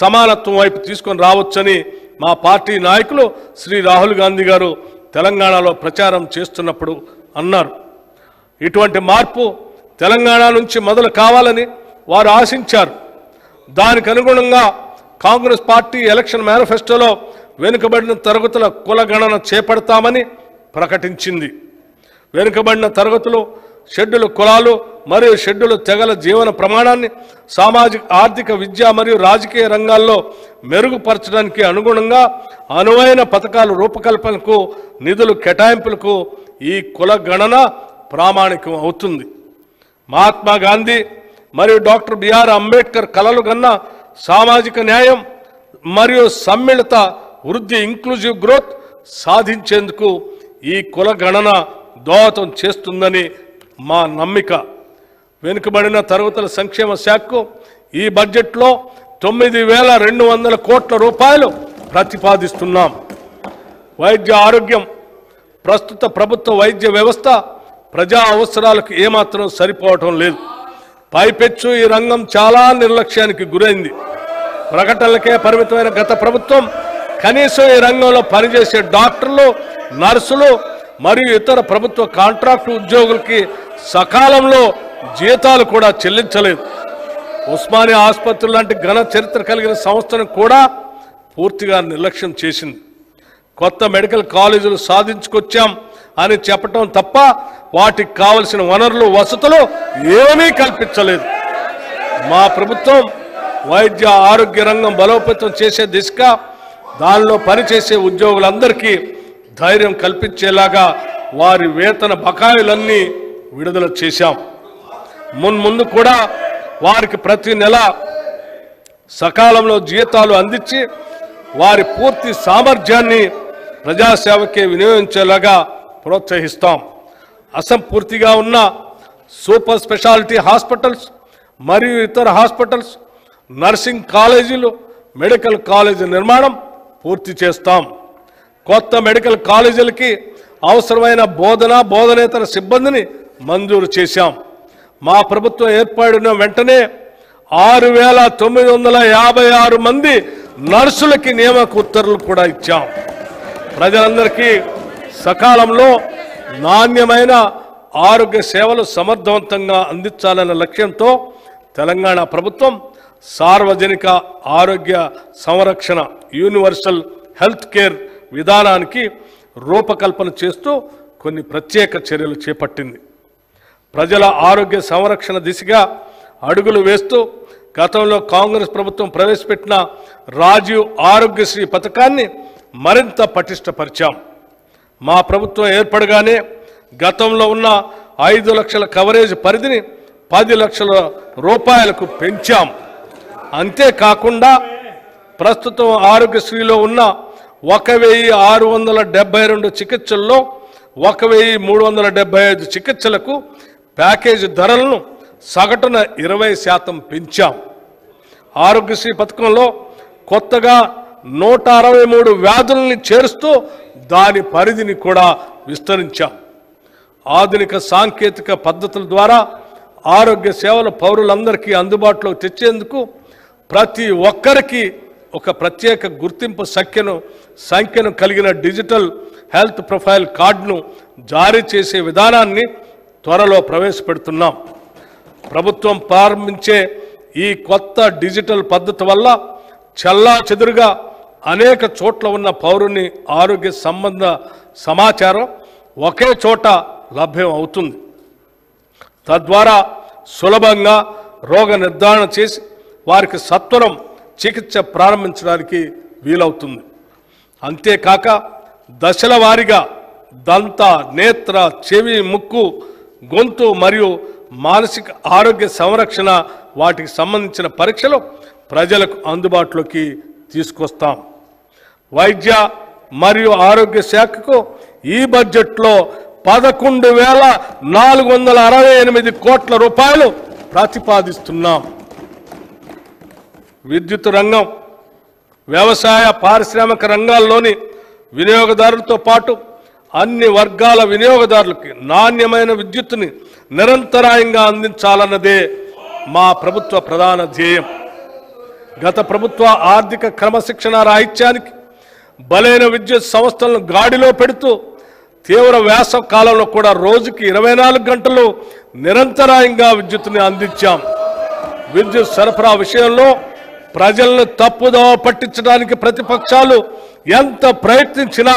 సమానత్వం వైపు తీసుకొని రావచ్చని మా పార్టీ నాయకులు శ్రీ రాహుల్ గాంధీ గారు తెలంగాణలో ప్రచారం చేస్తున్నప్పుడు అన్నారు. ఇటువంటి మార్పు తెలంగాణ నుంచి మొదలు కావాలని వారు ఆశించారు. దానికి అనుగుణంగా కాంగ్రెస్ పార్టీ ఎలక్షన్ మేనిఫెస్టోలో వెనుకబడిన తరగతుల కుల గణన చేపడతామని ప్రకటించింది. వెనుకబడిన తరగతులు, షెడ్యూల్ కులాలు మరియు షెడ్యూల్ తెగల జీవన ప్రమాణాన్ని సామాజిక, ఆర్థిక, విద్య మరియు రాజకీయ రంగాల్లో మెరుగుపరచడానికి అనుగుణంగా అనువైన పథకాల రూపకల్పనకు, నిధుల కేటాయింపులకు ఈ కుల గణన ప్రామాణికం అవుతుంది. మహాత్మా గాంధీ మరియు డాక్టర్ బిఆర్ అంబేద్కర్ కలలు కన్న సామాజిక న్యాయం మరియు సమ్మిళిత వృద్ధి, ఇంక్లూజివ్ గ్రోత్ సాధించేందుకు ఈ కుల గణన దోహదం చేస్తుందని మా నమ్మిక. వెనుకబడిన తరగతుల సంక్షేమ శాఖకు ఈ బడ్జెట్లో 9,200 కోట్ల రూపాయలు ప్రతిపాదిస్తున్నాం. వైద్య ఆరోగ్యం, ప్రస్తుత ప్రభుత్వ వైద్య వ్యవస్థ ప్రజా అవసరాలకు ఏమాత్రం సరిపోవటం లేదు. పైపెచ్చు ఈ రంగం చాలా నిర్లక్ష్యానికి గురైంది. ప్రకటనలకే పరిమితమైన గత ప్రభుత్వం కనీసం ఈ రంగంలో పనిచేసే డాక్టర్లు, నర్సులు మరియు ఇతర ప్రభుత్వ కాంట్రాక్టు ఉద్యోగులకి సకాలంలో జీతాలు కూడా చెల్లించలేదు. ఉస్మానియా ఆసుపత్రి లాంటి ఘన చరిత్ర కలిగిన సంస్థను కూడా పూర్తిగా నిర్లక్ష్యం చేసింది. కొత్త మెడికల్ కాలేజీలు సాధించుకొచ్చాం అని చెప్పటం తప్ప వాటికి కావలసిన వనరులు, వసతులు ఏమీ కల్పించలేదు. మా ప్రభుత్వం వైద్య ఆరోగ్య రంగం బలోపేతం చేసే దిశగా దానిలో పనిచేసే ఉద్యోగులందరికీ ధైర్యం కల్పించేలాగా వారి వేతన బకాయిలన్నీ విడుదల చేశాం. ముందు కూడా వారికి ప్రతి నెల సకాలంలో జీతాలు అందించి వారి పూర్తి సామర్థ్యాన్ని ప్రజాసేవకే వినియోగించేలాగా ప్రోత్సహిస్తాం. అసంపూర్తిగా ఉన్న సూపర్ స్పెషాలిటీ హాస్పిటల్స్ మరియు ఇతర హాస్పిటల్స్, నర్సింగ్ కాలేజీలు, మెడికల్ కాలేజీ నిర్మాణం పూర్తి చేస్తాం. కొత్త మెడికల్ కాలేజీలకి అవసరమైన బోధనేతర సిబ్బందిని మంజూరు చేశాం. మా ప్రభుత్వం ఏర్పడిన వెంటనే 6,956 మంది నర్సులకి నియామక ఉత్తర్వులు కూడా ఇచ్చాం. ప్రజలందరికీ సకాలంలో నాణ్యమైన ఆరోగ్య సేవలు సమర్థవంతంగా అందించాలన్న లక్ష్యంతో తెలంగాణ ప్రభుత్వం సార్వజనిక ఆరోగ్య సంరక్షణ యూనివర్సల్ హెల్త్ కేర్ విధానానికి రూపకల్పన చేస్తూ కొన్ని ప్రత్యేక చర్యలు చేపట్టింది. ప్రజల ఆరోగ్య సంరక్షణ దిశగా అడుగులు వేస్తూ గతంలో కాంగ్రెస్ ప్రభుత్వం ప్రవేశపెట్టిన రాజీవ్ ఆరోగ్యశ్రీ పథకాన్ని మరింత పటిష్టపరిచాం. మా ప్రభుత్వం ఏర్పడగానే గతంలో ఉన్న 5 లక్షల కవరేజ్ పరిధిని 10 లక్షల రూపాయలకు పెంచాం. అంతేకాకుండా ప్రస్తుతం ఆరోగ్యశ్రీలో ఉన్న 1,672 చికిత్సల్లో 1,375 చికిత్సలకు ప్యాకేజీ ధరలను సగటున 20% పెంచాం. ఆరోగ్యశ్రీ పథకంలో కొత్తగా 163 వ్యాధుల్ని చేరుస్తూ దాని పరిధిని కూడా విస్తరించాం. ఆధునిక సాంకేతిక పద్ధతుల ద్వారా ఆరోగ్య సేవలు పౌరులందరికీ అందుబాటులోకి తెచ్చేందుకు ప్రతి ఒక్కరికి ఒక ప్రత్యేక గుర్తింపు సంఖ్యను కలిగిన డిజిటల్ హెల్త్ ప్రొఫైల్ కార్డును జారీ చేసే విధానాన్ని త్వరలో ప్రవేశపెడుతున్నాం. ప్రభుత్వం ప్రారంభించే ఈ కొత్త డిజిటల్ పద్ధతి వల్ల చెల్లాచెదురుగా అనేక చోట్ల ఉన్న పౌరుని ఆరోగ్య సంబంధ సమాచారం ఒకే చోట లభ్యం అవుతుంది. తద్వారా సులభంగా రోగ నిర్ధారణ చేసి వారికి సత్వరం చికిత్స ప్రారంభించడానికి వీలవుతుంది. అంతేకాక దశల వారీగా దంత, నేత్ర, చెవి, ముక్కు, గొంతు మరియు మానసిక ఆరోగ్య సంరక్షణ వాటికి సంబంధించిన పరీక్షలు ప్రజలకు అందుబాటులోకి తీసుకొస్తాం. వైద్య మరియు ఆరోగ్య శాఖకు ఈ బడ్జెట్లో 11,468 కోట్ల రూపాయలు ప్రతిపాదిస్తున్నాం. విద్యుత్ రంగం, వ్యవసాయ, పారిశ్రామిక రంగాల్లోని వినియోగదారులతో పాటు అన్ని వర్గాల వినియోగదారులకి నాణ్యమైన విద్యుత్తుని నిరంతరాయంగా అందించాలన్నదే మా ప్రభుత్వ ప్రధాన ధ్యేయం. గత ప్రభుత్వ ఆర్థిక క్రమశిక్షణ రాహిత్యానికి బలైన విద్యుత్ సంస్థలను గాడిలో పెడుతూ తీవ్ర వేసవ కాలంలో కూడా రోజుకి 24 గంటలు నిరంతరాయంగా విద్యుత్తుని అందించాం. విద్యుత్ సరఫరా విషయంలో ప్రజలను తప్పుదోవ పట్టించడానికి ప్రతిపక్షాలు ఎంత ప్రయత్నించినా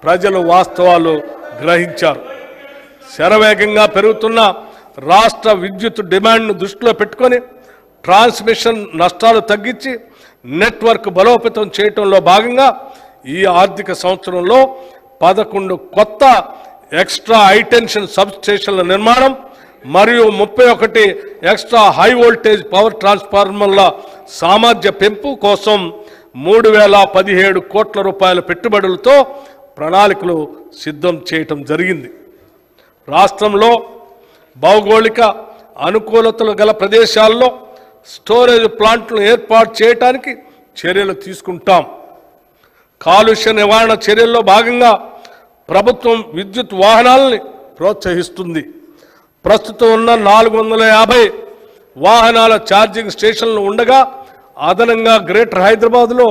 ప్రజలు వాస్తవాలు గ్రహించారు. శరవేగంగా పెరుగుతున్న రాష్ట్ర విద్యుత్ డిమాండ్ను దృష్టిలో పెట్టుకొని ట్రాన్స్మిషన్ నష్టాలు తగ్గించి నెట్వర్క్ బలోపేతం చేయడంలో భాగంగా ఈ ఆర్థిక సంవత్సరంలో 11 కొత్త ఎక్స్ట్రా హైటెన్షన్ సబ్ స్టేషన్ల నిర్మాణం మరియు 31 ఎక్స్ట్రా హై వోల్టేజ్ పవర్ ట్రాన్స్ఫార్మర్ల సామర్థ్య పెంపు కోసం 3,017 కోట్ల రూపాయల పెట్టుబడులతో ప్రణాళికలు సిద్ధం చేయటం జరిగింది. రాష్ట్రంలో భౌగోళిక అనుకూలతలు గల ప్రదేశాల్లో స్టోరేజ్ ప్లాంట్లను ఏర్పాటు చేయడానికి చర్యలు తీసుకుంటాం. కాలుష్య నివారణ చర్యల్లో భాగంగా ప్రభుత్వం విద్యుత్ వాహనాలని ప్రోత్సహిస్తుంది. ప్రస్తుతం ఉన్న 450 వాహనాల ఛార్జింగ్ స్టేషన్లు ఉండగా అదనంగా గ్రేటర్ హైదరాబాద్లో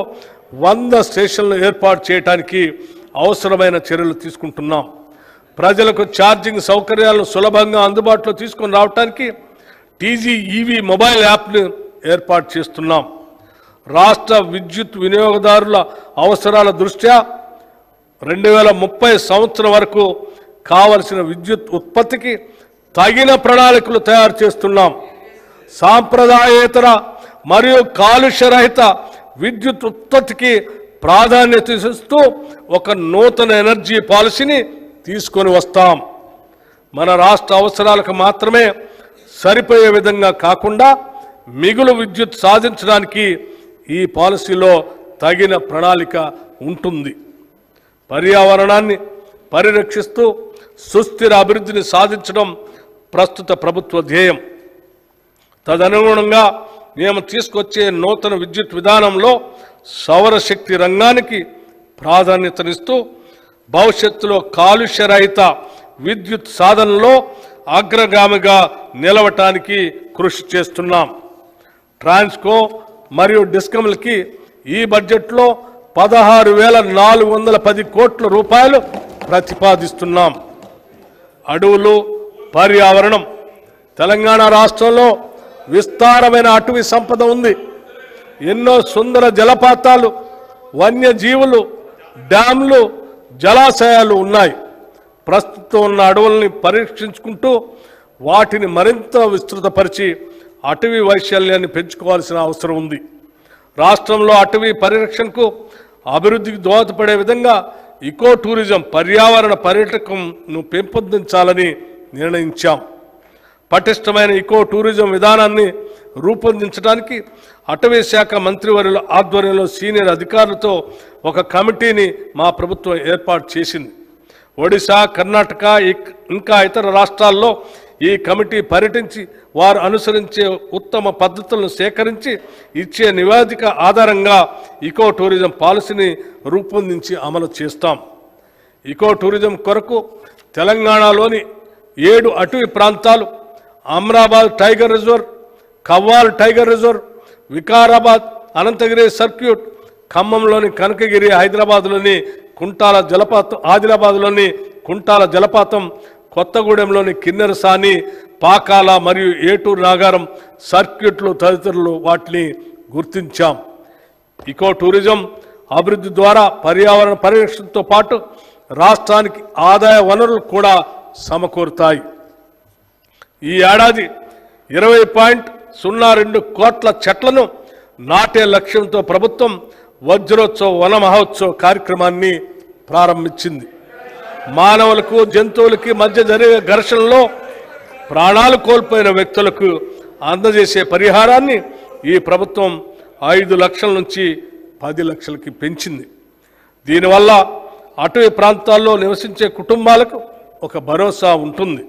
100 స్టేషన్లు ఏర్పాటు చేయడానికి అవసరమైన చర్యలు తీసుకుంటున్నాం. ప్రజలకు ఛార్జింగ్ సౌకర్యాలను సులభంగా అందుబాటులో తీసుకొని రావడానికి టీజీఈవీ మొబైల్ యాప్ను ఏర్పాటు చేస్తున్నాం. రాష్ట్ర విద్యుత్ వినియోగదారుల అవసరాల దృష్ట్యా 2030 సంవత్సరం వరకు కావలసిన విద్యుత్ ఉత్పత్తికి తగిన ప్రణాళికలు తయారు చేస్తున్నాం. సాంప్రదాయేతర మరియు కాలుష్యరహిత విద్యుత్ ఉత్పత్తికి ప్రాధాన్యత ఇస్తూ ఒక నూతన ఎనర్జీ పాలసీని తీసుకొని వస్తాం. మన రాష్ట్ర అవసరాలకు మాత్రమే సరిపోయే విధంగా కాకుండా మిగులు విద్యుత్ సాధించడానికి ఈ పాలసీలో తగిన ప్రణాళిక ఉంటుంది. పర్యావరణాన్ని పరిరక్షిస్తూ సుస్థిర అభివృద్ధిని సాధించడం ప్రస్తుత ప్రభుత్వ ధ్యేయం. తదనుగుణంగా మేము తీసుకొచ్చే నూతన విద్యుత్ విధానంలో సౌరశక్తి రంగానికి ప్రాధాన్యతనిస్తూ భవిష్యత్తులో కాలుష్యరహిత విద్యుత్ సాధనలో అగ్రగామిగా నిలవటానికి కృషి చేస్తున్నాం. ట్రాన్స్కో మరియు డిస్కమ్లకి ఈ బడ్జెట్లో 16,410 కోట్ల రూపాయలు ప్రతిపాదిస్తున్నాం. అడవులు, పర్యావరణం. తెలంగాణ రాష్ట్రంలో విస్తారమైన అటవీ సంపద ఉంది. ఎన్నో సుందర జలపాతాలు, వన్యజీవులు, డ్యాంలు, జలాశయాలు ఉన్నాయి. ప్రస్తుతం ఉన్న అడవుల్ని పరీక్షించుకుంటూ వాటిని మరింత విస్తృతపరిచి అటవీ వైశాల్యాన్ని పెంచుకోవాల్సిన అవసరం ఉంది. రాష్ట్రంలో అటవీ పరిరక్షణకు అభివృద్ధికి దోహదపడే విధంగా ఇకో టూరిజం, పర్యావరణ పర్యాటకంను పెంపొందించాలని నిర్ణయించాం. పటిష్టమైన ఇకో టూరిజం విధానాన్ని రూపొందించడానికి అటవీ శాఖ మంత్రివర్యుల ఆధ్వర్యంలో సీనియర్ అధికారులతో ఒక కమిటీని మా ప్రభుత్వం ఏర్పాటు చేసింది. ఒడిశా, కర్ణాటక ఇంకా ఇతర రాష్ట్రాల్లో ఈ కమిటీ పర్యటించి వారు అనుసరించే ఉత్తమ పద్ధతులను సేకరించి ఇచ్చే నివేదిక ఆధారంగా ఇకో టూరిజం పాలసీని రూపొందించి అమలు చేస్తాం. ఇకో టూరిజం కొరకు తెలంగాణలోని 7 అటవీ ప్రాంతాలు, Amrabad tiger reserve, Kawal tiger reserve, Vikarabad Ananthagiri circuit, ఖమ్మంలోని కనకగిరి, హైదరాబాద్లోని కుంటాల జలపాతం, ఆదిలాబాద్లోని కుంటాల జలపాతం, కొత్తగూడెంలోని కిన్నెరసాని, పాకాల మరియు ఏటూరు నాగారం సర్క్యూట్లు తదితరులు వాటిని గుర్తించాం. ఇకో టూరిజం అభివృద్ధి ద్వారా పర్యావరణ పరిరక్షణతో పాటు రాష్ట్రానికి ఆదాయ వనరులు కూడా సమకూరుతాయి. ఈ ఏడాది 20.02 కోట్ల చెట్లను నాటే లక్ష్యంతో ప్రభుత్వం వజ్రోత్సవ వన మహోత్సవ కార్యక్రమాన్ని ప్రారంభించింది. మానవులకు జంతువులకి మధ్య జరిగే ఘర్షణలో ప్రాణాలు కోల్పోయిన వ్యక్తులకు అందజేసే పరిహారాన్ని ఈ ప్రభుత్వం 5 లక్షల నుంచి 10 లక్షలకి పెంచింది. దీనివల్ల అటవీ ప్రాంతాల్లో నివసించే కుటుంబాలకు ఒక భరోసా ఉంటుంది.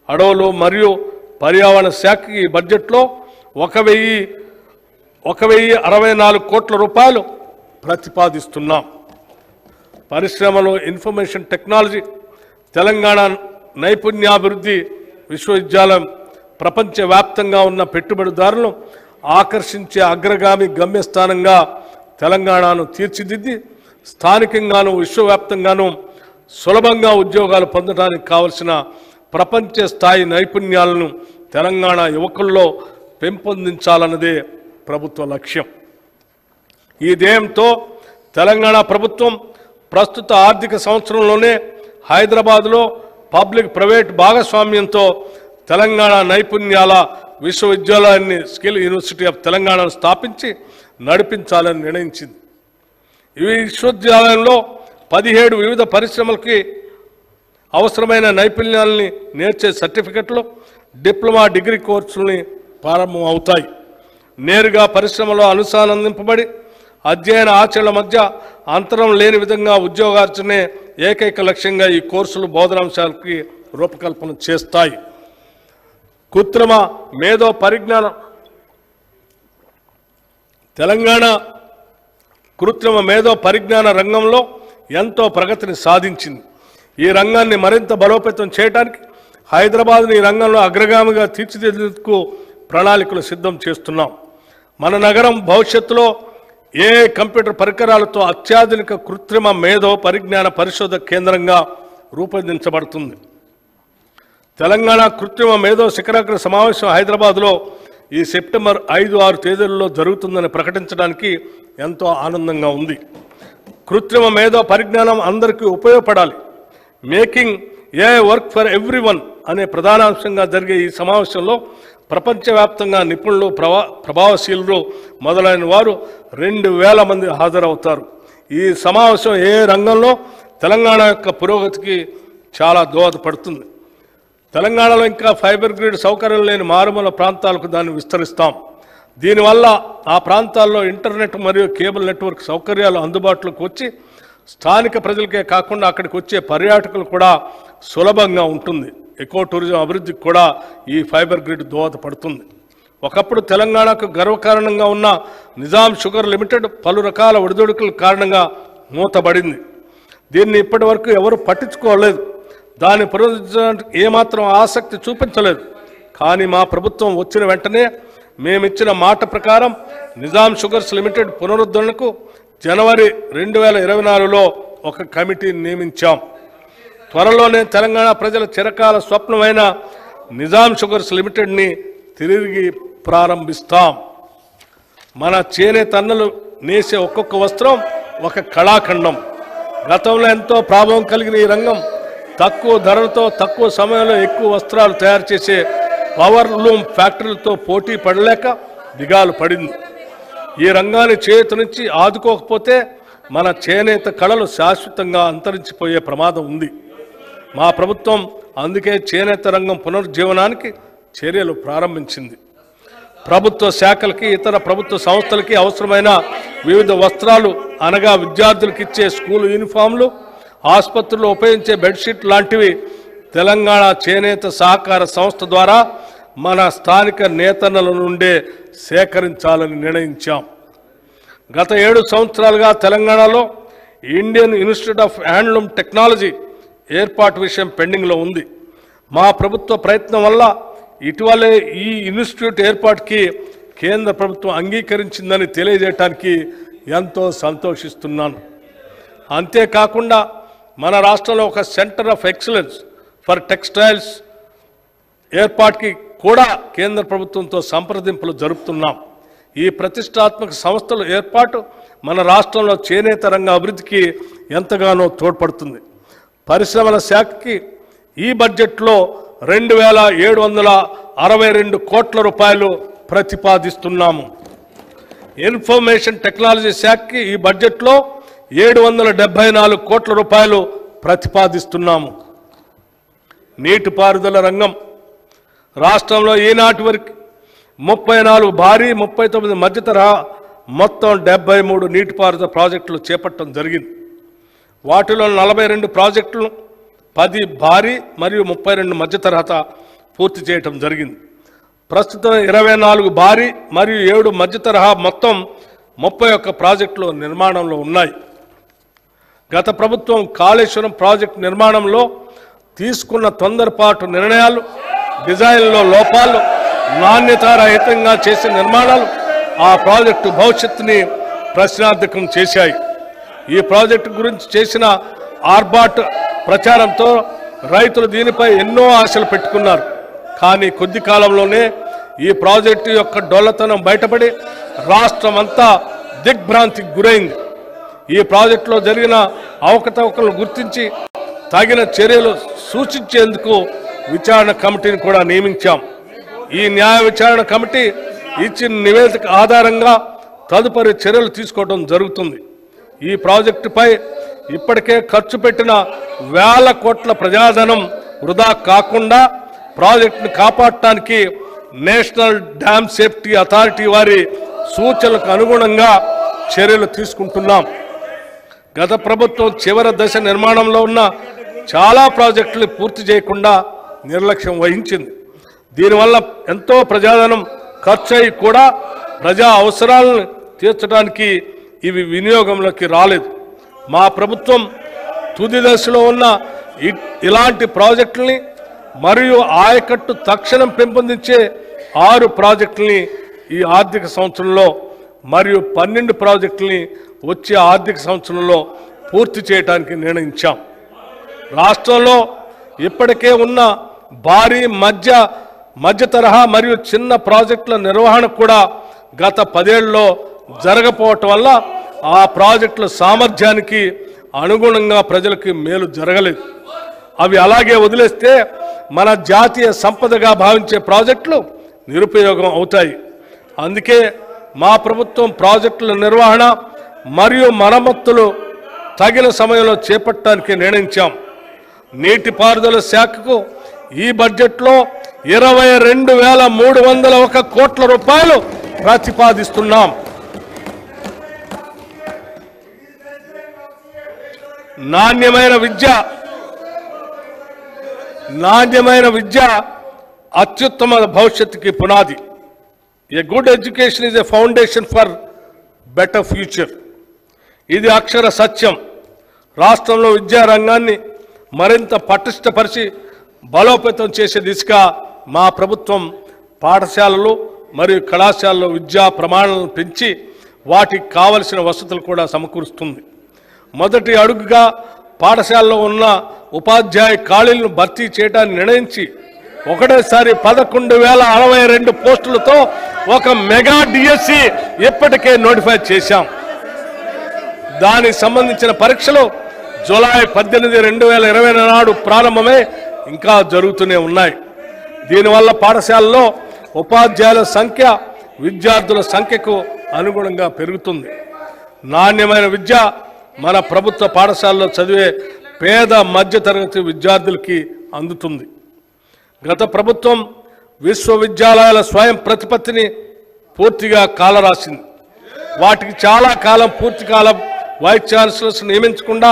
అడవులు మరియు పర్యావరణ శాఖకి ఈ బడ్జెట్లో 1,064 కోట్ల రూపాయలు ప్రతిపాదిస్తున్నాం. పరిశ్రమలో ఇన్ఫర్మేషన్ టెక్నాలజీ, తెలంగాణ నైపుణ్యాభివృద్ధి విశ్వవిద్యాలయం ప్రపంచవ్యాప్తంగా ఉన్న పెట్టుబడిదారులను ఆకర్షించే అగ్రగామి గమ్యస్థానంగా తెలంగాణను తీర్చిదిద్ది స్థానికంగాను విశ్వవ్యాప్తంగాను సులభంగా ఉద్యోగాలు పొందడానికి కావలసిన ప్రపంచ స్థాయి నైపుణ్యాలను తెలంగాణ యువకుల్లో పెంపొందించాలన్నదే ప్రభుత్వ లక్ష్యం. ఈ ధ్యేయంతో తెలంగాణ ప్రభుత్వం ప్రస్తుత ఆర్థిక సంవత్సరంలోనే హైదరాబాద్లో పబ్లిక్ ప్రైవేట్ భాగస్వామ్యంతో తెలంగాణ నైపుణ్యాల విశ్వవిద్యాలయాన్ని స్కిల్ యూనివర్సిటీ ఆఫ్ తెలంగాణను స్థాపించి నడిపించాలని నిర్ణయించింది. ఈ విశ్వవిద్యాలయంలో 17 వివిధ పరిశ్రమలకి అవసరమైన నైపుణ్యాలని నేర్చే సర్టిఫికెట్లు, డిప్లొమా, డిగ్రీ కోర్సులని ప్రారంభం అవుతాయి. నేరుగా పరిశ్రమలో అనుసంధానింపబడి అధ్యయన ఆచరణ మధ్య అంతరం లేని విధంగా ఉద్యోగార్జనే ఏకైక లక్ష్యంగా ఈ కోర్సులు బోధనాంశాలకి రూపకల్పన చేస్తాయి. కృత్రిమ మేధో పరిజ్ఞానం. తెలంగాణ కృత్రిమ మేధో పరిజ్ఞాన రంగంలో ఎంతో ప్రగతిని సాధించింది. ఈ రంగాన్ని మరింత బలోపేతం చేయడానికి హైదరాబాద్ని ఈ రంగంలో అగ్రగామిగా తీర్చిదిద్దేందుకు ప్రణాళికలు సిద్ధం చేస్తున్నాం. మన నగరం భవిష్యత్తులో ఏ కంప్యూటర్ పరికరాలతో అత్యాధునిక కృత్రిమ మేధో పరిజ్ఞాన పరిశోధక కేంద్రంగా రూపొందించబడుతుంది. తెలంగాణ కృత్రిమ మేధో శిఖరాగ్ర సమావేశం హైదరాబాద్లో ఈ సెప్టెంబర్ 5-6 తేదీలలో జరుగుతుందని ప్రకటించడానికి ఎంతో ఆనందంగా ఉంది. కృత్రిమ మేధో పరిజ్ఞానం అందరికీ ఉపయోగపడాలి. Making a work for everyone అనే ప్రధానాంశంగా జరిగే ఈ సమావేశంలో ప్రపంచవ్యాప్తంగా నిపుణులు, ప్రభావశీలులు మొదలైన వారు 2000 మంది హాజరవుతారు. ఈ సమావేశం ఏ రంగంలో తెలంగాణ యొక్క పురోగతికి చాలా దోహదపడుతుంది. తెలంగాణలో ఇంకా ఫైబర్ గ్రిడ్ సౌకర్యం లేని మారుమూల ప్రాంతాలకు దాన్ని విస్తరిస్తాం. దీనివల్ల ఆ ప్రాంతాల్లో ఇంటర్నెట్ మరియు కేబుల్ నెట్వర్క్ సౌకర్యాలు అందుబాటులోకి వచ్చి స్థానిక ప్రజలకే కాకుండా అక్కడికి వచ్చే పర్యాటకులు కూడా సులభంగా ఉంటుంది. ఎకో టూరిజం అభివృద్ధికి కూడా ఈ ఫైబర్ గ్రిడ్ దోహదపడుతుంది. ఒకప్పుడు తెలంగాణకు గర్వకారణంగా ఉన్న నిజాం షుగర్ లిమిటెడ్ పలు రకాల ఒడిదుడుకుల కారణంగా మూతబడింది. దీన్ని ఇప్పటి వరకు ఎవరు పట్టించుకోలేదు. దాన్ని పునరుద్ధరించడానికి ఏమాత్రం ఆసక్తి చూపించలేదు. కానీ మా ప్రభుత్వం వచ్చిన వెంటనే మేమిచ్చిన మాట ప్రకారం నిజాం షుగర్స్ లిమిటెడ్ పునరుద్ధరణకు జనవరి 2024లో ఒక కమిటీని నియమించాం. త్వరలోనే తెలంగాణ ప్రజల చిరకాల స్వప్నమైన నిజాం షుగర్స్ లిమిటెడ్ని తిరిగి ప్రారంభిస్తాం. మన చేనేత అన్నలు నేసే ఒక్కొక్క వస్త్రం ఒక కళాఖండం. గతంలో ఎంతో ప్రాభవం కలిగిన ఈ రంగం తక్కువ ధరలతో తక్కువ సమయంలో ఎక్కువ వస్త్రాలు తయారు చేసే పవర్ లూమ్ ఫ్యాక్టరీలతో పోటీ పడలేక దిగాలు పడింది. ఈ రంగాన్ని చేతి నుంచి ఆదుకోకపోతే మన చేనేత కళలు శాశ్వతంగా అంతరించిపోయే ప్రమాదం ఉంది. మా ప్రభుత్వం అందుకే చేనేత రంగం పునరుజ్జీవనానికి చర్యలు ప్రారంభించింది. ప్రభుత్వ శాఖలకి, ఇతర ప్రభుత్వ సంస్థలకి అవసరమైన వివిధ వస్త్రాలు అనగా విద్యార్థులకు ఇచ్చే స్కూల్ యూనిఫామ్లు, ఆసుపత్రుల్లో ఉపయోగించే బెడ్షీట్ లాంటివి తెలంగాణ చేనేత సహకార సంస్థ ద్వారా మన స్థానిక నేతన్నల నుండే సేకరించాలని నిర్ణయించాం. గత 7 సంవత్సరాలుగా తెలంగాణలో Indian institute of handloom technology ఏర్పాటు విషయం పెండింగ్లో ఉంది. మా ప్రభుత్వ ప్రయత్నం వల్ల ఇటీవలే ఈ ఇన్స్టిట్యూట్ ఏర్పాటుకి కేంద్ర ప్రభుత్వం అంగీకరించిందని తెలియజేయడానికి ఎంతో సంతోషిస్తున్నాను. అంతేకాకుండా మన రాష్ట్రంలో ఒక centre of excellence for textiles ఏర్పాటుకి కూడా కేంద్ర ప్రభుత్వంతో సంప్రదింపులు జరుపుతున్నాం. ఈ ప్రతిష్టాత్మక సంస్థల ఏర్పాటు మన రాష్ట్రంలో చేనేత రంగ అభివృద్ధికి ఎంతగానో తోడ్పడుతుంది. పరిశ్రమల శాఖకి ఈ బడ్జెట్లో 2762 కోట్ల రూపాయలు ప్రతిపాదిస్తున్నాము. ఇన్ఫర్మేషన్ టెక్నాలజీ శాఖకి ఈ బడ్జెట్లో 774 కోట్ల రూపాయలు ప్రతిపాదిస్తున్నాము. నీటిపారుదల రంగం రాష్ట్రంలో ఈనాటి వరకు 34 భారీ, 39 మధ్యతరహా మొత్తం 73 నీటిపారుదల ప్రాజెక్టులు చేపట్టడం జరిగింది. వాటిలో 42 ప్రాజెక్టులు, 10 భారీ మరియు 32 మధ్యతరహా పూర్తి చేయటం జరిగింది. ప్రస్తుతం 24 భారీ మరియు 7 మధ్యతరహా మొత్తం 31 ప్రాజెక్టులు నిర్మాణంలో ఉన్నాయి. గత ప్రభుత్వం కాళేశ్వరం ప్రాజెక్టు నిర్మాణంలో తీసుకున్న తొందరపాటు నిర్ణయాలు, డిజైన్లో లోపాలు, నాణ్యతారహితంగా చేసిన నిర్మాణాలు ఆ ప్రాజెక్టు భవిష్యత్తుని ప్రశ్నార్థకం చేశాయి. ఈ ప్రాజెక్టు గురించి చేసిన ఆర్బాట్ ప్రచారంతో రైతులు దీనిపై ఎన్నో ఆశలు పెట్టుకున్నారు. కానీ కొద్ది కాలంలోనే ఈ ప్రాజెక్టు యొక్క డొల్లతనం బయటపడి రాష్ట్రం అంతా దిగ్భ్రాంతికి గురైంది. ఈ ప్రాజెక్టులో జరిగిన అవకతవకలను గుర్తించి తగిన చర్యలు సూచించేందుకు విచారణ కమిటీని కూడా నియమించాం. ఈ న్యాయ విచారణ కమిటీ ఇచ్చిన నివేదిక ఆధారంగా తదుపరి చర్యలు తీసుకోవడం జరుగుతుంది. ఈ ప్రాజెక్టుపై ఇప్పటికే ఖర్చు పెట్టిన వేల కోట్ల ప్రజాధనం వృధా కాకుండా ప్రాజెక్టును కాపాడటానికి నేషనల్ డ్యామ్ సేఫ్టీ అథారిటీ వారి సూచనలకు అనుగుణంగా చర్యలు తీసుకుంటున్నాం. గత ప్రభుత్వం చివరి దశ నిర్మాణంలో ఉన్న చాలా ప్రాజెక్టులు పూర్తి చేయకుండా నిర్లక్ష్యం వహించింది. దీనివల్ల ఎంతో ప్రజాధనం ఖర్చు అయి కూడా ప్రజా అవసరాలను తీర్చడానికి ఇవి వినియోగంలోకి రాలేదు. మా ప్రభుత్వం తుది దశలో ఉన్న ఇలాంటి ప్రాజెక్టుల్ని మరియు ఆయకట్టు తక్షణం పెంపొందించే 6 ప్రాజెక్టుల్ని ఈ ఆర్థిక సంవత్సరంలో మరియు 12 ప్రాజెక్టుల్ని వచ్చే ఆర్థిక సంవత్సరంలో పూర్తి చేయడానికి నిర్ణయించాం. రాష్ట్రంలో ఇప్పటికే ఉన్న భారీ మధ్య తరహా మరియు చిన్న ప్రాజెక్టుల నిర్వహణ కూడా గత 10 ఏళ్లలో జరగకపోవటం వల్ల ఆ ప్రాజెక్టుల సామర్థ్యానికి అనుగుణంగా ప్రజలకు మేలు జరగలేదు. అవి అలాగే వదిలేస్తే మన జాతీయ సంపదగా భావించే ప్రాజెక్టులు నిరుపయోగం అవుతాయి. అందుకే మా ప్రభుత్వం ప్రాజెక్టుల నిర్వహణ మరియు మరమ్మతులు తగిన సమయంలో చేపట్టడానికి నిర్ణయించాం. నీటిపారుదల శాఖకు ఈ బడ్జెట్లో 22,301 కోట్ల రూపాయలు ప్రతిపాదిస్తున్నాం. నాణ్యమైన విద్య అత్యుత్తమ భవిష్యత్తుకి పునాది. A good education is a foundation for better future. ఇది అక్షర సత్యం. రాష్ట్రంలో విద్యారంగాన్ని మరింత పటిష్టపరిచి బలోపేతం చేసే దిశగా మా ప్రభుత్వం పాఠశాలలు మరియు కళాశాలలో విద్యా ప్రమాణాలను పెంచి వాటికి కావలసిన వసతులు కూడా సమకూరుస్తుంది. మొదటి అడుగుగా పాఠశాలలో ఉన్న ఉపాధ్యాయ ఖాళీలను భర్తీ చేయడానికి నిర్ణయించి ఒకటేసారి 11,062 పోస్టులతో ఒక మెగా డిఎస్సి ఇప్పటికే నోటిఫై చేశాం. దానికి సంబంధించిన పరీక్షలు జూలై 18, 2020 నాడు ప్రారంభమై ఇంకా జరుగుతూనే ఉన్నాయి. దీనివల్ల పాఠశాలలో ఉపాధ్యాయుల సంఖ్య విద్యార్థుల సంఖ్యకు అనుగుణంగా పెరుగుతుంది. నాణ్యమైన విద్య మన ప్రభుత్వ పాఠశాలలో చదివే పేద మధ్యతరగతి విద్యార్థులకి అందుతుంది. గత ప్రభుత్వం విశ్వవిద్యాలయాల స్వయం ప్రతిపత్తిని పూర్తిగా కాలరాసింది. వాటికి చాలా కాలం పూర్తికాలం వైస్ ఛాన్సలర్స్ నియమించకుండా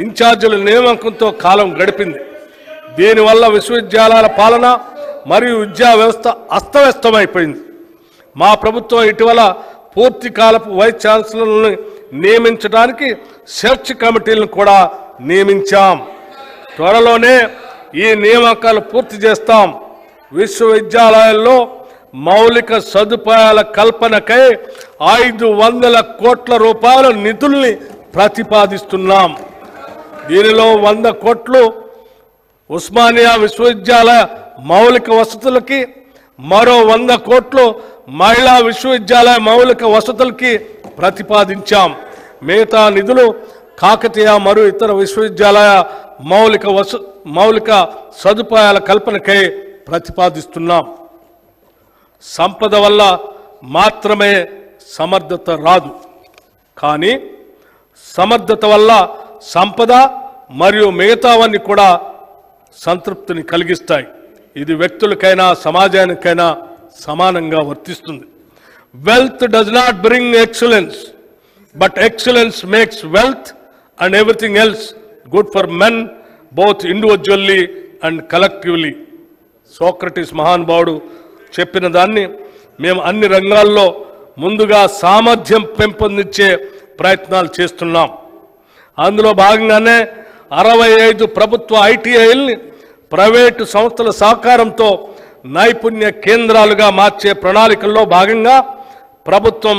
ఇన్ఛార్జీల నియామకంతో కాలం గడిపింది. దీనివల్ల విశ్వవిద్యాలయాల పాలన మరియు విద్యా వ్యవస్థ అస్తవ్యస్తమైపోయింది. మా ప్రభుత్వం ఇటీవల పూర్తి కాలపు వైస్ ఛాన్సలర్లను నియమించడానికి సెర్చ్ కమిటీలను కూడా నియమించాం. త్వరలోనే ఈ నియామకాలు పూర్తి చేస్తాం. విశ్వవిద్యాలయాల్లో మౌలిక సదుపాయాల కల్పనకై 500 కోట్ల రూపాయల నిధుల్ని ప్రతిపాదిస్తున్నాం. దీనిలో 100 కోట్లు ఉస్మానియా విశ్వవిద్యాలయ మౌలిక వసతులకి, మరో 100 కోట్లు మహిళా విశ్వవిద్యాలయ మౌలిక వసతులకి ప్రతిపాదించాం. మిగతా నిధులు కాకతీయ మరియు ఇతర విశ్వవిద్యాలయ మౌలిక సదుపాయాల కల్పనకై ప్రతిపాదిస్తున్నాం. సంపద వల్ల మాత్రమే సమర్థత రాదు, కానీ సమర్థత వల్ల సంపద మరియు మిగతావన్నీ కూడా సంతృప్తిని కలిగిస్తాయి. ఇది వ్యక్తులకైనా సమాజానికైనా సమానంగా వర్తిస్తుంది. Wealth does not bring excellence, but excellence makes wealth and everything else good for men both individually and collectively. Socrates మహానుభావుడు చెప్పిన దాన్ని మేము అన్ని రంగాల్లో ముందుగా సామర్థ్యం పెంపొందించే ప్రయత్నాలు చేస్తున్నాం. అందులో భాగంగానే 65 ప్రభుత్వ ఐటీఐల్ని ప్రైవేటు సంస్థల సహకారంతో నైపుణ్య కేంద్రాలుగా మార్చే ప్రణాళికల్లో భాగంగా ప్రభుత్వం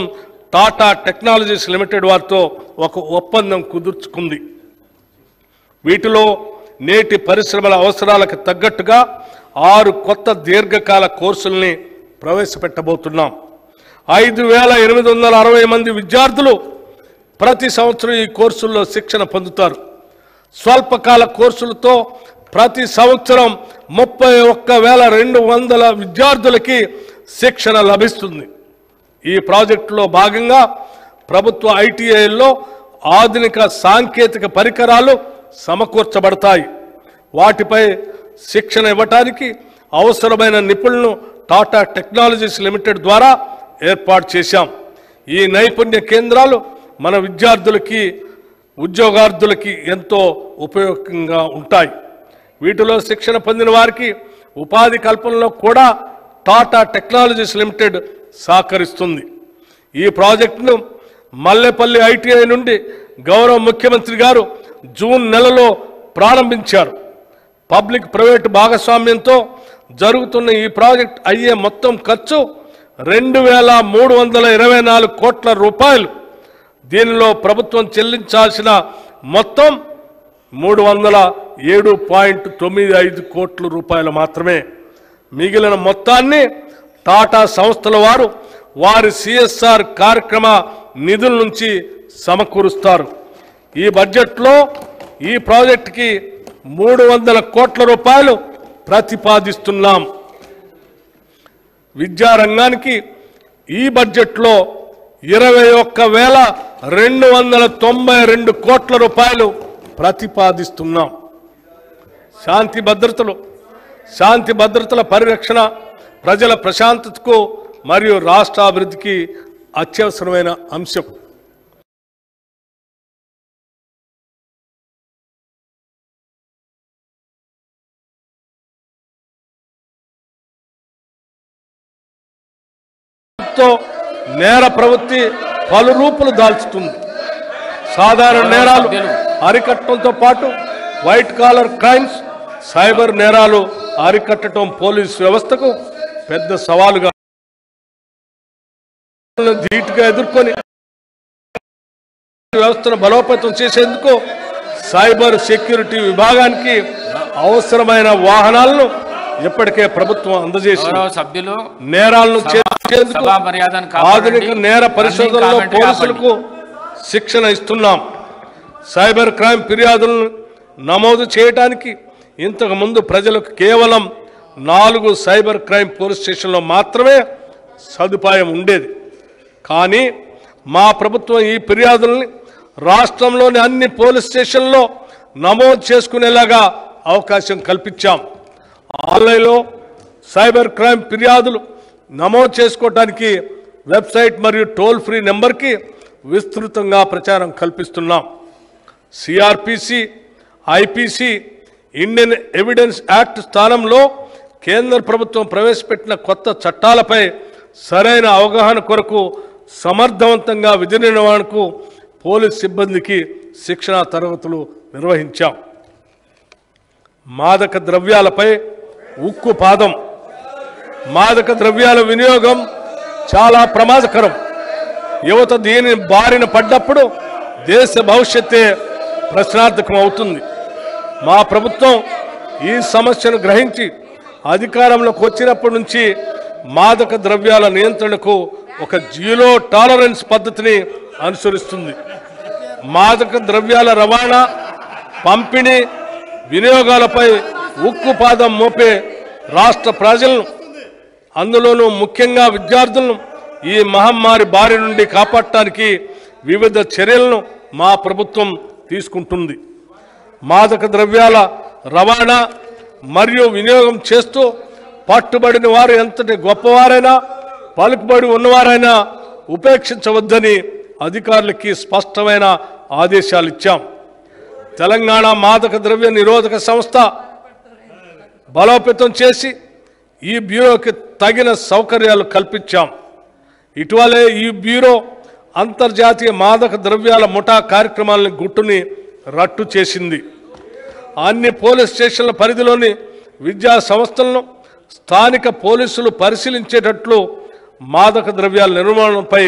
టాటా టెక్నాలజీస్ లిమిటెడ్ వారితో ఒక ఒప్పందం కుదుర్చుకుంది. వీటిలో నేటి పరిశ్రమల అవసరాలకు తగ్గట్టుగా 6 కొత్త దీర్ఘకాల కోర్సుల్ని ప్రవేశపెట్టబోతున్నాం. 5,860 మంది విద్యార్థులు ప్రతి సంవత్సరం ఈ కోర్సుల్లో శిక్షణ పొందుతారు. స్వల్పకాల కోర్సులతో ప్రతి సంవత్సరం 31,200 విద్యార్థులకి శిక్షణ లభిస్తుంది. ఈ ప్రాజెక్టులో భాగంగా ప్రభుత్వ ఐటీఐల్లో ఆధునిక సాంకేతిక పరికరాలు సమకూర్చబడతాయి. వాటిపై శిక్షణ ఇవ్వటానికి అవసరమైన నిపుణులను టాటా టెక్నాలజీస్ లిమిటెడ్ ద్వారా ఏర్పాటు చేశాం. ఈ నైపుణ్య కేంద్రాలు మన విద్యార్థులకి ఉద్యోగార్థులకి ఎంతో ఉపయోగంగా ఉంటాయి. వీటిలో శిక్షణ పొందిన వారికి ఉపాధి కల్పనలో కూడా టాటా టెక్నాలజీస్ లిమిటెడ్ సహకరిస్తుంది. ఈ ప్రాజెక్టును మల్లెపల్లి ఐటీఐ నుండి గౌరవ ముఖ్యమంత్రి గారు జూన్ నెలలో ప్రారంభించారు. పబ్లిక్ ప్రైవేట్ భాగస్వామ్యంతో జరుగుతున్న ఈ ప్రాజెక్ట్ అయ్యే మొత్తం ఖర్చు 2,324 కోట్ల రూపాయలు. దీనిలో ప్రభుత్వం చెల్లించాల్సిన మొత్తం 307.95 కోట్ల రూపాయలు మాత్రమే. మిగిలిన మొత్తాన్ని టాటా సంస్థల వారు వారి సిఎస్ఆర్ కార్యక్రమ నిధుల నుంచి సమకూరుస్తారు. ఈ బడ్జెట్లో ఈ ప్రాజెక్టుకి 300 కోట్ల రూపాయలు ప్రతిపాదిస్తున్నాం. విద్యారంగానికి ఈ బడ్జెట్లో 21,292 కోట్ల రూపాయలు ప్రతిపాదిస్తున్నాం. శాంతి భద్రతల పరిరక్షణ ప్రజల ప్రశాంతతకు మరియు రాష్ట్ర అభివృద్ధికి అత్యవసరమైన అంశం. నేర ప్రవృత్తి పలు రూపులు దాల్చుతుంది. సాధారణ నేరాలు అరికట్టడంతో పాటు వైట్ కాలర్ క్రైమ్స్, సైబర్ నేరాలు అరికట్టడం పోలీసు వ్యవస్థకు పెద్ద సవాలుగా ధీటుగా ఎదుర్కొని వ్యవస్థను బలోపేతం చేసేందుకు సైబర్ సెక్యూరిటీ విభాగానికి అవసరమైన వాహనాలను ఇప్పటికే ప్రభుత్వం అందజేసింది. నేరాలను చేసేందుకు ఆధునిక నేర పరిశోధనలో పోలీసులకు శిక్షణ ఇస్తున్నాం. సైబర్ క్రైమ్ ఫిర్యాదులను నమోదు చేయడానికి ఇంతకు ముందు ప్రజలకు కేవలం 4 సైబర్ క్రైమ్ పోలీస్ స్టేషన్లో మాత్రమే సదుపాయం ఉండేది. కానీ మా ప్రభుత్వం ఈ ఫిర్యాదుల్ని రాష్ట్రంలోని అన్ని పోలీస్ స్టేషన్లలో నమోదు చేసుకునేలాగా అవకాశం కల్పించాం. ఆన్లైన్లో సైబర్ క్రైమ్ ఫిర్యాదులు నమోదు చేసుకోవడానికి వెబ్సైట్ మరియు టోల్ ఫ్రీ నెంబర్కి విస్తృతంగా ప్రచారం కల్పిస్తున్నాం. CrPC, IPC, Indian Evidence Act స్థానంలో కేంద్ర ప్రభుత్వం ప్రవేశపెట్టిన కొత్త చట్టాలపై సరైన అవగాహన కొరకు సమర్థవంతంగా విధి నిర్వహణకు పోలీస్ సిబ్బందికి శిక్షణా తరగతులు నిర్వహించాం. మాదక ద్రవ్యాలపై ఉక్కు పాదం. మాదక ద్రవ్యాల వినియోగం చాలా ప్రమాదకరం. యువత దీని బారిన పడ్డప్పుడు దేశ భవిష్యత్తే ప్రశ్నార్థకం అవుతుంది. మా ప్రభుత్వం ఈ సమస్యను గ్రహించి అధికారంలోకి వచ్చినప్పటి నుంచి మాదక ద్రవ్యాల నియంత్రణకు ఒక జీరో టాలరెన్స్ పద్ధతిని అనుసరిస్తుంది. మాదక ద్రవ్యాల రవాణా, పంపిణీ, వినియోగాలపై ఉక్కు పాదం మోపే రాష్ట్ర ప్రజలను, అందులోనూ ముఖ్యంగా విద్యార్థులను ఈ మహమ్మారి బారి నుండి కాపాడటానికి వివిధ చర్యలను మా ప్రభుత్వం తీసుకుంటుంది. మాదక ద్రవ్యాల రవాణా మరియు వినియోగం చేస్తూ పట్టుబడిన వారు ఎంతటి గొప్పవారైనా, పలుకుబడి ఉన్నవారైనా ఉపేక్షించవద్దని అధికారులకి స్పష్టమైన ఆదేశాలు ఇచ్చాం. తెలంగాణ మాదక ద్రవ్య నిరోధక సంస్థ బలోపేతం చేసి ఈ బ్యూరోకి తగిన సౌకర్యాలు కల్పించాం. ఇటీవలే ఈ బ్యూరో అంతర్జాతీయ మాదక ద్రవ్యాల ముఠా కార్యక్రమాలను గుట్టుని రట్టు చేసింది. అన్ని పోలీస్ స్టేషన్ల పరిధిలోని విద్యా సంస్థలను స్థానిక పోలీసులు పరిశీలించేటట్లు మాదక ద్రవ్యాల నిర్మూలనపై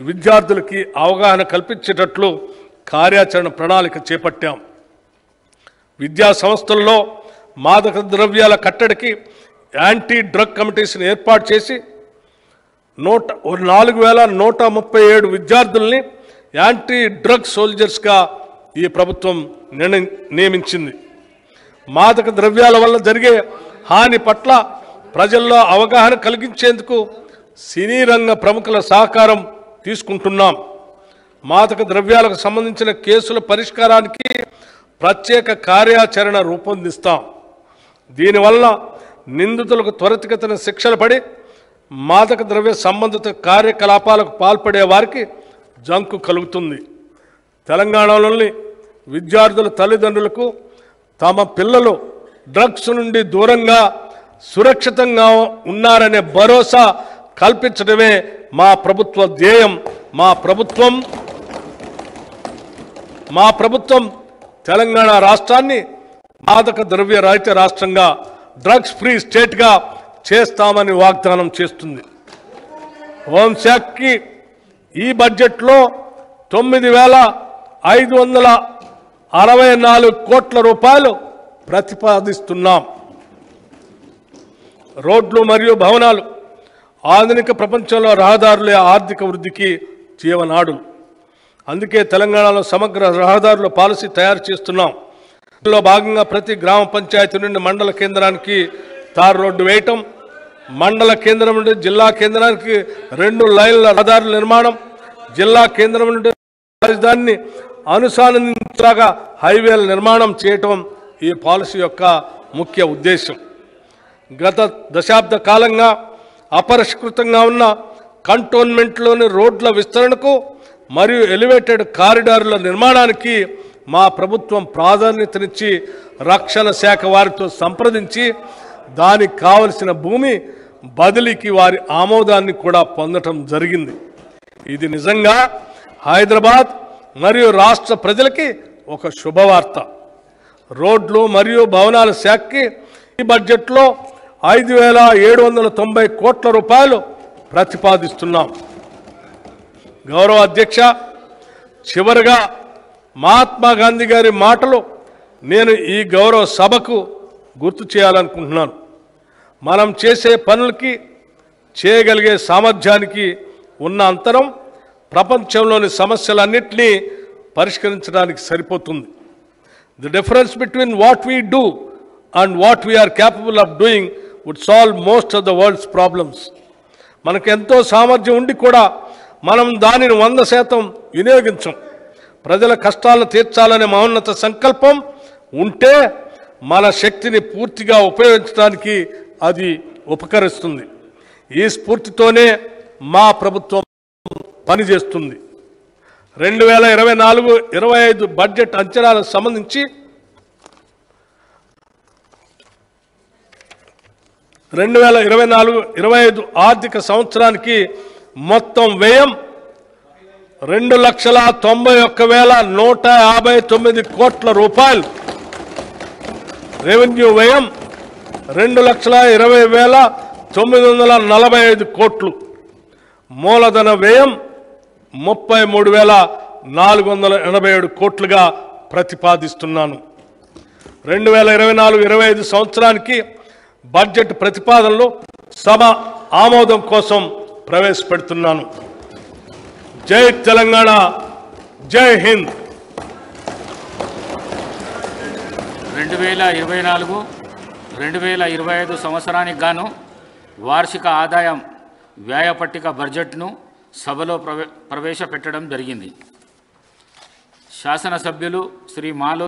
విద్యార్థులకి అవగాహన కల్పించేటట్లు కార్యాచరణ ప్రణాళిక చేపట్టాం. విద్యా సంస్థల్లో మాదక ద్రవ్యాల కట్టడికి యాంటీ డ్రగ్ కమిటీస్ని ఏర్పాటు చేసి 4,137 విద్యార్థుల్ని యాంటీ డ్రగ్ సోల్జర్స్గా ఈ ప్రభుత్వం నియమించింది. మాదక ద్రవ్యాల వల్ల జరిగే హాని పట్ల ప్రజల్లో అవగాహన కలిగించేందుకు సినీ రంగ ప్రముఖుల సహకారం తీసుకుంటున్నాం. మాదక ద్రవ్యాలకు సంబంధించిన కేసుల పరిష్కారానికి ప్రత్యేక కార్యాచరణ రూపొందిస్తాం. దీనివల్ల నిందితులకు త్వరితగతిన శిక్షలు పడి మాదక ద్రవ్య సంబంధిత కార్యకలాపాలకు పాల్పడే వారికి జంకు కలుగుతుంది. తెలంగాణలోని విద్యార్థుల తల్లిదండ్రులకు తమ పిల్లలు డ్రగ్స్ నుండి దూరంగా సురక్షితంగా ఉన్నారనే భరోసా కల్పించడమే మా ప్రభుత్వ ధ్యేయం. మా ప్రభుత్వం తెలంగాణ రాష్ట్రాన్ని మాదక ద్రవ్య రహిత రాష్ట్రంగా డ్రగ్స్ ఫ్రీ స్టేట్గా చేస్తామని వాగ్దానం చేస్తుంది. హోంశాఖకి ఈ బడ్జెట్లో 9,564 కోట్ల రూపాయలు ప్రతిపాదిస్తున్నాం. రోడ్లు మరియు భవనాలు ఆధునిక ప్రపంచంలో రహదారులే ఆర్థిక వృద్ధికి జీవనాడులు. అందుకే తెలంగాణలో సమగ్ర రహదారుల పాలసీ తయారు చేస్తున్నాం. ఇందులో భాగంగా ప్రతి గ్రామ పంచాయతీ నుండి మండల కేంద్రానికి తార్ రోడ్డు వేయటం, మండల కేంద్రం నుండి జిల్లా కేంద్రానికి 2 లైన్ల రహదారుల నిర్మాణం, జిల్లా కేంద్రం నుండి రాజధానిని అనుసంధానించగా హైవేల నిర్మాణం చేయటం ఈ పాలసీ యొక్క ముఖ్య ఉద్దేశం. గత దశాబ్ద కాలంగా అపరిష్కృతంగా ఉన్న కంటోన్మెంట్లోని రోడ్ల విస్తరణకు మరియు ఎలివేటెడ్ కారిడార్ల నిర్మాణానికి మా ప్రభుత్వం ప్రాధాన్యతనిచ్చి రక్షణ శాఖ వారితో సంప్రదించి దానికి కావలసిన భూమి బదిలీకి వారి ఆమోదాన్ని కూడా పొందటం జరిగింది. ఇది నిజంగా హైదరాబాద్ మరియు రాష్ట్ర ప్రజలకి ఒక శుభవార్త. రోడ్లు మరియు భవనాల శాఖకి ఈ బడ్జెట్లో 5,790 కోట్ల రూపాయలు ప్రతిపాదిస్తున్నాం. గౌరవ అధ్యక్ష, చివరిగా మహాత్మా గాంధీ గారి మాటలు నేను ఈ గౌరవ సభకు గుర్తు చేయాలనుకుంటున్నాను. మనం చేసే పనులకి, చేయగలిగే సామర్థ్యానికి ఉన్న అంతరం ప్రపంచంలోని సమస్యలన్నింటినీ పరిష్కరించడానికి సరిపోతుంది. The difference between what we do and what we are capable of doing would solve most of the world's problems. మనకు ఎంతో సామర్థ్యం ఉండి కూడా మనం దానిని 100% వినియోగించం. ప్రజల కష్టాలను తీర్చాలనే మహోన్నత సంకల్పం ఉంటే మన శక్తిని పూర్తిగా ఉపయోగించడానికి అది ఉపకరిస్తుంది. ఈ స్ఫూర్తితోనే మా ప్రభుత్వం పనిచేస్తుంది. 2024-25 బడ్జెట్ అంచనాలకు సంబంధించి 2024-25 ఆర్థిక సంవత్సరానికి మొత్తం వ్యయం 2,91,159 కోట్ల రూపాయలు. రెవెన్యూ వ్యయం 2,20,945 కోట్లు. మూలధన వ్యయం 33,487 కోట్లుగా ప్రతిపాదిస్తున్నాను. 2024-25 సంవత్సరానికి బడ్జెట్ ప్రతిపాదనలు సభ ఆమోదం కోసం ప్రవేశపెడుతున్నాను. జై తెలంగాణ, జై హింద్. 2024-2025 సంవత్సరానికి గాను వార్షిక ఆదాయం వ్యయ పట్టిక బడ్జెట్ను సభలో ప్రవేశపెట్టడం జరిగింది. శాసనసభ్యులు శ్రీ మాలో